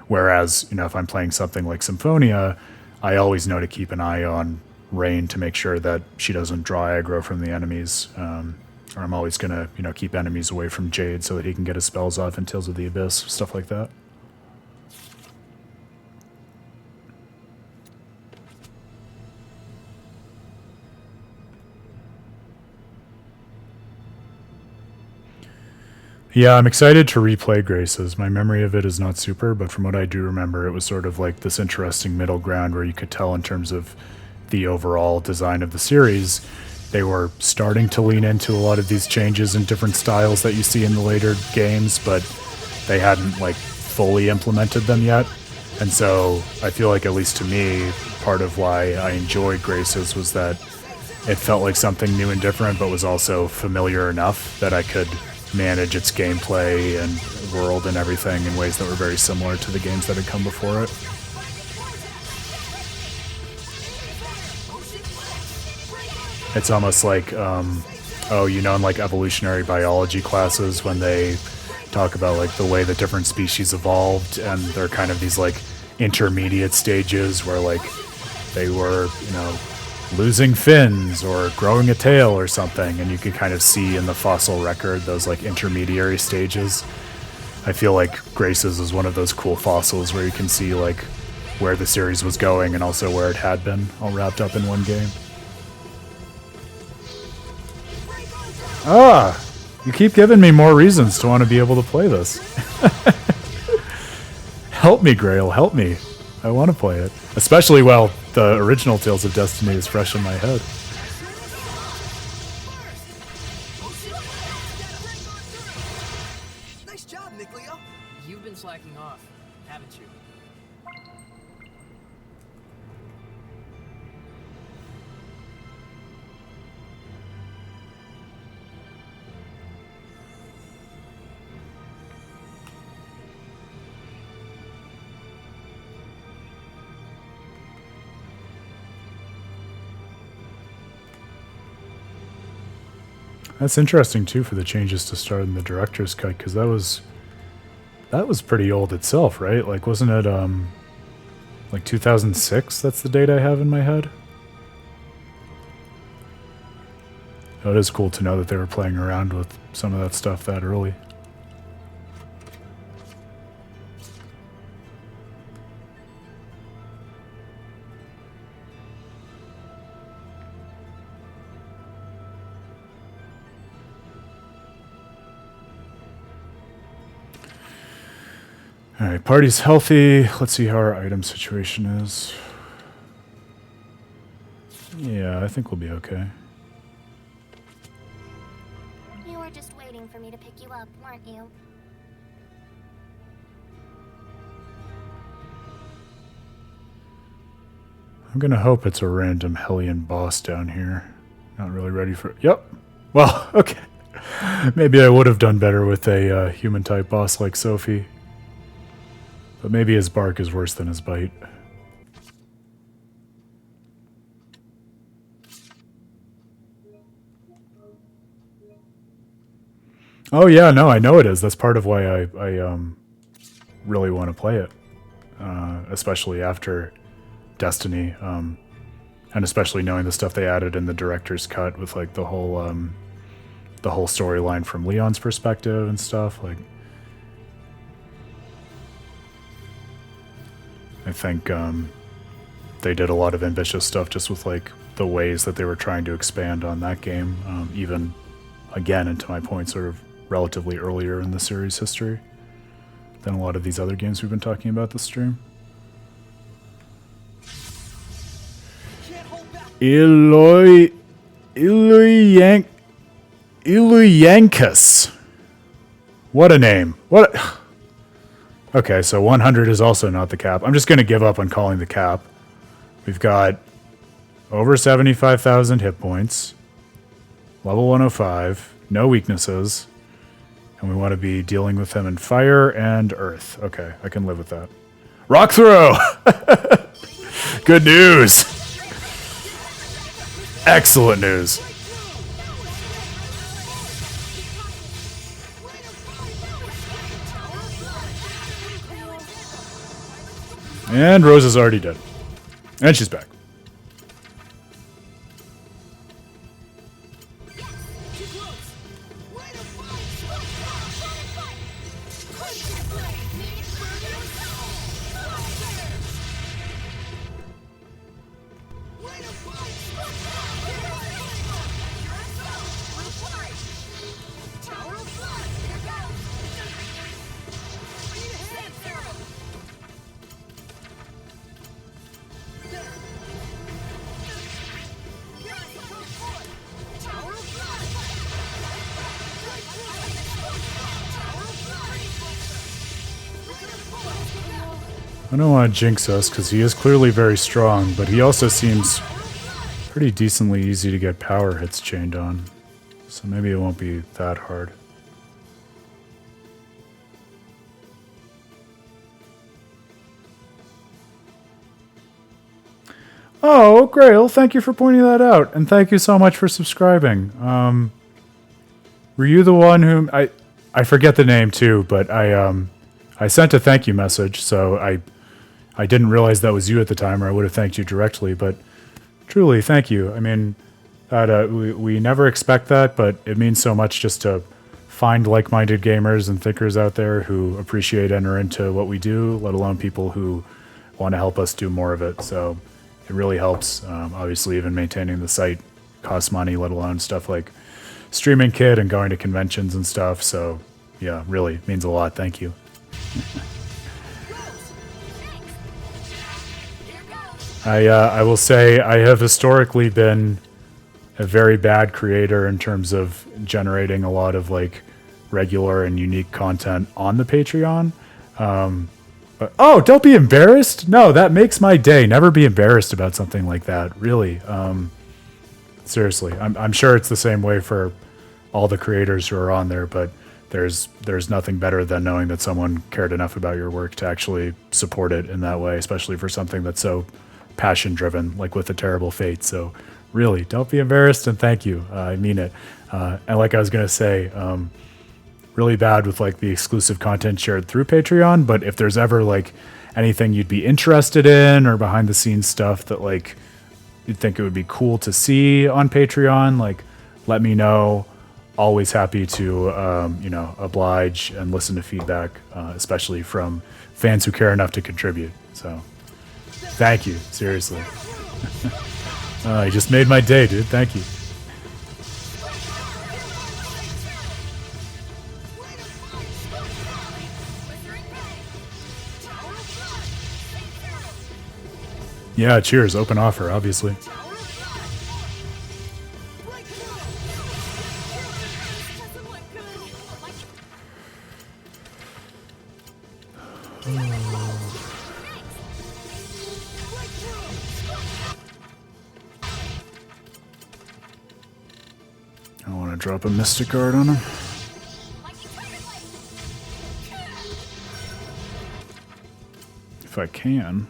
Whereas, you know, if I'm playing something like Symphonia, I always know to keep an eye on Rain to make sure that she doesn't draw aggro from the enemies. Or I'm always going to, you know, keep enemies away from Jade so that he can get his spells off in Tales of the Abyss, stuff like that. Yeah, I'm excited to replay Graces. My memory of it is not super, but from what I do remember, it was sort of like this interesting middle ground where you could tell in terms of the overall design of the series, they were starting to lean into a lot of these changes and different styles that you see in the later games, but they hadn't like fully implemented them yet. And so I feel like, at least to me, part of why I enjoyed Graces was that it felt like something new and different, but was also familiar enough that I could manage its gameplay and world and everything in ways that were very similar to the games that had come before it. It's almost like, in like evolutionary biology classes when they talk about like the way that different species evolved, and they're kind of these like intermediate stages where like they were, losing fins or growing a tail or something, and you could kind of see in the fossil record those like intermediary stages. I feel like Graces is one of those cool fossils where you can see like where the series was going and also where it had been, all wrapped up in one game. You keep giving me more reasons to want to be able to play this. Help me, Grail, help me. I want to play it. Especially while the original Tales of Destiny is fresh in my head. Nice job, Nickleo. You've been slacking off, haven't you? That's interesting too for the changes to start in the director's cut, because that was pretty old itself, right? Like, wasn't it like 2006? That's the date I have in my head. Oh, it is cool to know that they were playing around with some of that stuff that early. Alright, party's healthy. Let's see how our item situation is. Yeah, I think we'll be okay. You were just waiting for me to pick you up, weren't you? I'm gonna hope it's a random Hellion boss down here. Not really ready for... Yep. Well, okay. Maybe I would have done better with a human-type boss like Sophie. But maybe his bark is worse than his bite. Oh yeah, no, I know it is. That's part of why I really want to play it. Especially after Destiny. And especially knowing the stuff they added in the director's cut with like the whole storyline from Leon's perspective and stuff. Like, I think they did a lot of ambitious stuff just with like the ways that they were trying to expand on that game, even again, and to my point, sort of relatively earlier in the series history than a lot of these other games we've been talking about this stream. Iluyankus. What a name. What a... Okay, so 100 is also not the cap. I'm just going to give up on calling the cap. We've got over 75,000 hit points, level 105, no weaknesses, and we want to be dealing with him in fire and earth. Okay, I can live with that. Rock throw! Good news! Excellent news. And Rose is already dead. And she's back. I don't want to jinx us, because he is clearly very strong, but he also seems pretty decently easy to get power hits chained on. So maybe it won't be that hard. Oh, Grail, thank you for pointing that out, and thank you so much for subscribing. Were you the one whom I forget the name too, but I sent a thank you message, so I didn't realize that was you at the time, or I would have thanked you directly. But truly, thank you. I mean, that we never expect that, but it means so much just to find like-minded gamers and thinkers out there who appreciate and are into what we do, let alone people who want to help us do more of it. So it really helps. Obviously, even maintaining the site costs money, let alone stuff like streaming kit and going to conventions and stuff. So yeah, really means a lot. Thank you. I will say I have historically been a very bad creator in terms of generating a lot of like regular and unique content on the Patreon. But, oh, don't be embarrassed. No, that makes my day. Never be embarrassed about something like that. Really. Seriously, I'm sure it's the same way for all the creators who are on there, but there's nothing better than knowing that someone cared enough about your work to actually support it in that way, especially for something that's so passion driven, like with A Terrible Fate. So really, don't be embarrassed, and thank you. I mean it. And like I was going to say, really bad with like the exclusive content shared through Patreon, but if there's ever like anything you'd be interested in or behind the scenes stuff that like you'd think it would be cool to see on Patreon, like let me know. Always happy to oblige and listen to feedback, especially from fans who care enough to contribute. So thank you, seriously. You just made my day, dude. Thank you. Yeah, cheers. Open offer, obviously. I want to drop a Mystic Guard on him. If I can.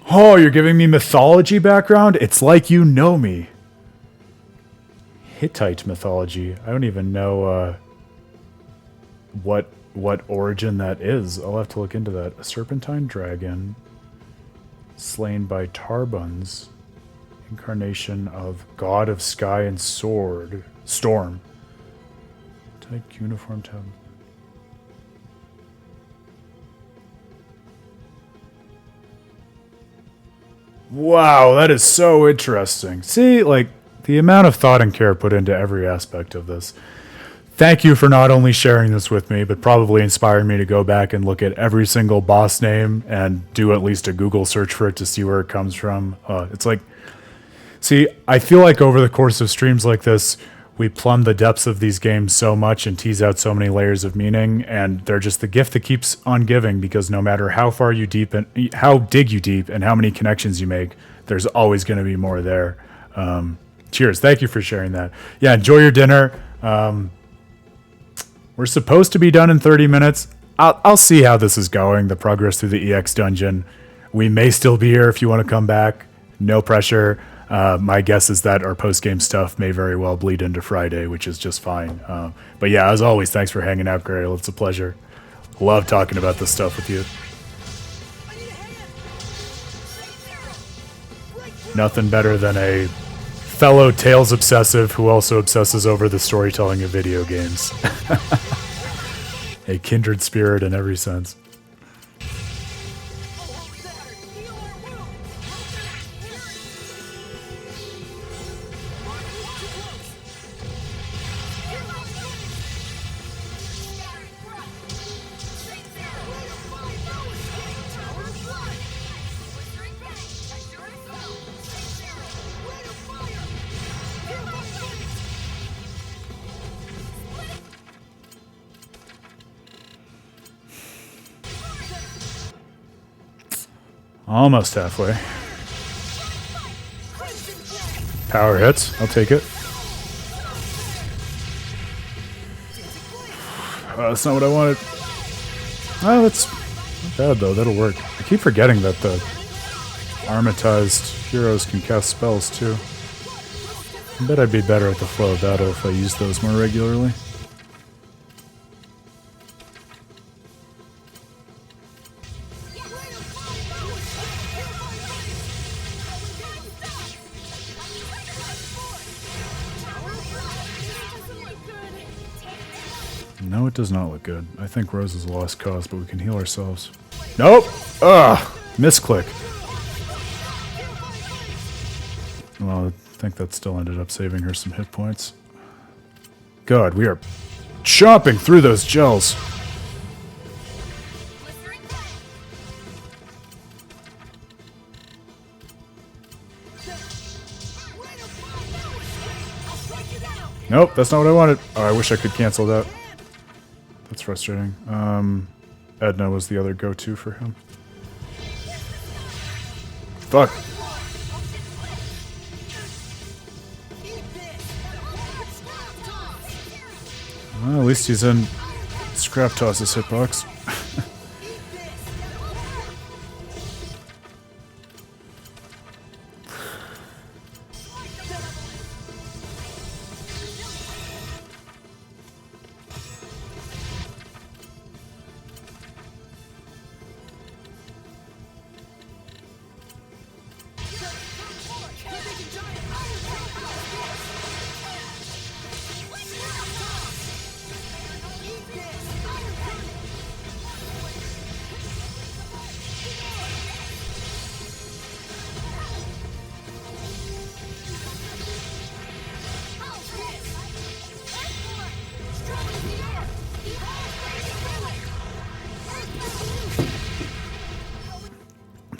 Oh, you're giving me mythology background? It's like you know me. Hittite mythology. I don't even know what origin that is. I'll have to look into that. A serpentine dragon slain by Tarbuns, incarnation of god of sky and storm. Tight uniform tab. Wow, that is so interesting. See, like, the amount of thought and care put into every aspect of this. Thank you for not only sharing this with me, but probably inspiring me to go back and look at every single boss name and do at least a Google search for it to see where it comes from. It's like, see, I feel like over the course of streams like this, we plumb the depths of these games so much and tease out so many layers of meaning, and they're just the gift that keeps on giving, because no matter how far you deep and how dig you deep and how many connections you make, there's always going to be more there. Cheers. Thank you for sharing that. Yeah, enjoy your dinner. We're supposed to be done in 30 minutes. I'll see how this is going, the progress through the EX dungeon. We may still be here if you want to come back. No pressure. My guess is that our post-game stuff may very well bleed into Friday, which is just fine. But yeah, as always, thanks for hanging out, Grail. It's a pleasure. Love talking about this stuff with you. Nothing better than a fellow Tales obsessive who also obsesses over the storytelling of video games. A kindred spirit in every sense. Almost halfway. Power hits. I'll take it. That's not what I wanted. Oh, that's not bad, though. That'll work. I keep forgetting that the armatized heroes can cast spells, too. I bet I'd be better at the flow of battle if I used those more regularly. No, it does not look good. I think Rose is a lost cause, but we can heal ourselves. Nope! Ugh! Misclick. Well, I think that still ended up saving her some hit points. God, we are chopping through those gels. Nope, that's not what I wanted. Oh, I wish I could cancel that. That's frustrating. Edna was the other go-to for him. Fuck. Well, at least he's in Scrap Toss's hitbox.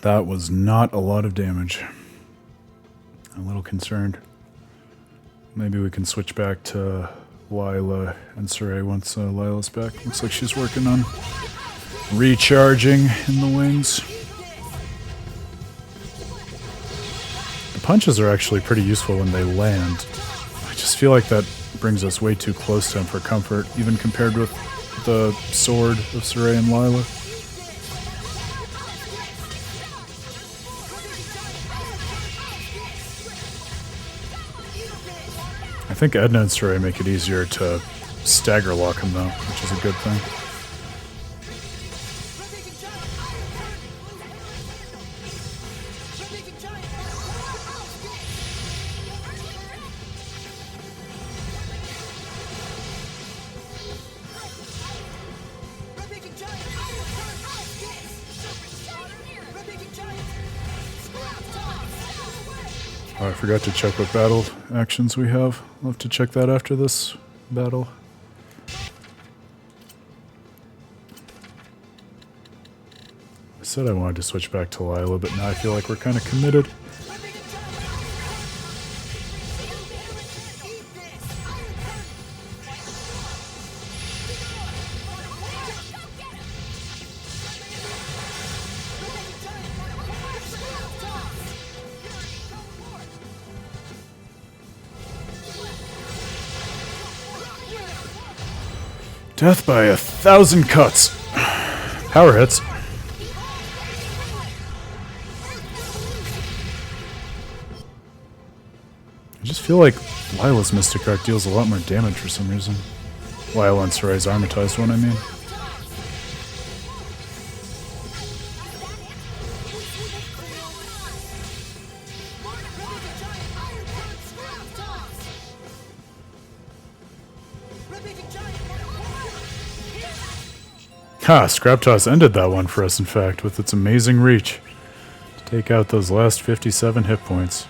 That was not a lot of damage. I'm a little concerned. Maybe we can switch back to Lila and Saray once Lila's back. Looks like she's working on recharging in the wings. The punches are actually pretty useful when they land. I just feel like that brings us way too close to him for comfort, even compared with the sword of Saray and Lila. I think Edna and Saray make it easier to stagger lock him, though, which is a good thing. Oh, I forgot to check what battle actions we have. I'll have to check that after this battle. I said I wanted to switch back to Lila, but now I feel like we're kind of committed. Death by 1,000 cuts. Power hits. I just feel like Lila's Mystic Arc deals a lot more damage for some reason. Lila and Saray's Armatized one, I mean. Ha! Scrap Toss ended that one for us, in fact, with its amazing reach to take out those last 57 hit points.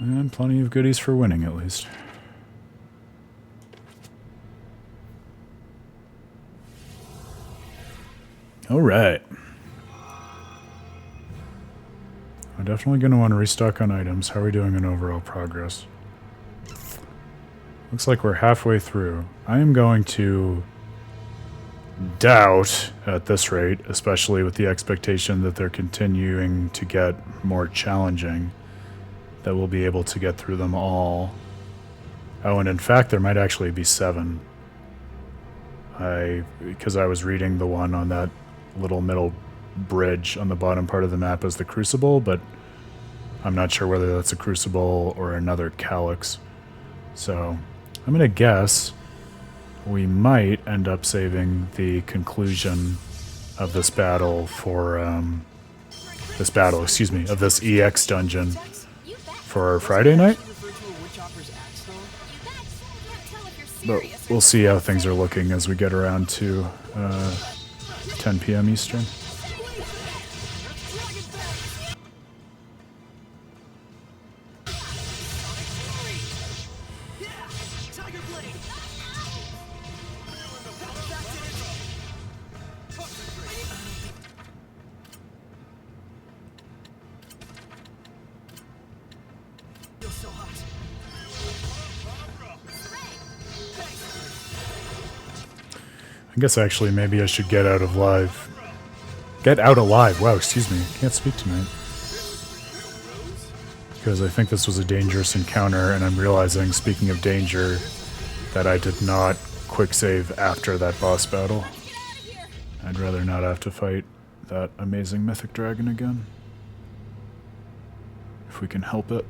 And plenty of goodies for winning, at least. Alright. I'm definitely going to want to restock on items. How are we doing in overall progress? Looks like we're halfway through. I am going to doubt at this rate, especially with the expectation that they're continuing to get more challenging, that we'll be able to get through them all. Oh, and in fact, there might actually be 7. Because I was reading the one on that little middle bridge on the bottom part of the map as the Crucible, but I'm not sure whether that's a Crucible or another Calix. So I'm going to guess we might end up saving the conclusion of this battle for, of this EX dungeon for Friday night. But we'll see how things are looking as we get around to 10 p.m. Eastern. I guess actually maybe I should get out of live. Get out alive. Wow, excuse me. Can't speak tonight. Because I think this was a dangerous encounter, and I'm realizing, speaking of danger, that I did not quick save after that boss battle. I'd rather not have to fight that amazing mythic dragon again. If we can help it.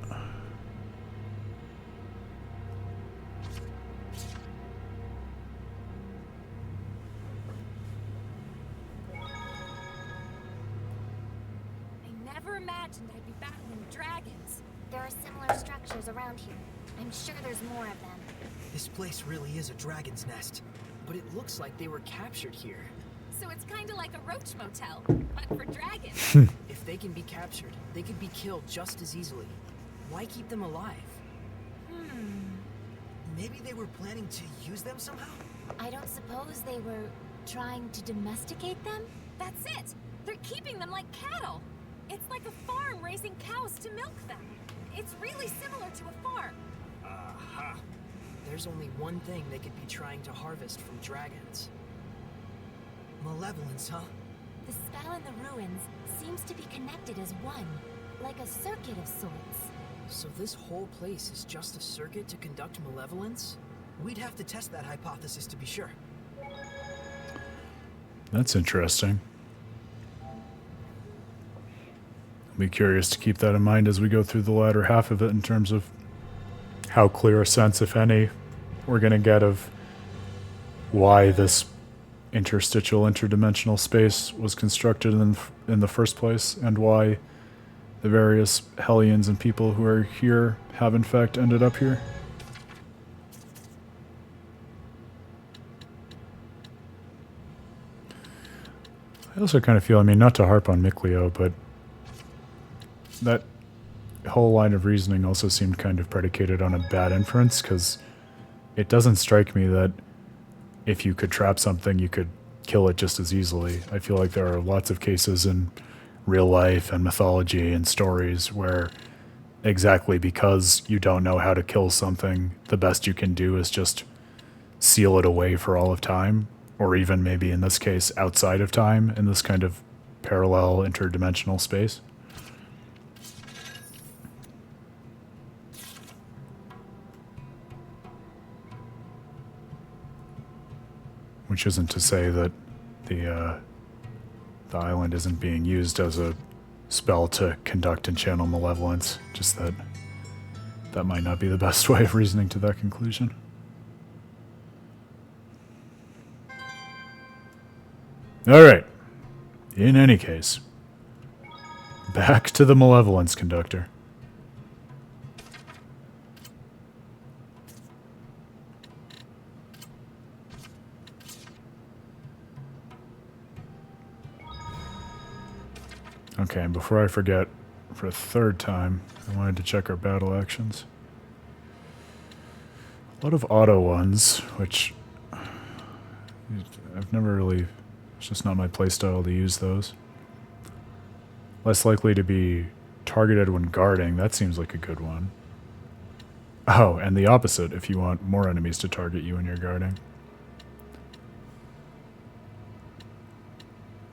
Around here. I'm sure there's more of them. This place really is a dragon's nest, but it looks like they were captured here. So it's kind of like a roach motel, but for dragons. If they can be captured, they could be killed just as easily. Why keep them alive? Maybe they were planning to use them somehow? I don't suppose they were trying to domesticate them? That's it! They're keeping them like cattle! It's like a farm raising cows to milk them. It's really similar to a farm. Aha! There's only one thing they could be trying to harvest from dragons. Malevolence, huh? The spell in the ruins seems to be connected as one, like a circuit of sorts. So this whole place is just a circuit to conduct malevolence? We'd have to test that hypothesis to be sure. That's interesting. I'll be curious to keep that in mind as we go through the latter half of it in terms of how clear a sense, if any, we're going to get of why this interstitial interdimensional space was constructed in the first place, and why the various Hellions and people who are here have in fact ended up here. I also kind of feel, I mean, not to harp on Mikleo, but that whole line of reasoning also seemed kind of predicated on a bad inference, because it doesn't strike me that if you could trap something, you could kill it just as easily. I feel like there are lots of cases in real life and mythology and stories where exactly because you don't know how to kill something, the best you can do is just seal it away for all of time, or even maybe in this case outside of time in this kind of parallel interdimensional space. Which isn't to say that the island isn't being used as a spell to conduct and channel malevolence, just that that might not be the best way of reasoning to that conclusion. Alright. In any case, back to the malevolence conductor. Okay, and before I forget, for a third time, I wanted to check our battle actions. A lot of auto ones, which I've never really, it's just not my playstyle to use those. Less likely to be targeted when guarding, that seems like a good one. Oh, and the opposite if you want more enemies to target you when you're guarding.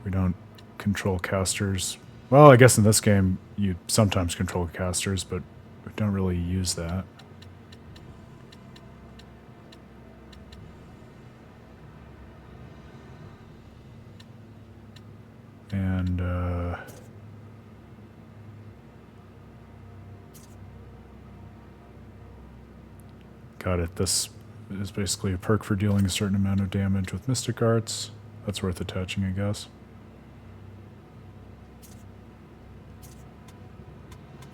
We don't control casters. Well, I guess in this game you sometimes control casters, but we don't really use that. And got it. This is basically a perk for dealing a certain amount of damage with Mystic Arts. That's worth attaching, I guess.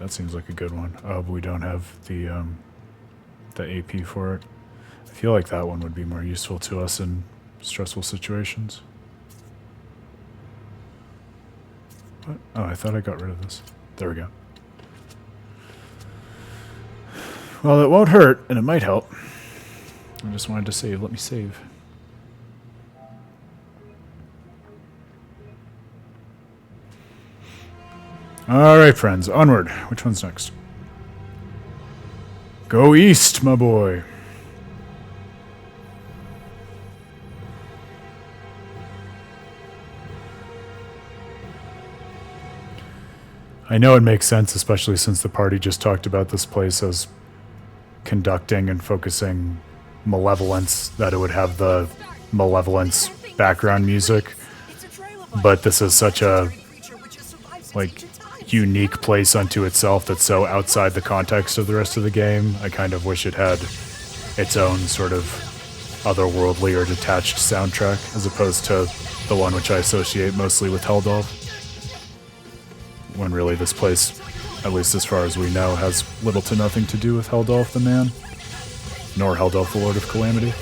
That seems like a good one. Oh, but we don't have the AP for it. I feel like that one would be more useful to us in stressful situations. What? Oh, I thought I got rid of this. There we go. Well, it won't hurt, and it might help. I just wanted to save. Let me save. Alright, friends. Onward. Which one's next? Go east, my boy. I know it makes sense, especially since the party just talked about this place as conducting and focusing malevolence, that it would have the malevolence background music. But this is such a like unique place unto itself that's so outside the context of the rest of the game. I kind of wish it had its own sort of otherworldly or detached soundtrack, as opposed to the one which I associate mostly with Heldalf. When really this place, at least as far as we know, has little to nothing to do with Heldalf the Man, nor Heldalf the Lord of Calamity.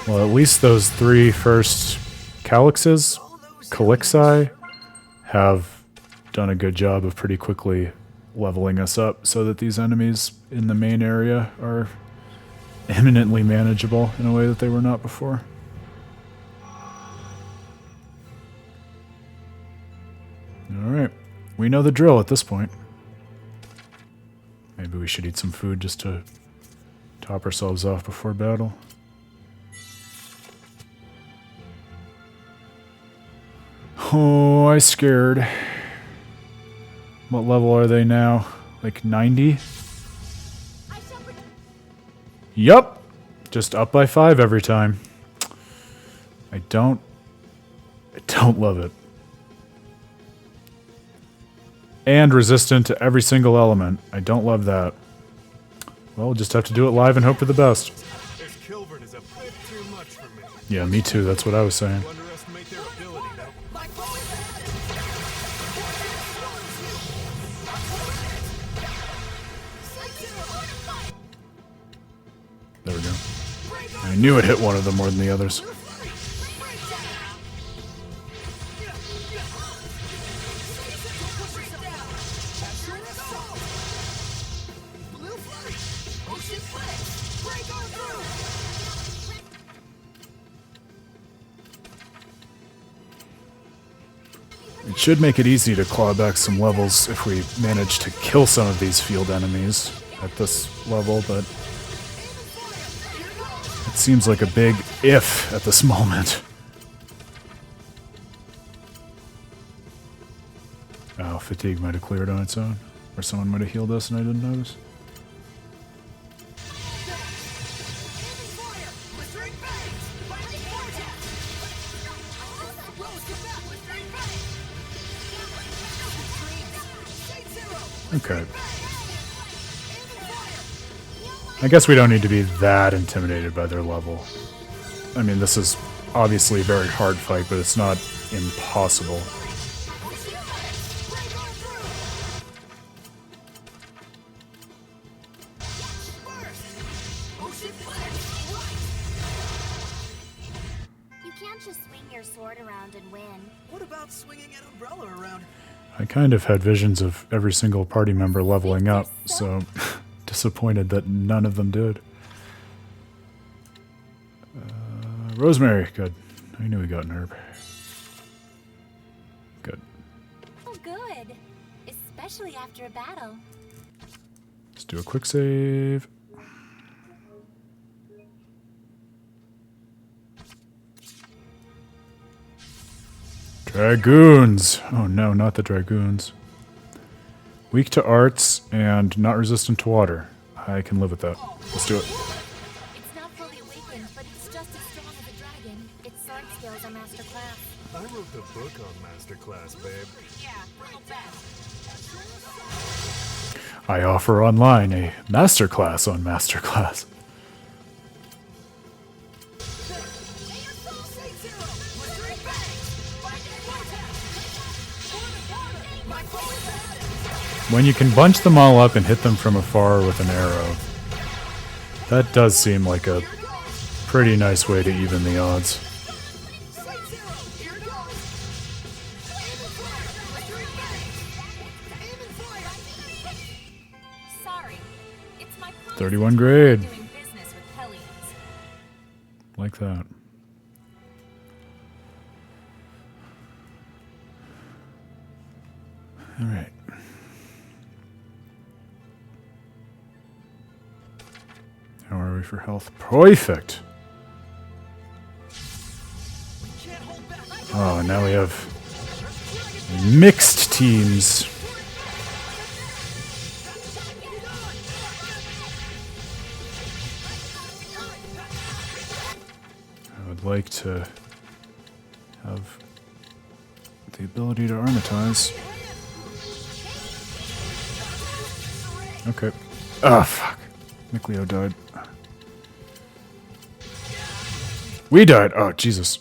Well, at least those three first Calixes, Calixi, have done a good job of pretty quickly leveling us up so that these enemies in the main area are eminently manageable in a way that they were not before. Alright, we know the drill at this point. Maybe we should eat some food just to top ourselves off before battle. Oh, I scared. What level are they now? Like 90? Yup! Just up by 5 every time. I don't love it. And resistant to every single element. I don't love that. Well, we'll just have to do it live and hope for the best. Yeah, me too. That's what I was saying. There we go. I knew it hit one of them more than the others. It should make it easy to claw back some levels if we manage to kill some of these field enemies at this level, but it seems like a big if at this moment. Oh, fatigue might have cleared on its own. Or someone might have healed us and I didn't notice. Okay. I guess we don't need to be that intimidated by their level. I mean, this is obviously a very hard fight, but it's not impossible. You can't just swing your sword around and win. What about swinging an umbrella around? I kind of had visions of every single party member leveling up, so disappointed that none of them did. Rosemary, good. I knew we got an herb. Good. Oh, good. Especially after a battle. Let's do a quick save. Dragoons! Oh no, not the dragoons. Weak to arts and not resistant to water. I can live with that. Let's do it. It's not fully awakened, but it's just as strong as a dragon. Its sword skills are master class. I wrote the book on Masterclass, babe. Yeah, real bad. I offer online a masterclass on masterclass. When you can bunch them all up and hit them from afar with an arrow, that does seem like a pretty nice way to even the odds. Sorry. It's my promise 31 to grade. doing business with Hellions. Like that. Alright. How are we for health? Perfect! Oh, now we have mixed teams. I would like to have the ability to armatize. Okay. Oh, fuck. Micleo died. We died! Oh, Jesus.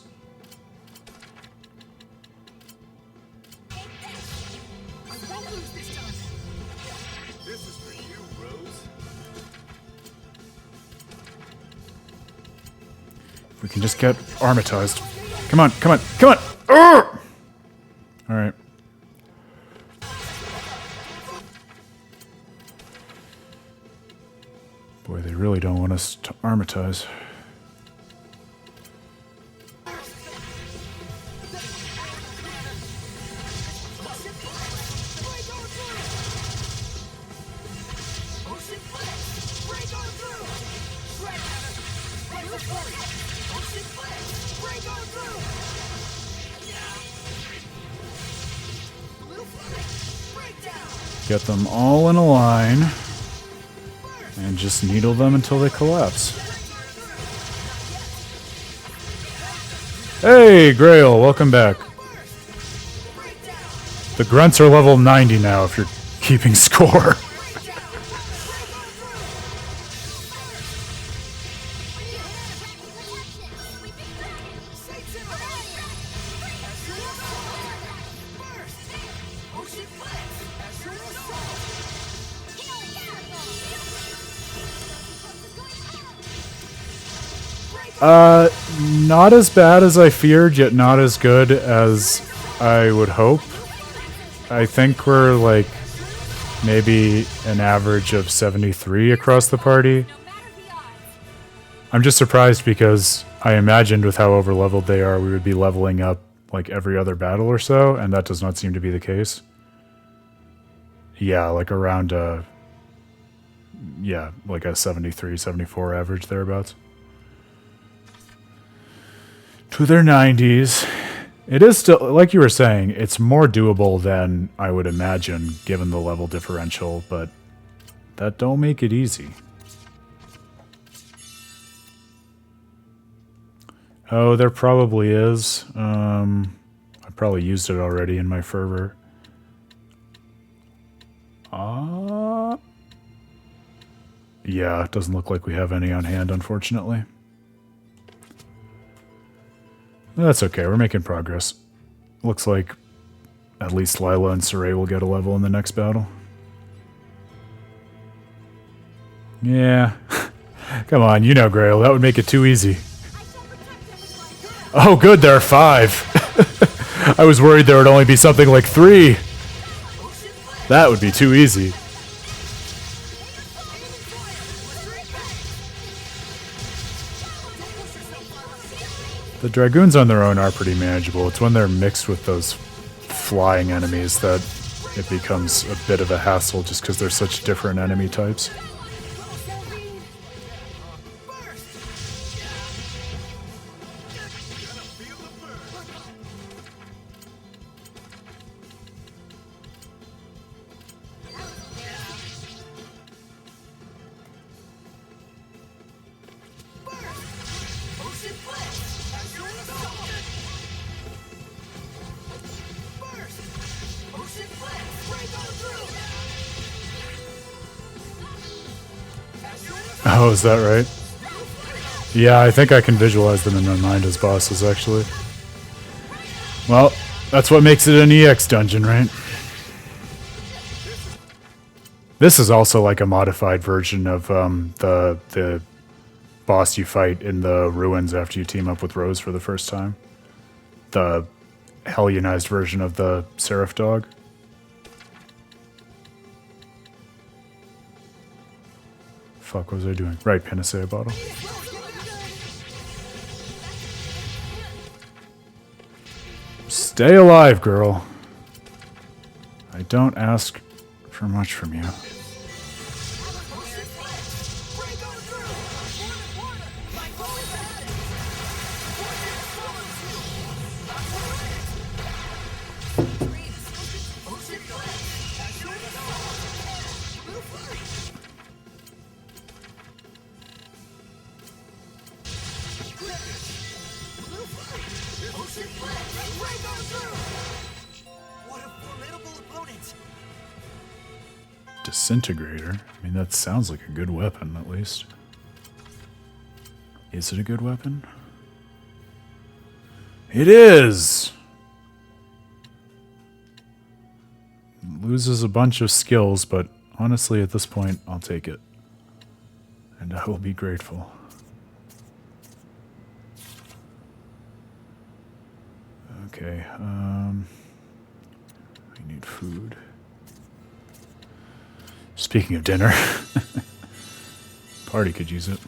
This is for you, Rose. If we can just get armatized. Come on, come on, come on! Urgh! Alright. Boy, they really don't want us to armatize. Get them all in a line and just needle them until they collapse. Hey, Grail, welcome back. The grunts are level 90 now if you're keeping score. Not as bad as I feared, yet not as good as I would hope. I think we're like maybe an average of 73 across the party. I'm just surprised because I imagined with how overleveled they are, we would be leveling up like every other battle or so, and that does not seem to be the case. Yeah, like around like a 73, 74 average thereabouts. To their 90s. It is still, like you were saying, it's more doable than I would imagine given the level differential, but that don't make it easy. Oh, there probably is. I probably used it already in my fervor. Yeah, it doesn't look like we have any on hand, unfortunately. That's okay, we're making progress. Looks like at least Lila and Saray will get a level in the next battle. Yeah. Come on, you know, Grail, that would make it too easy. Oh good, there are 5. I was worried there would only be something like 3. That would be too easy. The Dragoons on their own are pretty manageable. It's when they're mixed with those flying enemies that it becomes a bit of a hassle just because they're such different enemy types. Oh, is that right? Yeah, I think I can visualize them in my mind as bosses, actually. Well, that's what makes it an EX dungeon, right? This is also like a modified version of the boss you fight in the ruins after you team up with Rose for the first time. The Helionized version of the Seraph Dog. Fuck, what was I doing? Right, Panacea bottle. Stay alive, girl. I don't ask for much from you. Disintegrator? I mean, that sounds like a good weapon, at least. Is it a good weapon? It is! Loses a bunch of skills, but honestly, at this point, I'll take it. And I will be grateful. Okay, I need food. Speaking of dinner, party could use it.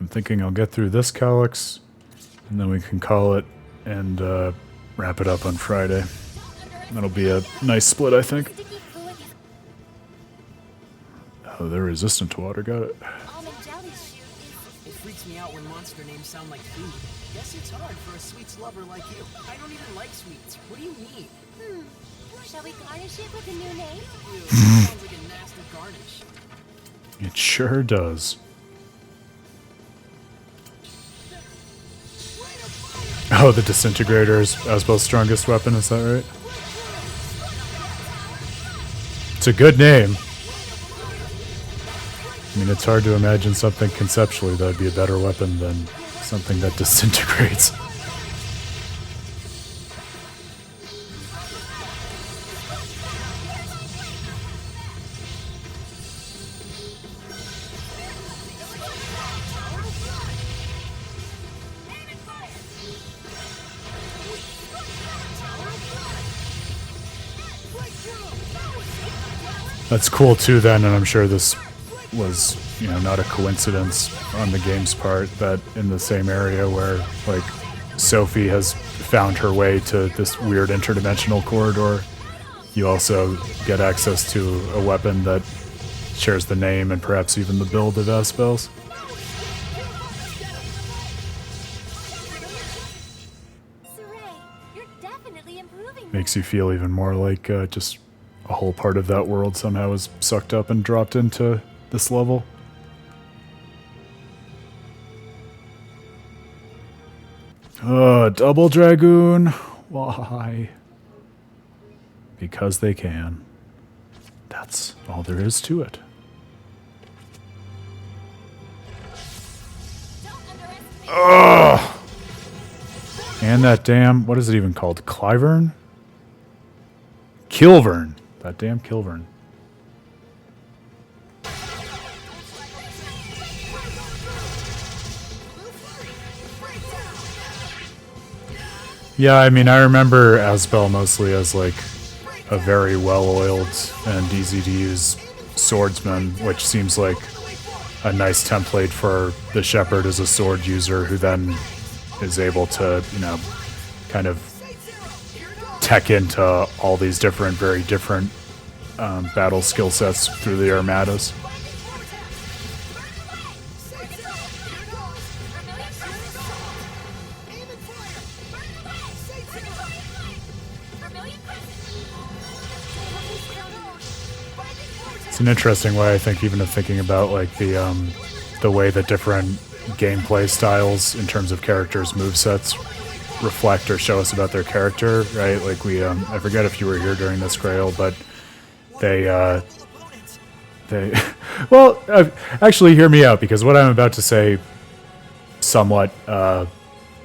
I'm thinking I'll get through this Calix, and then we can call it and wrap it up on Friday. That'll be a nice split, I think. Oh, they're resistant to water, got it. It freaks me out when monster names sound like food. Guess it's hard for a sweets lover like you. I don't even like sweets. What do you mean? Shall we garnish it with a new name? Ew, sounds like a nasty garnish. It sure does. Oh, the Disintegrator is Asbel's strongest weapon, is that right? It's a good name. I mean, it's hard to imagine something conceptually that would be a better weapon than something that disintegrates. That's cool too then, and I'm sure this was, you know, not a coincidence on the game's part that in the same area where, like, Sophie has found her way to this weird interdimensional corridor, you also get access to a weapon that shares the name and perhaps even the build of Asbel's. Makes you feel even more like just a whole part of that world somehow is sucked up and dropped into this level. Double Dragoon. Why? Because they can. That's all there is to it. Ugh! And that damn, what is it even called? Clivern? Kilvern. That damn Kilvern. Yeah, I mean, I remember Asbel mostly as, like, a very well-oiled and easy-to-use swordsman, which seems like a nice template for the shepherd as a sword user who then is able to, you know, kind of tech into all these different, very different battle skill sets through the armadas. It's an interesting way, I think, even of thinking about like the way that different gameplay styles in terms of characters' movesets reflect or show us about their character, right? Like we, I forget if you were here during this, Grail, but they, well, actually hear me out, because what I'm about to say somewhat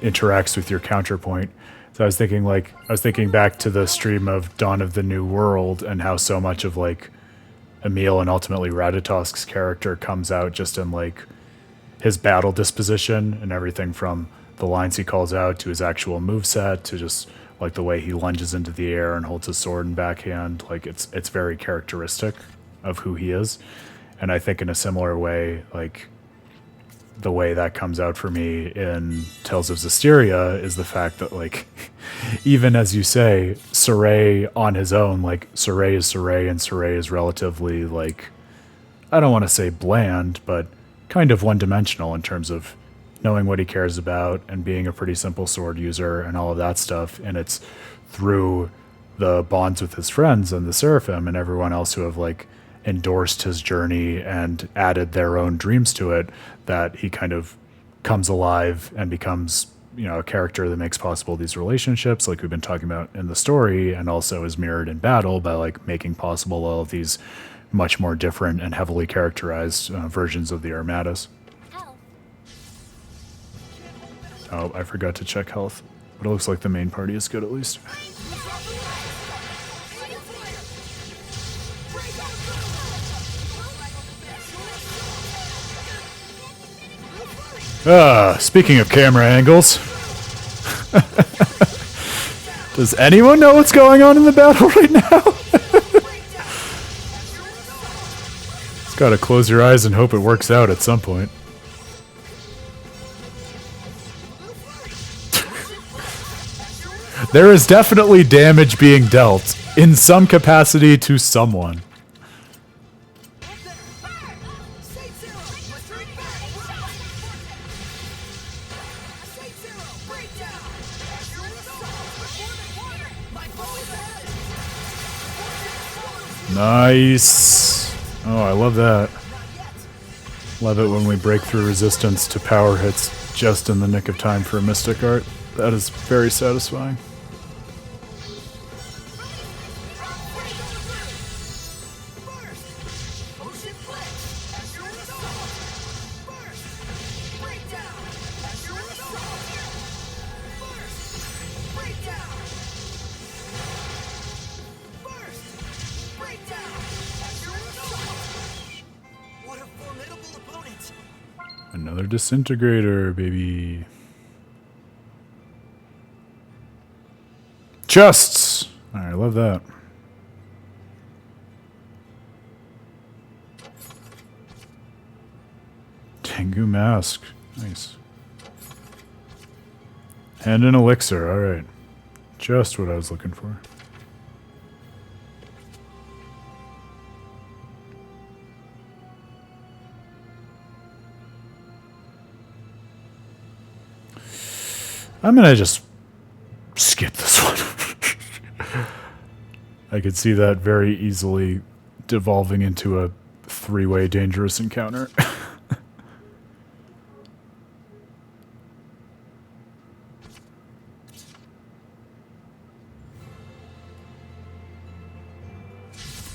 interacts with your counterpoint. So I was thinking back to the stream of Dawn of the New World and how so much of like Emil and ultimately Ratatosk's character comes out just in like his battle disposition and everything from the lines he calls out to his actual moveset to just like the way he lunges into the air and holds his sword in backhand. Like it's very characteristic of who he is. And I think in a similar way, like the way that comes out for me in Tales of Zestiria is the fact that like even as you say, Sorey on his own, like Sorey is Sorey, and Sorey is relatively like, I don't want to say bland, but kind of one-dimensional in terms of knowing what he cares about and being a pretty simple sword user and all of that stuff. And it's through the bonds with his friends and the Seraphim and everyone else who have like endorsed his journey and added their own dreams to it that he kind of comes alive and becomes, you know, a character that makes possible these relationships like we've been talking about in the story, and also is mirrored in battle by like making possible all of these much more different and heavily characterized versions of the armadas. Oh, I forgot to check health, but it looks like the main party is good at least. Speaking of camera angles, does anyone know what's going on in the battle right now? Just gotta close your eyes and hope it works out at some point. There is definitely damage being dealt in some capacity to someone. Nice. Oh, I love that. Love it when we break through resistance to power hits just in the nick of time for a Mystic Art. That is very satisfying. Another disintegrator, baby. Chests! Alright, I love that. Tengu mask. Nice. And an elixir, alright. Just what I was looking for. I'm gonna just skip this one. I could see that very easily devolving into a three-way dangerous encounter.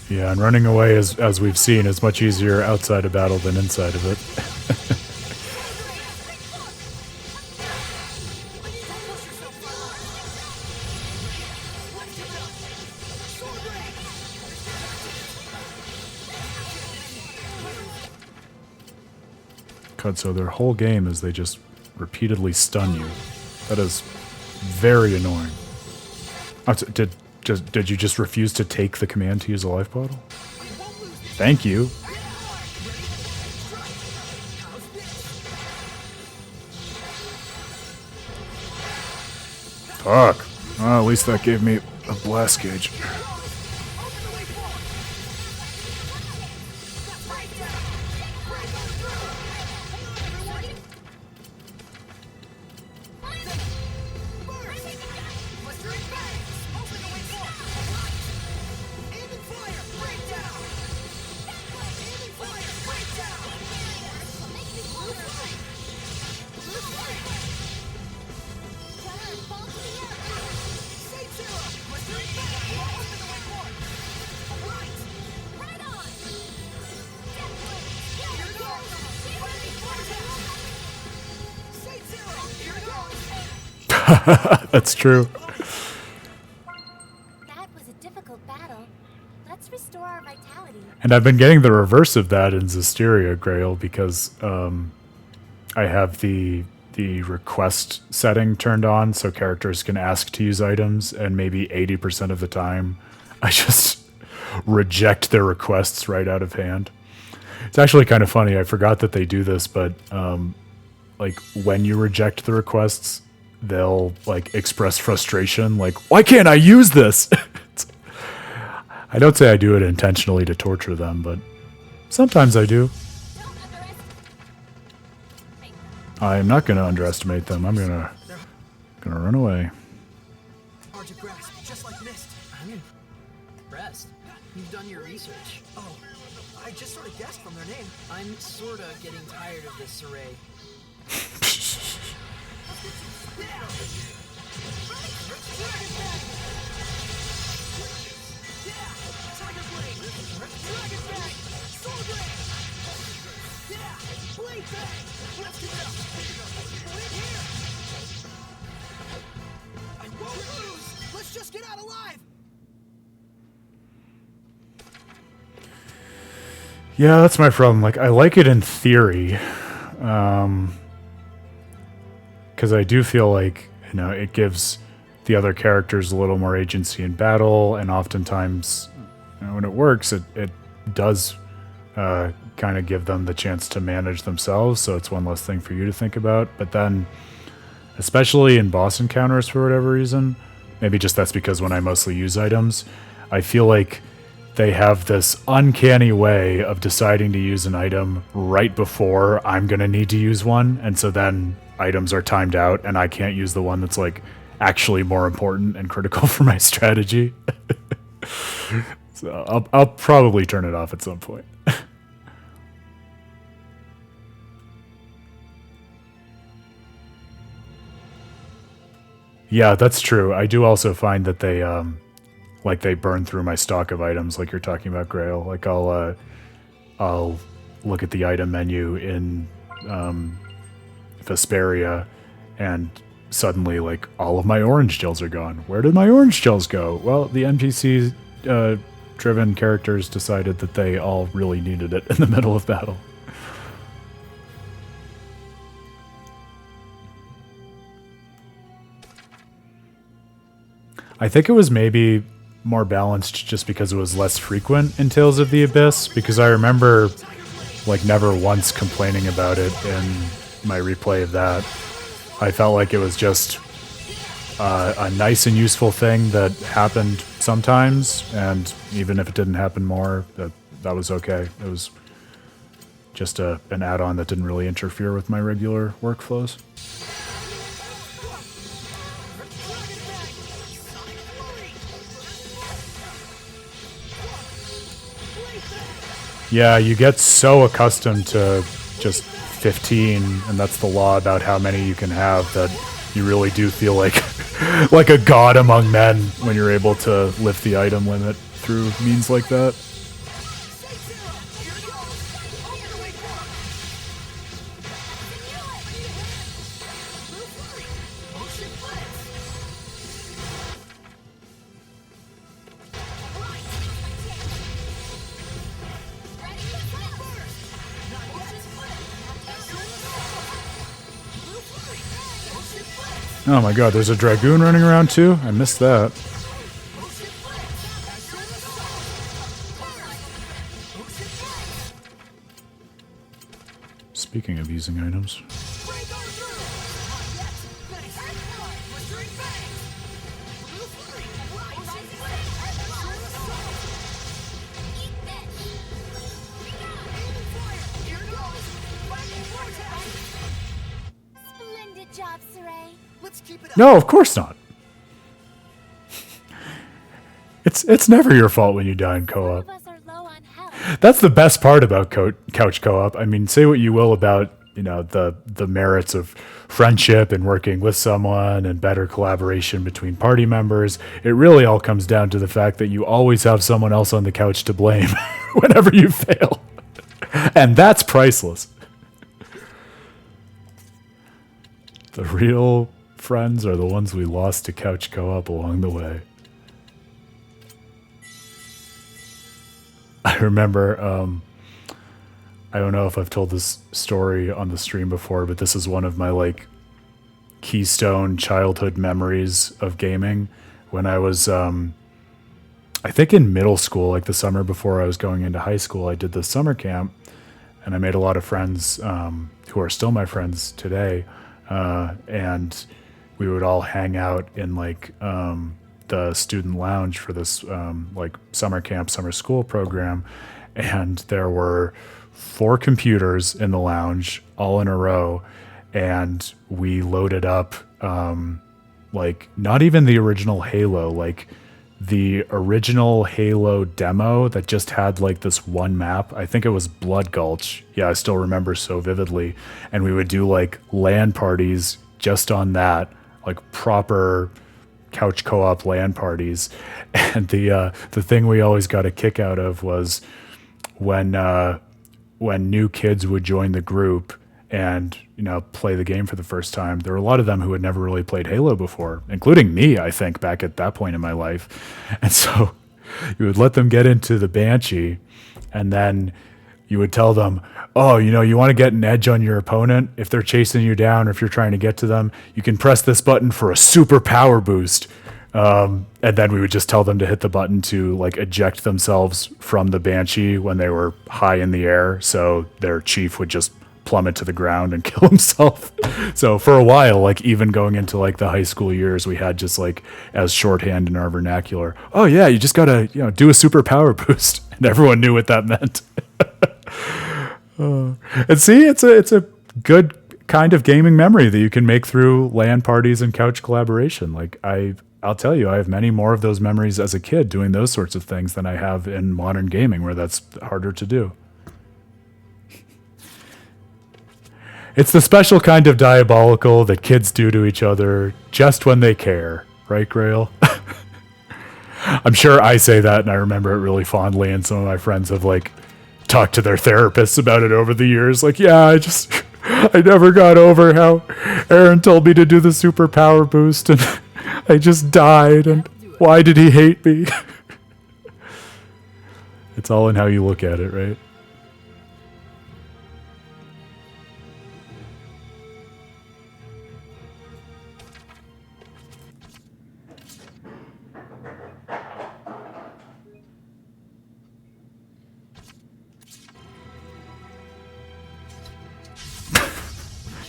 Yeah, and running away, as we've seen, is much easier outside of battle than inside of it. God, so their whole game is they just repeatedly stun you. That is very annoying. Oh, Did you just refuse to take the command to use a life bottle? Thank you. Fuck. Well, at least that gave me a blast gauge. That's true. That was a difficult battle. Let's restore our vitality. And I've been getting the reverse of that in Zestiria, Grail, because I have the request setting turned on so characters can ask to use items, and maybe 80% of the time I just reject their requests right out of hand. It's actually kind of funny. I forgot that they do this, but like when you reject the requests, they'll like express frustration, like, why can't I use this? I don't say I do it intentionally to torture them, but sometimes I do. I'm not going to underestimate them. I'm gonna run away. Hard to grasp, just like mist. I'm impressed. You've done your research. Oh, I just sort of guessed from their name. I'm sorta getting tired of this array. Let's just get out alive. Yeah, that's my problem. Like, I like it in theory, because I do feel like, you know, it gives the other characters a little more agency in battle, and oftentimes, you know, when it works, it does kind of give them the chance to manage themselves, so it's one less thing for you to think about. But then, especially in boss encounters for whatever reason, maybe just that's because when I mostly use items, I feel like they have this uncanny way of deciding to use an item right before I'm going to need to use one, and so then items are timed out and I can't use the one that's like actually more important and critical for my strategy. So I'll probably turn it off at some point. Yeah, that's true. I do also find that they they burn through my stock of items, like you're talking about, Grail. Like I'll look at the item menu in Vesperia, and suddenly like all of my orange gels are gone. Where did my orange gels go? Well, the NPC driven characters decided that they all really needed it in the middle of battle. I think it was maybe more balanced just because it was less frequent in Tales of the Abyss, because I remember like never once complaining about it in my replay of that. I felt like it was just a nice and useful thing that happened sometimes, and even if it didn't happen more, that was okay. It was just an add-on that didn't really interfere with my regular workflows. Yeah, you get so accustomed to just 15, and that's the law about how many you can have, that you really do feel like like a god among men when you're able to lift the item limit through means like that. Oh my god, there's a Dragoon running around too? I missed that. Speaking of using items. Splendid job, Saray. Let's keep it up. No, of course not. It's never your fault when you die in Some co-op. of us are low on health. That's the best part about couch co-op. I mean, say what you will about, you know, the merits of friendship and working with someone and better collaboration between party members. It really all comes down to the fact that you always have someone else on the couch to blame whenever you fail. And that's priceless. The real friends are the ones we lost to couch co-op along the way. I remember, I don't know if I've told this story on the stream before, but this is one of my like keystone childhood memories of gaming. When I was, I think in middle school, like the summer before I was going into high school, I did this summer camp, and I made a lot of friends who are still my friends today, and we would all hang out in like the student lounge for this like summer camp, summer school program, and there were 4 computers in the lounge all in a row, and we loaded up like not even the original Halo, like the original Halo demo that just had like this one map. I think it was Blood Gulch. Yeah, I still remember so vividly. And we would do like LAN parties just on that, like proper couch co-op LAN parties. And the thing we always got a kick out of was when new kids would join the group and, you know, play the game for the first time. There were a lot of them who had never really played Halo before, including me, I think, back at that point in my life. And so you would let them get into the Banshee, and then you would tell them, oh, you know, you want to get an edge on your opponent if they're chasing you down, or if you're trying to get to them, you can press this button for a super power boost. And then we would just tell them to hit the button to like eject themselves from the Banshee when they were high in the air, so their chief would just plummet to the ground and kill himself. So for a while, like even going into like the high school years, we had just like as shorthand in our vernacular, oh yeah, you just gotta, you know, do a super power boost, and everyone knew what that meant. And see, it's a good kind of gaming memory that you can make through LAN parties and couch collaboration. Like I'll tell you, I have many more of those memories as a kid doing those sorts of things than I have in modern gaming, where that's harder to do. It's the special kind of diabolical that kids do to each other just when they care, right, Grail? I'm sure I say that and I remember it really fondly, and some of my friends have like talked to their therapists about it over the years. Like, yeah, I never got over how Aaron told me to do the super power boost and I just died, and why did he hate me? It's all in how you look at it, right?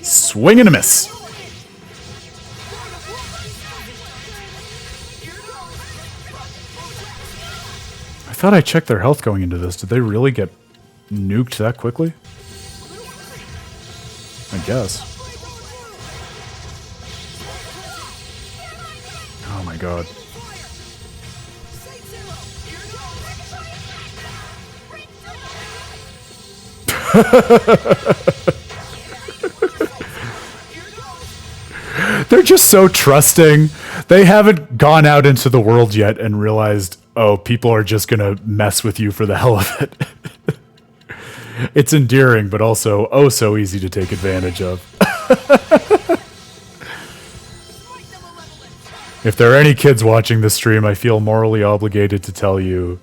Swing and a miss. I thought I checked their health going into this. Did they really get nuked that quickly? I guess. Oh my god. They're just so trusting. They haven't gone out into the world yet and realized, oh, people are just going to mess with you for the hell of it. It's endearing, but also, oh, so easy to take advantage of. If there are any kids watching this stream, I feel morally obligated to tell you,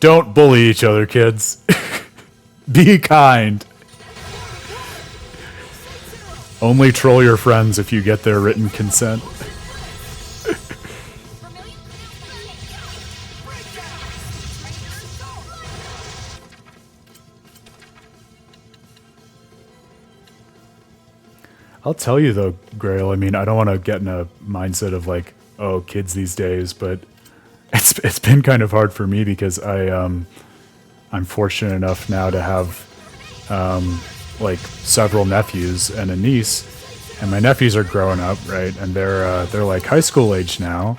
don't bully each other, kids. Be kind. Only troll your friends if you get their written consent. I'll tell you though, Grail. I mean, I don't want to get in a mindset of like, oh, kids these days, but it's been kind of hard for me because I'm fortunate enough now to have like several nephews and a niece, and my nephews are growing up, right? And they're like high school age now,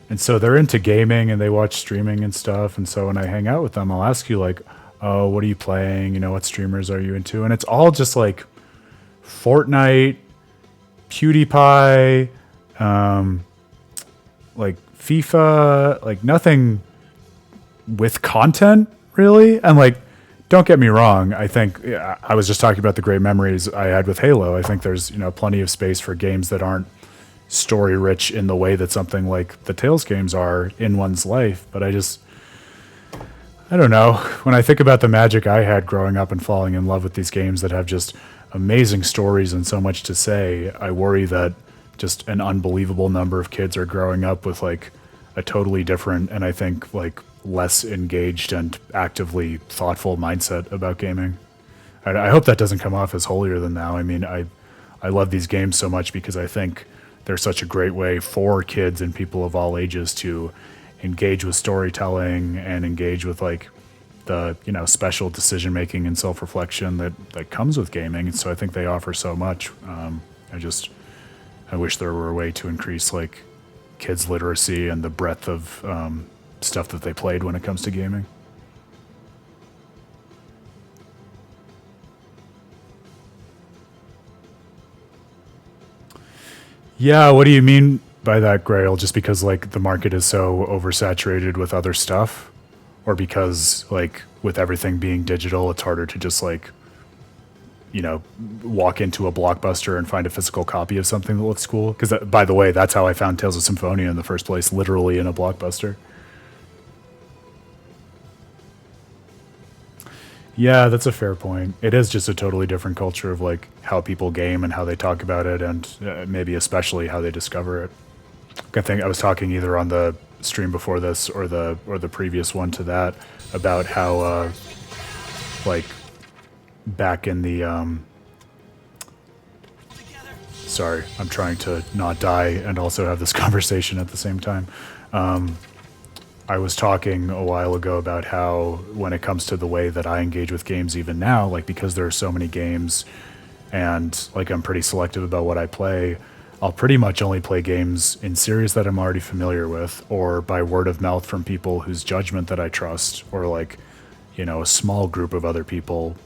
and so they're into gaming and they watch streaming and stuff. And so when I hang out with them, I'll ask you like, oh, what are you playing? You know, what streamers are you into? And it's all just like Fortnite, PewDiePie, like FIFA, like nothing with content really. And like, don't get me wrong, I think I was just talking about the great memories I had with Halo. I think there's, you know, plenty of space for games that aren't story rich in the way that something like the Tales games are in one's life. But I don't know. When I think about the magic I had growing up and falling in love with these games that have just amazing stories and so much to say, I worry that just an unbelievable number of kids are growing up with like a totally different and I think like less engaged and actively thoughtful mindset about gaming. I hope that doesn't come off as holier than thou. I mean, I love these games so much because I think they're such a great way for kids and people of all ages to engage with storytelling and engage with like the, you know, special decision making and self-reflection that comes with gaming. And so I think they offer so much. I wish there were a way to increase like kids' literacy and the breadth of stuff that they played when it comes to gaming. Yeah, what do you mean by that, Grail? Just because like the market is so oversaturated with other stuff? Or because like with everything being digital, it's harder to just like, you know, walk into a Blockbuster and find a physical copy of something that looks cool? Because by the way, that's how I found Tales of Symphonia in the first place, literally in a Blockbuster. Yeah, that's a fair point. It is just a totally different culture of like how people game and how they talk about it, and maybe especially how they discover it. I think I was talking either on the stream before this or the previous one to that about how like back in the sorry, I'm trying to not die and also have this conversation at the same time. I was talking a while ago about how when it comes to the way that I engage with games even now, like because there are so many games and like I'm pretty selective about what I play, I'll pretty much only play games in series that I'm already familiar with or by word of mouth from people whose judgment that I trust, or like, you know, a small group of other people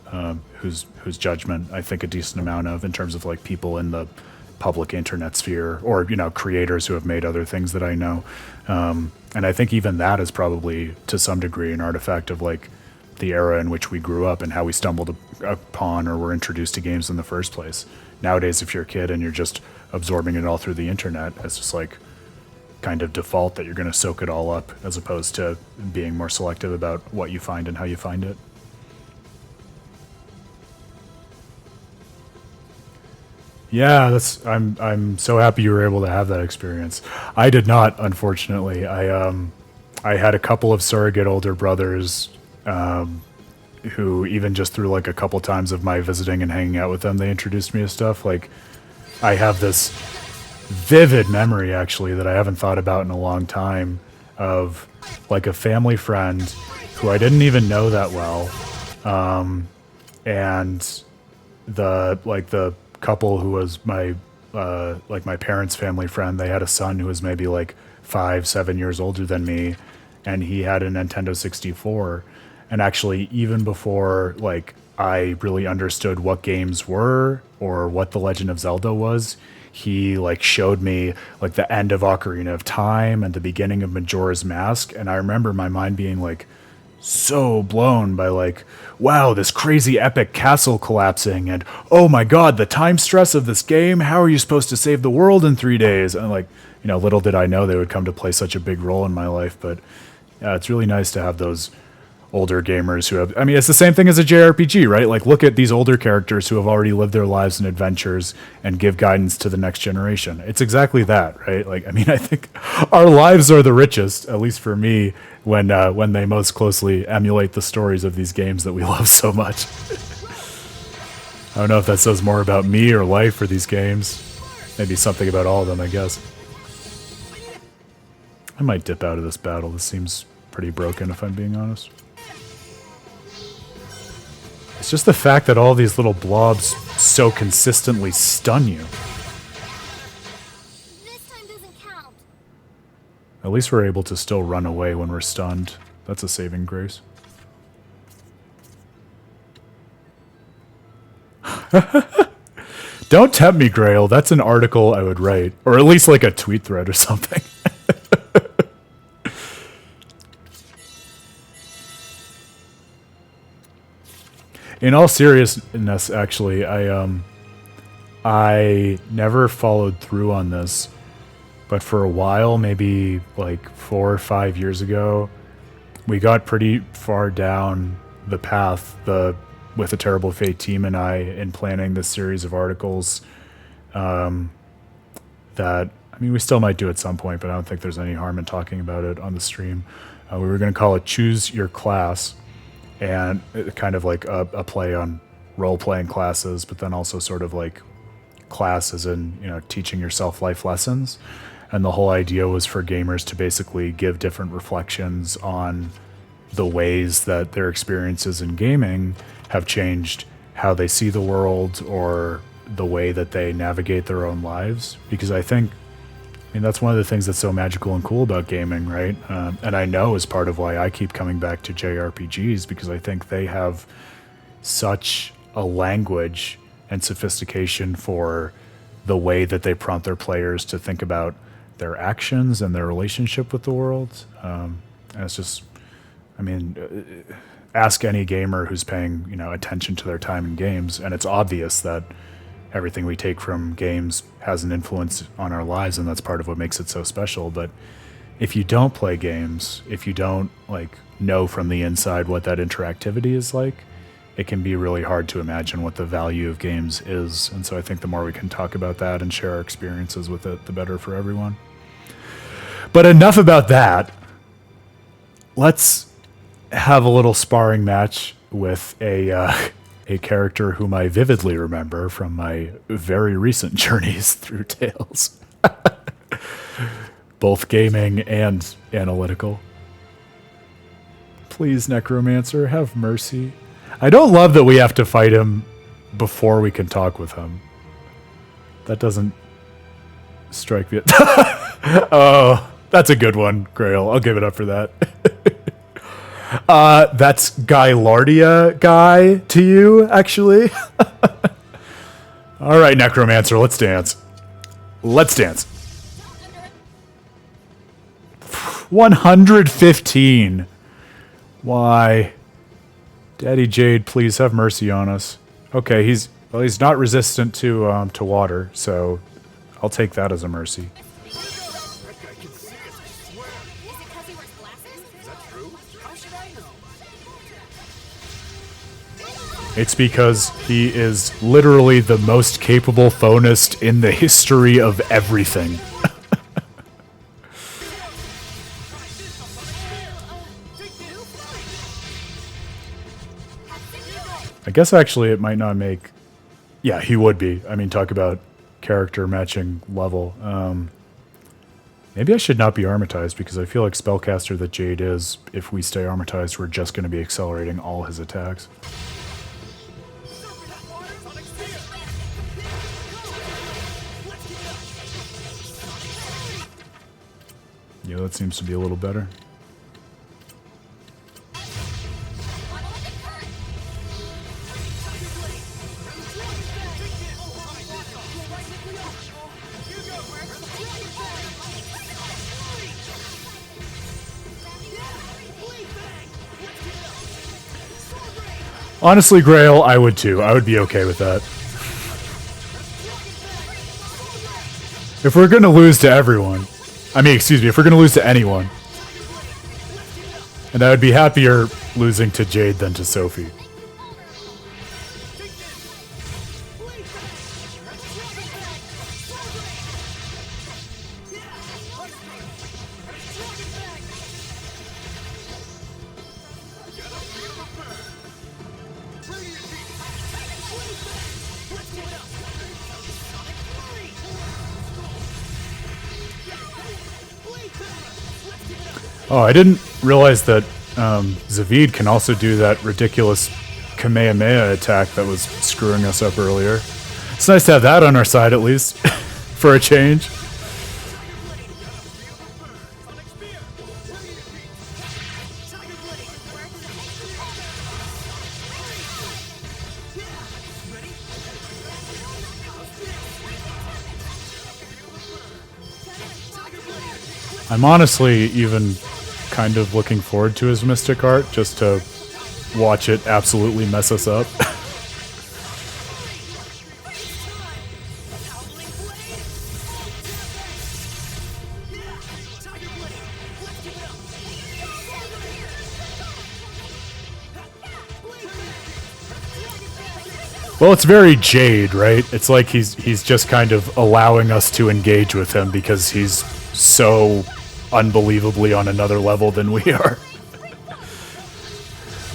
whose judgment I think a decent amount of in terms of like people in the public internet sphere, or, you know, creators who have made other things that I know. And I think even that is probably to some degree an artifact of like the era in which we grew up and how we stumbled upon or were introduced to games in the first place. Nowadays, if you're a kid and you're just absorbing it all through the internet, it's just like kind of default that you're going to soak it all up, as opposed to being more selective about what you find and how you find it. Yeah, I'm so happy you were able to have that experience. I did not, unfortunately. I had a couple of surrogate older brothers who, even just through like a couple times of my visiting and hanging out with them, they introduced me to stuff. Like, I have this vivid memory actually that I haven't thought about in a long time of like a family friend who I didn't even know that well, and the couple who was my like my parents' family friend. They had a son who was maybe like 5-7 years older than me, and he had a Nintendo 64. And actually, even before like I really understood what games were or what The Legend of Zelda was, he like showed me like the end of Ocarina of Time and the beginning of Majora's Mask. And I remember my mind being like so blown by like, wow, this crazy epic castle collapsing, and oh my god, the time stress of this game, how are you supposed to save the world in 3 days? And like, you know, little did I know they would come to play such a big role in my life. But yeah, it's really nice to have those older gamers who have, I mean, it's the same thing as a JRPG, right? Like, look at these older characters who have already lived their lives and adventures and give guidance to the next generation. It's exactly that, right? Like, I mean, I think our lives are the richest, at least for me, when they most closely emulate the stories of these games that we love so much. I don't know if that says more about me or life for these games. Maybe something about all of them, I guess. I might dip out of this battle. This seems pretty broken, if I'm being honest. It's just the fact that all these little blobs so consistently stun you. This time doesn't count. At least we're able to still run away when we're stunned. That's a saving grace. Don't tempt me, Grail. That's an article I would write. Or at least like a tweet thread or something. In all seriousness, actually, I never followed through on this, but for a while, maybe like 4 or 5 years ago, we got pretty far down the path, with the Terrible Fate team and I, in planning this series of articles. That, I mean, we still might do at some point, but I don't think there's any harm in talking about it on the stream. We were going to call it Choose Your Class. And kind of like a play on role-playing classes, but then also sort of like classes in, you know, teaching yourself life lessons. And the whole idea was for gamers to basically give different reflections on the ways that their experiences in gaming have changed how they see the world or the way that they navigate their own lives. Because I think, I mean, that's one of the things that's so magical and cool about gaming, right? And I know is part of why I keep coming back to JRPGs, because I think they have such a language and sophistication for the way that they prompt their players to think about their actions and their relationship with the world. And it's just, I mean, ask any gamer who's paying, you know, attention to their time in games, and it's obvious that everything we take from games has an influence on our lives, and that's part of what makes it so special. But if you don't play games, if you don't like know from the inside what that interactivity is like, it can be really hard to imagine what the value of games is. And so I think the more we can talk about that and share our experiences with it, the better for everyone. But enough about that. Let's have a little sparring match with a character whom I vividly remember from my very recent journeys through Tales. Both gaming and analytical. Please, Necromancer, have mercy. I don't love that we have to fight him before we can talk with him. That doesn't strike me. Oh, that's a good one, Grail. I'll give it up for that. That's Gylardia guy to you, actually. All right, Necromancer, let's dance. Let's dance. 115. Why? Daddy Jade, please have mercy on us. Okay, he's not resistant to water, so I'll take that as a mercy. It's because he is literally the most capable phonist in the history of everything. I guess actually it might not make... Yeah, he would be. I mean, talk about character matching level. Maybe I should not be armatized, because I feel like spellcaster that Jade is, if we stay armatized, we're just going to be accelerating all his attacks. Yeah, that seems to be a little better. Honestly, Grail, I would too. I would be okay with that. If we're going to lose to everyone... I mean, excuse me, if we're going to lose to anyone. And I would be happier losing to Jade than to Sophie. Oh, I didn't realize that Zavid can also do that ridiculous Kamehameha attack that was screwing us up earlier. It's nice to have that on our side at least, for a change. I'm honestly even kind of looking forward to his Mystic Art, just to watch it absolutely mess us up. Well, it's very Jade, right? It's like he's just kind of allowing us to engage with him because he's so unbelievably on another level than we are.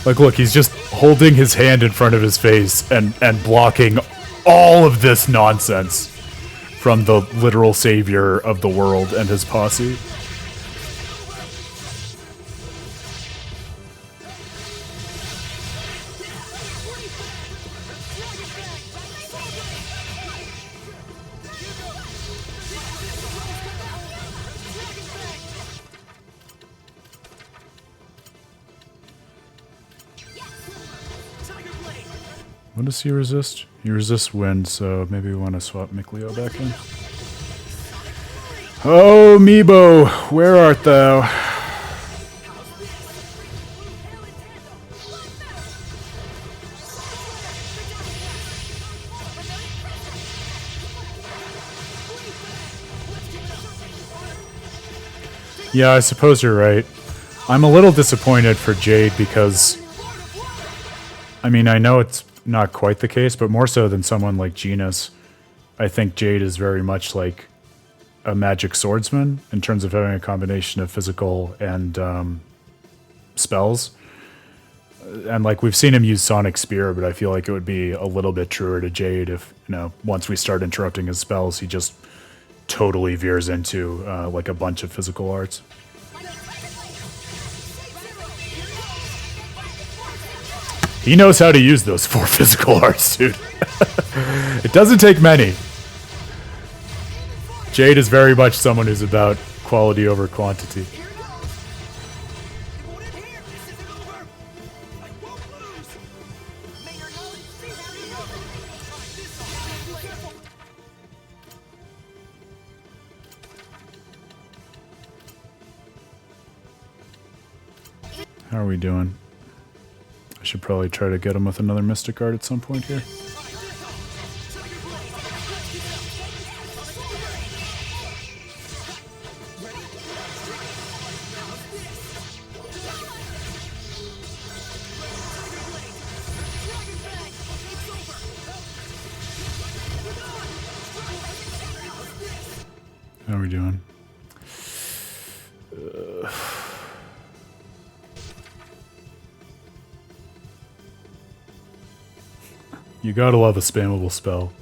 Like, look, he's just holding his hand in front of his face and blocking all of this nonsense from the literal savior of the world and his posse. What does he resist? He resists wind, so maybe we want to swap Mikleo back in. Oh, Meebo, where art thou? Yeah, I suppose you're right. I'm a little disappointed for Jade because, I mean, I know it's not quite the case, but more so than someone like Genus, I think Jade is very much like a magic swordsman in terms of having a combination of physical and spells. And like we've seen him use Sonic Spear, but I feel like it would be a little bit truer to Jade if, you know, once we start interrupting his spells, he just totally veers into like a bunch of physical arts. He knows how to use those 4 physical arts, dude. It doesn't take many. Jade is very much someone who's about quality over quantity. How are we doing? I should probably try to get him with another Mystic Art at some point here. How are we doing? You gotta love a spammable spell.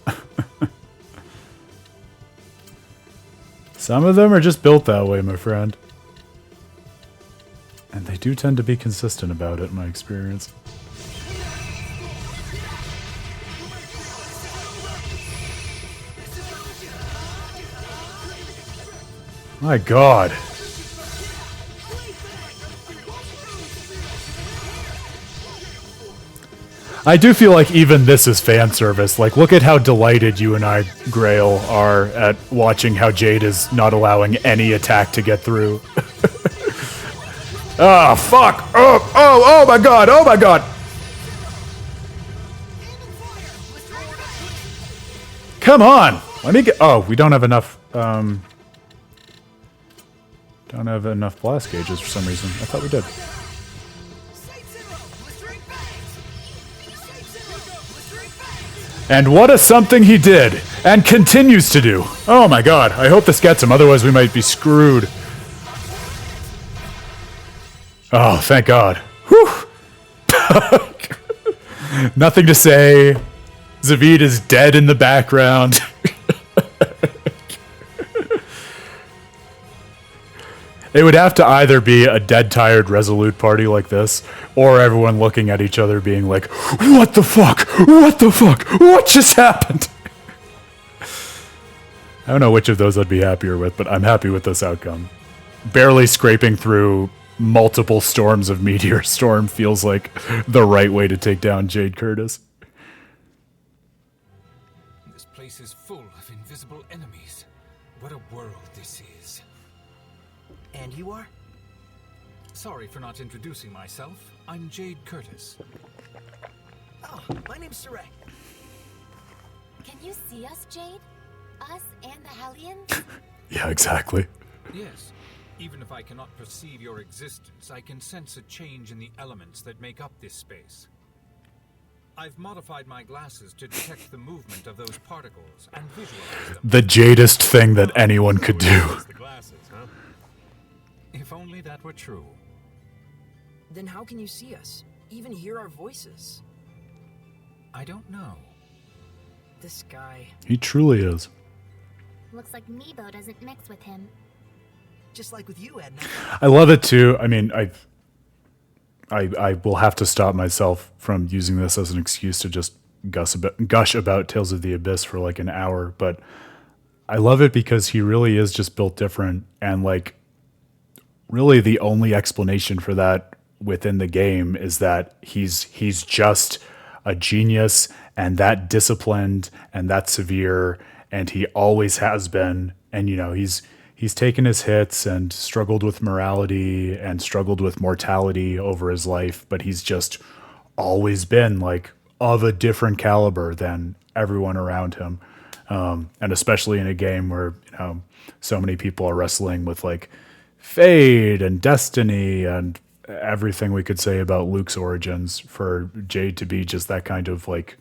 Some of them are just built that way, my friend. And they do tend to be consistent about it, in my experience. My God. I do feel like even this is fan service. Like, look at how delighted you and I, Grail, are at watching how Jade is not allowing any attack to get through. Ah, fuck! Oh my God! Oh my God! Come on! Let me get... Oh, we don't have enough, don't have enough blast gauges for some reason. I thought we did. And what a something he did, and continues to do. Oh my God, I hope this gets him, otherwise we might be screwed. Oh, thank God. Whew. Nothing to say. Zavid is dead in the background. It would have to either be a dead tired Resolute party like this, or everyone looking at each other being like, what the fuck? What the fuck? What just happened? I don't know which of those I'd be happier with, but I'm happy with this outcome. Barely scraping through multiple storms of Meteor Storm feels like the right way to take down Jade Curtis. This place is full of invisible enemies. What a world this is. And you are? Sorry for not introducing myself. I'm Jade Curtis. Oh, my name's Saray. Can you see us, Jade? Us and the Hellions? Yeah, exactly. Yes. Even if I cannot perceive your existence, I can sense a change in the elements that make up this space. I've modified my glasses to detect the movement of those particles and visualize them. The jadest thing that anyone could do. The glasses, huh? If only that were true. Then how can you see us? Even hear our voices? I don't know. This guy... He truly is. Looks like Meebo doesn't mix with him. Just like with you, Edna. I love it too. I mean, I will have to stop myself from using this as an excuse to just gush about Tales of the Abyss for like an hour, but I love it because he really is just built different, and like really the only explanation for that within the game is that he's just a genius and that disciplined and that severe, and he always has been. And you know, he's taken his hits and struggled with morality and struggled with mortality over his life, but he's just always been like of a different caliber than everyone around him. And especially in a game where, you know, so many people are wrestling with like fate and destiny and everything we could say about Luke's origins, for Jade to be just that kind of like,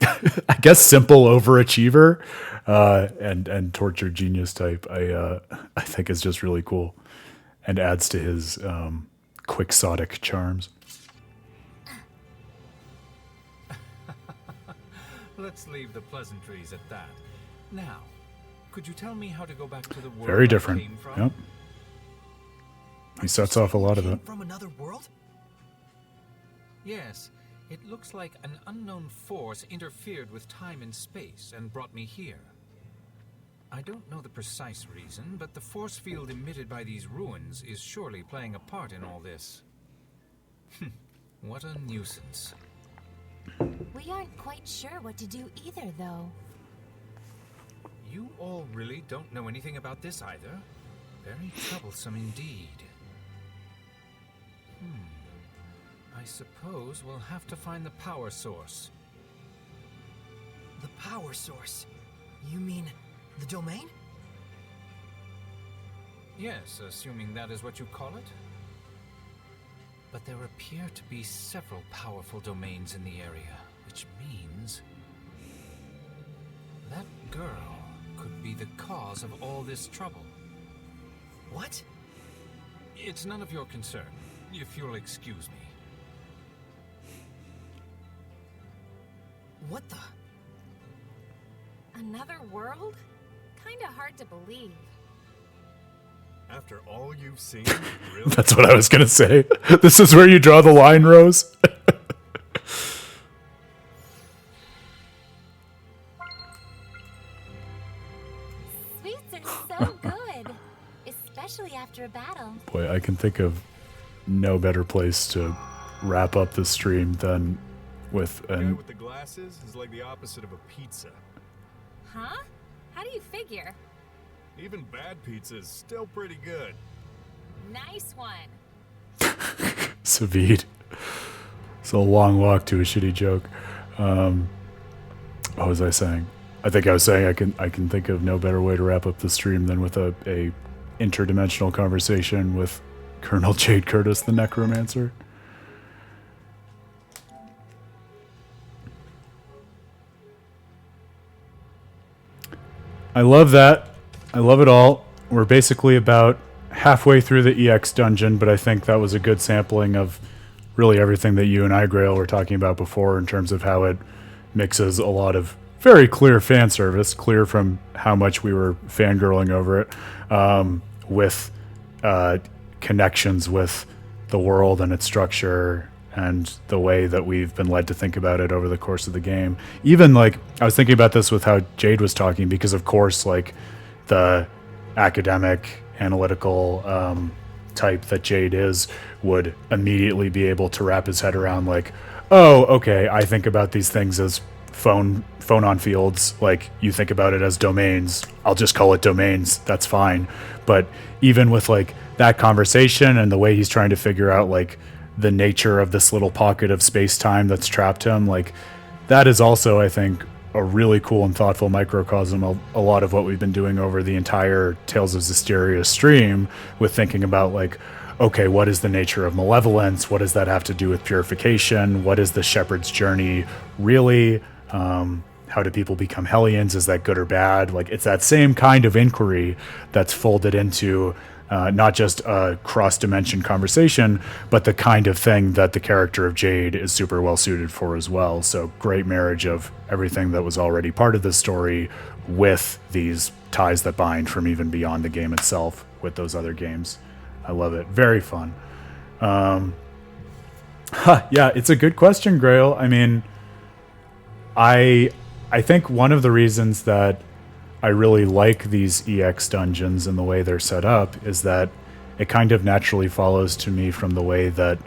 I guess, simple overachiever and tortured genius type, I think is just really cool and adds to his quixotic charms. Let's leave the pleasantries at that. Now, could you tell me how to go back to the world Very I different. came from? Yep. He sets off a lot of it. From another world? Yes. It looks like an unknown force interfered with time and space and brought me here. I don't know the precise reason, but the force field emitted by these ruins is surely playing a part in all this. What a nuisance. We aren't quite sure what to do either, though. You all really don't know anything about this either? Very troublesome indeed. I suppose we'll have to find the power source. The power source? You mean the domain? Yes, assuming that is what you call it. But there appear to be several powerful domains in the area, which means that girl could be the cause of all this trouble. What? It's none of your concern, if you'll excuse me. What the? Another world? Kinda hard to believe. After all you've seen, really? That's what I was going to say. This is where you draw the line, Rose. Sweets are so good, especially after a battle. Boy, I can think of no better place to wrap up the stream than with The guy an... with the glasses is like the opposite of a pizza. Huh? How do you figure? Even bad pizza is still pretty good. Nice one. Savid. It's a long walk to a shitty joke. What was I saying? I think I was saying I can think of no better way to wrap up the stream than with a interdimensional conversation with Colonel Jade Curtis, the Necromancer. I love that. I love it all. We're basically about halfway through the EX dungeon, but I think that was a good sampling of really everything that you and I, Grail, were talking about before in terms of how it mixes a lot of very clear fan service, clear from how much we were fangirling over it, with connections with the world and its structure and the way that we've been led to think about it over the course of the game. Even like I was thinking about this with how Jade was talking, because of course like the academic analytical type that Jade is would immediately be able to wrap his head around like, oh, okay, I think about these things as phone on fields, like you think about it as domains. I'll just call it domains, that's fine. But even with like that conversation and the way he's trying to figure out like the nature of this little pocket of space-time that's trapped him, like that is also, I think, a really cool and thoughtful microcosm of a lot of what we've been doing over the entire Tales of Zestiria stream, with thinking about like, okay, what is the nature of malevolence? What does that have to do with purification? What is the shepherd's journey really? How do people become Hellions? Is that good or bad? Like, it's that same kind of inquiry that's folded into not just a cross-dimension conversation, but the kind of thing that the character of Jade is super well suited for as well. So great marriage of everything that was already part of the story with these ties that bind from even beyond the game itself with those other games. I love it. Very fun. Yeah, it's a good question, Grail. I mean, I think one of the reasons that I really like these EX dungeons and the way they're set up is that it kind of naturally follows to me from the way that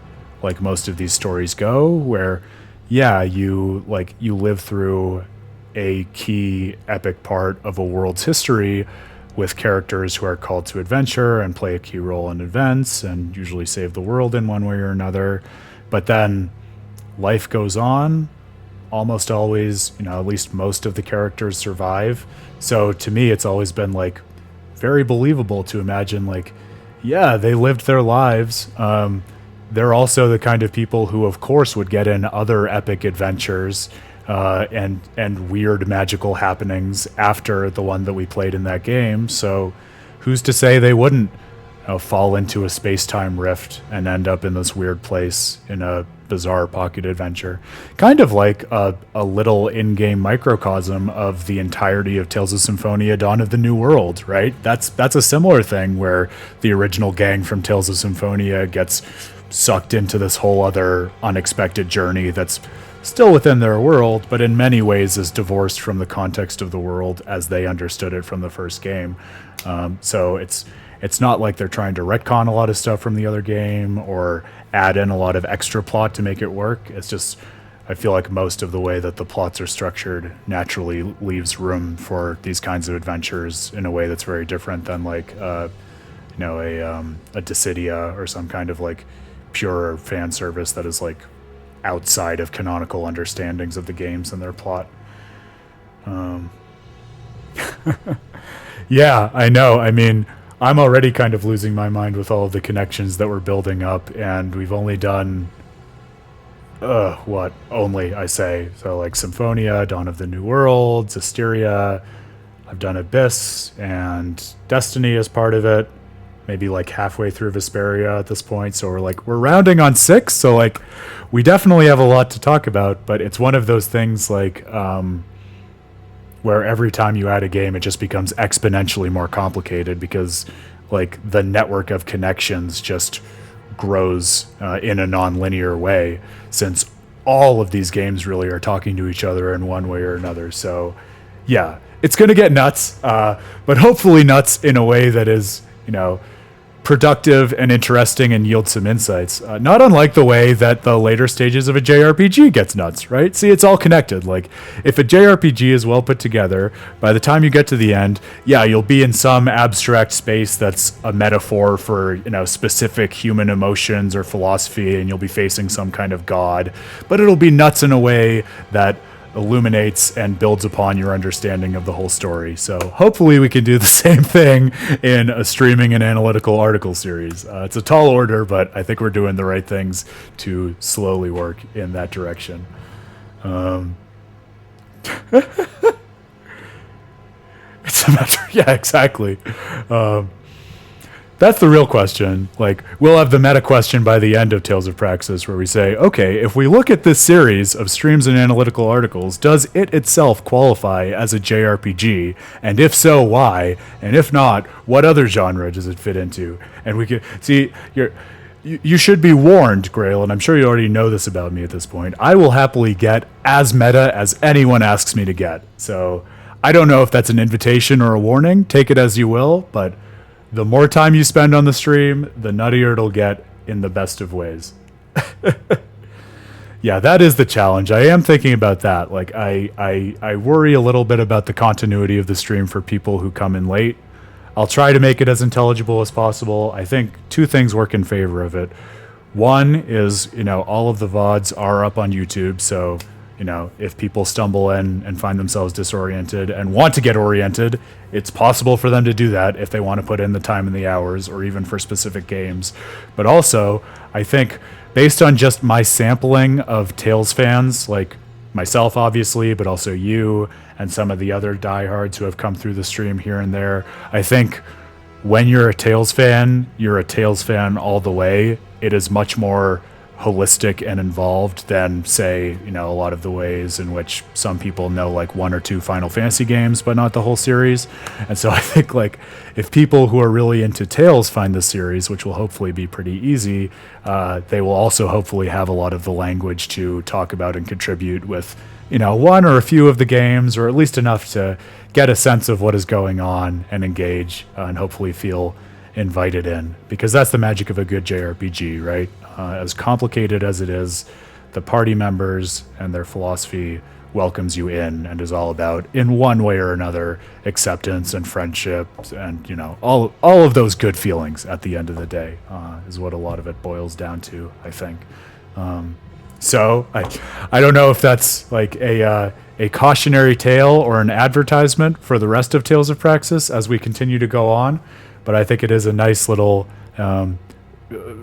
like most of these stories go, where yeah, you live through a key epic part of a world's history with characters who are called to adventure and play a key role in events and usually save the world in one way or another. But then life goes on. Almost always, at least most of the characters survive. So to me, it's always been like very believable to imagine like, yeah, they lived their lives. They're also the kind of people who, of course, would get in other epic adventures and weird magical happenings after the one that we played in that game. So who's to say they wouldn't fall into a space-time rift and end up in this weird place in a bizarre pocket adventure, kind of like a little in-game microcosm of the entirety of Tales of Symphonia Dawn of the New World, right? That's a similar thing where the original gang from Tales of Symphonia gets sucked into this whole other unexpected journey that's still within their world, but in many ways is divorced from the context of the world as they understood it from the first game. So it's not like they're trying to retcon a lot of stuff from the other game or add in a lot of extra plot to make it work. It's just, I feel like most of the way that the plots are structured naturally leaves room for these kinds of adventures in a way that's very different than like, a Dissidia or some kind of like pure fan service that is like outside of canonical understandings of the games and their plot. Yeah, I know. I mean, I'm already kind of losing my mind with all of the connections that we're building up, and we've only done, I say. So like Symphonia, Dawn of the New World, Zestiria, I've done Abyss, and Destiny as part of it, maybe like halfway through Vesperia at this point, so we're rounding on 6, so like, we definitely have a lot to talk about, but it's one of those things like, where every time you add a game, it just becomes exponentially more complicated because like the network of connections just grows in a non-linear way, since all of these games really are talking to each other in one way or another. So yeah, it's going to get nuts, but hopefully nuts in a way that is, productive and interesting and yield some insights. Not unlike the way that the later stages of a JRPG gets nuts, right? See, it's all connected. Like, if a JRPG is well put together, by the time you get to the end, yeah, you'll be in some abstract space that's a metaphor for, specific human emotions or philosophy, and you'll be facing some kind of god. But it'll be nuts in a way that illuminates and builds upon your understanding of the whole story. So hopefully we can do the same thing in a streaming and analytical article series. It's a tall order, but I think we're doing the right things to slowly work in that direction. It's a matter, yeah, exactly. That's the real question. Like, we'll have the meta question by the end of Tales of Praxis where we say, okay, if we look at this series of streams and analytical articles, does it itself qualify as a JRPG? And if so, why? And if not, what other genre does it fit into? And we can see, you should be warned, Grail, and I'm sure you already know this about me at this point. I will happily get as meta as anyone asks me to get. So I don't know if that's an invitation or a warning. Take it as you will, but the more time you spend on the stream, the nuttier it'll get in the best of ways. Yeah, that is the challenge. I am thinking about that. Like, I worry a little bit about the continuity of the stream for people who come in late. I'll try to make it as intelligible as possible. I think two things work in favor of it. One is, all of the VODs are up on YouTube, so if people stumble in and find themselves disoriented and want to get oriented, it's possible for them to do that if they want to put in the time and the hours, or even for specific games. But also, I think, based on just my sampling of Tales fans, like myself, obviously, but also you and some of the other diehards who have come through the stream here and there, I think when you're a Tales fan, you're a Tales fan all the way. It is much more holistic and involved than, say, a lot of the ways in which some people know like one or two Final Fantasy games, but not the whole series. And so I think, like, if people who are really into Tales find the series, which will hopefully be pretty easy, they will also hopefully have a lot of the language to talk about and contribute with, one or a few of the games, or at least enough to get a sense of what is going on and engage, and hopefully feel invited in, because that's the magic of a good JRPG, right? As complicated as it is, the party members and their philosophy welcomes you in and is all about, in one way or another, acceptance and friendship and, all of those good feelings at the end of the day, is what a lot of it boils down to, I think. So I don't know if that's like a cautionary tale or an advertisement for the rest of Tales of Praxis as we continue to go on, but I think it is a nice little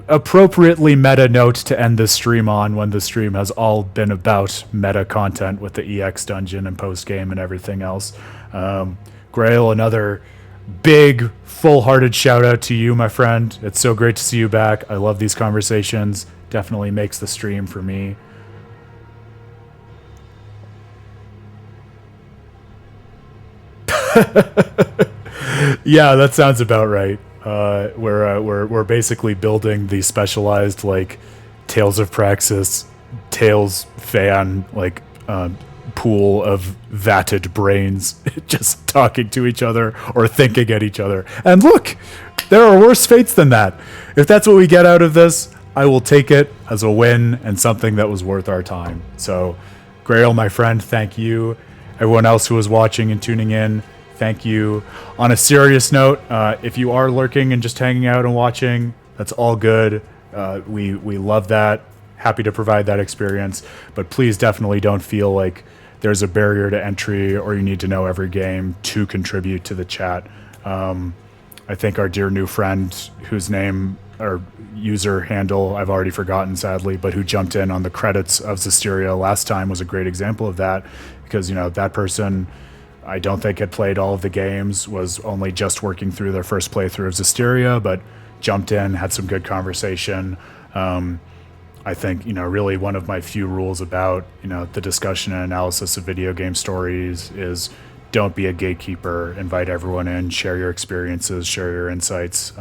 appropriately meta note to end this stream on, when the stream has all been about meta content with the EX dungeon and postgame and everything else. Grail, another big full-hearted shout out to you, my friend. It's so great to see you back. I love these conversations. Definitely makes the stream for me. Yeah, that sounds about right. We're basically building the specialized, like, Tales of Praxis, Tales fan, like, pool of vatted brains just talking to each other or thinking at each other. And look, there are worse fates than that. If that's what we get out of this, I will take it as a win and something that was worth our time. So, Grail, my friend, thank you. Everyone else who was watching and tuning in, thank you. On a serious note, if you are lurking and just hanging out and watching, that's all good. We love that. Happy to provide that experience. But please definitely don't feel like there's a barrier to entry or you need to know every game to contribute to the chat. I think our dear new friend, whose name or user handle I've already forgotten, sadly, but who jumped in on the credits of Zestiria last time, was a great example of that, because, that person, I don't think had played all of the games, was only just working through their first playthrough of Zestiria, but jumped in, had some good conversation. I think, really one of my few rules about, the discussion and analysis of video game stories is don't be a gatekeeper, invite everyone in, share your experiences, share your insights.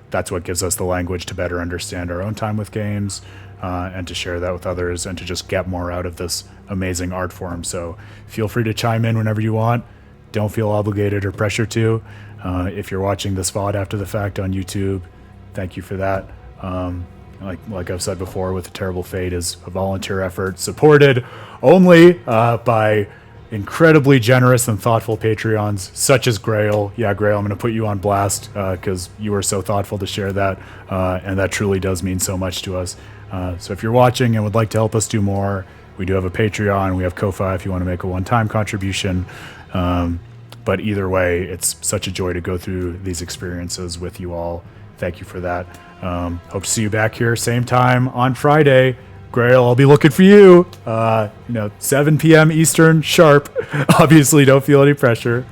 That's what gives us the language to better understand our own time with games, and to share that with others, and to just get more out of this amazing art form. So feel free to chime in whenever you want. Don't feel obligated or pressure to. If you're watching this VOD after the fact on YouTube, thank you for that. Like I've said before, With a Terrible Fate is a volunteer effort supported only by incredibly generous and thoughtful Patreons, such as Grail. Yeah, Grail, I'm going to put you on blast because you were so thoughtful to share that, and that truly does mean so much to us. So if you're watching and would like to help us do more, we do have a Patreon. We have Ko-Fi if you want to make a one-time contribution. But either way, it's such a joy to go through these experiences with you all. Thank you for that. Hope to see you back here same time on Friday. Grail, I'll be looking for you. 7 p.m. Eastern, sharp. Obviously, don't feel any pressure,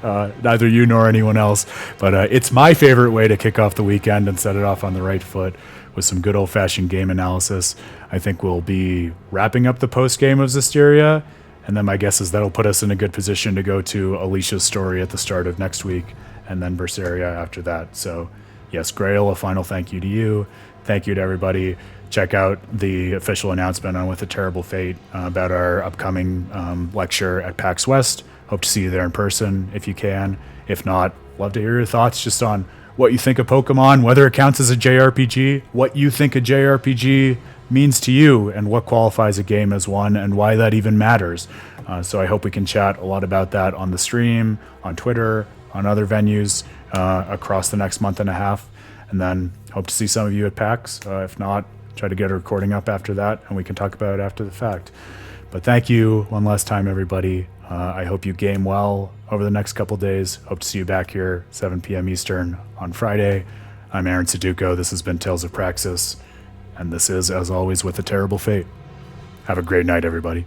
neither you nor anyone else. But it's my favorite way to kick off the weekend and set it off on the right foot with some good old-fashioned game analysis. I think we'll be wrapping up the post-game of Zestiria, and then my guess is that'll put us in a good position to go to Alicia's story at the start of next week, and then Berseria after that. So, yes, Grail, a final thank you to you. Thank you to everybody. Check out the official announcement on With a Terrible Fate about our upcoming lecture at PAX West. Hope to see you there in person if you can. If not, love to hear your thoughts just on what you think of Pokemon, whether it counts as a JRPG, what you think a JRPG means to you, and what qualifies a game as one, and why that even matters. So I hope we can chat a lot about that on the stream, on Twitter, on other venues across the next month and a half. And then hope to see some of you at PAX. If not, try to get a recording up after that, and we can talk about it after the fact. But thank you one last time, everybody. I hope you game well over the next couple days. Hope to see you back here, 7 p.m. Eastern on Friday. I'm Aaron Suduko. This has been Tales of Praxis. And this is, as always, With a Terrible Fate. Have a great night, everybody.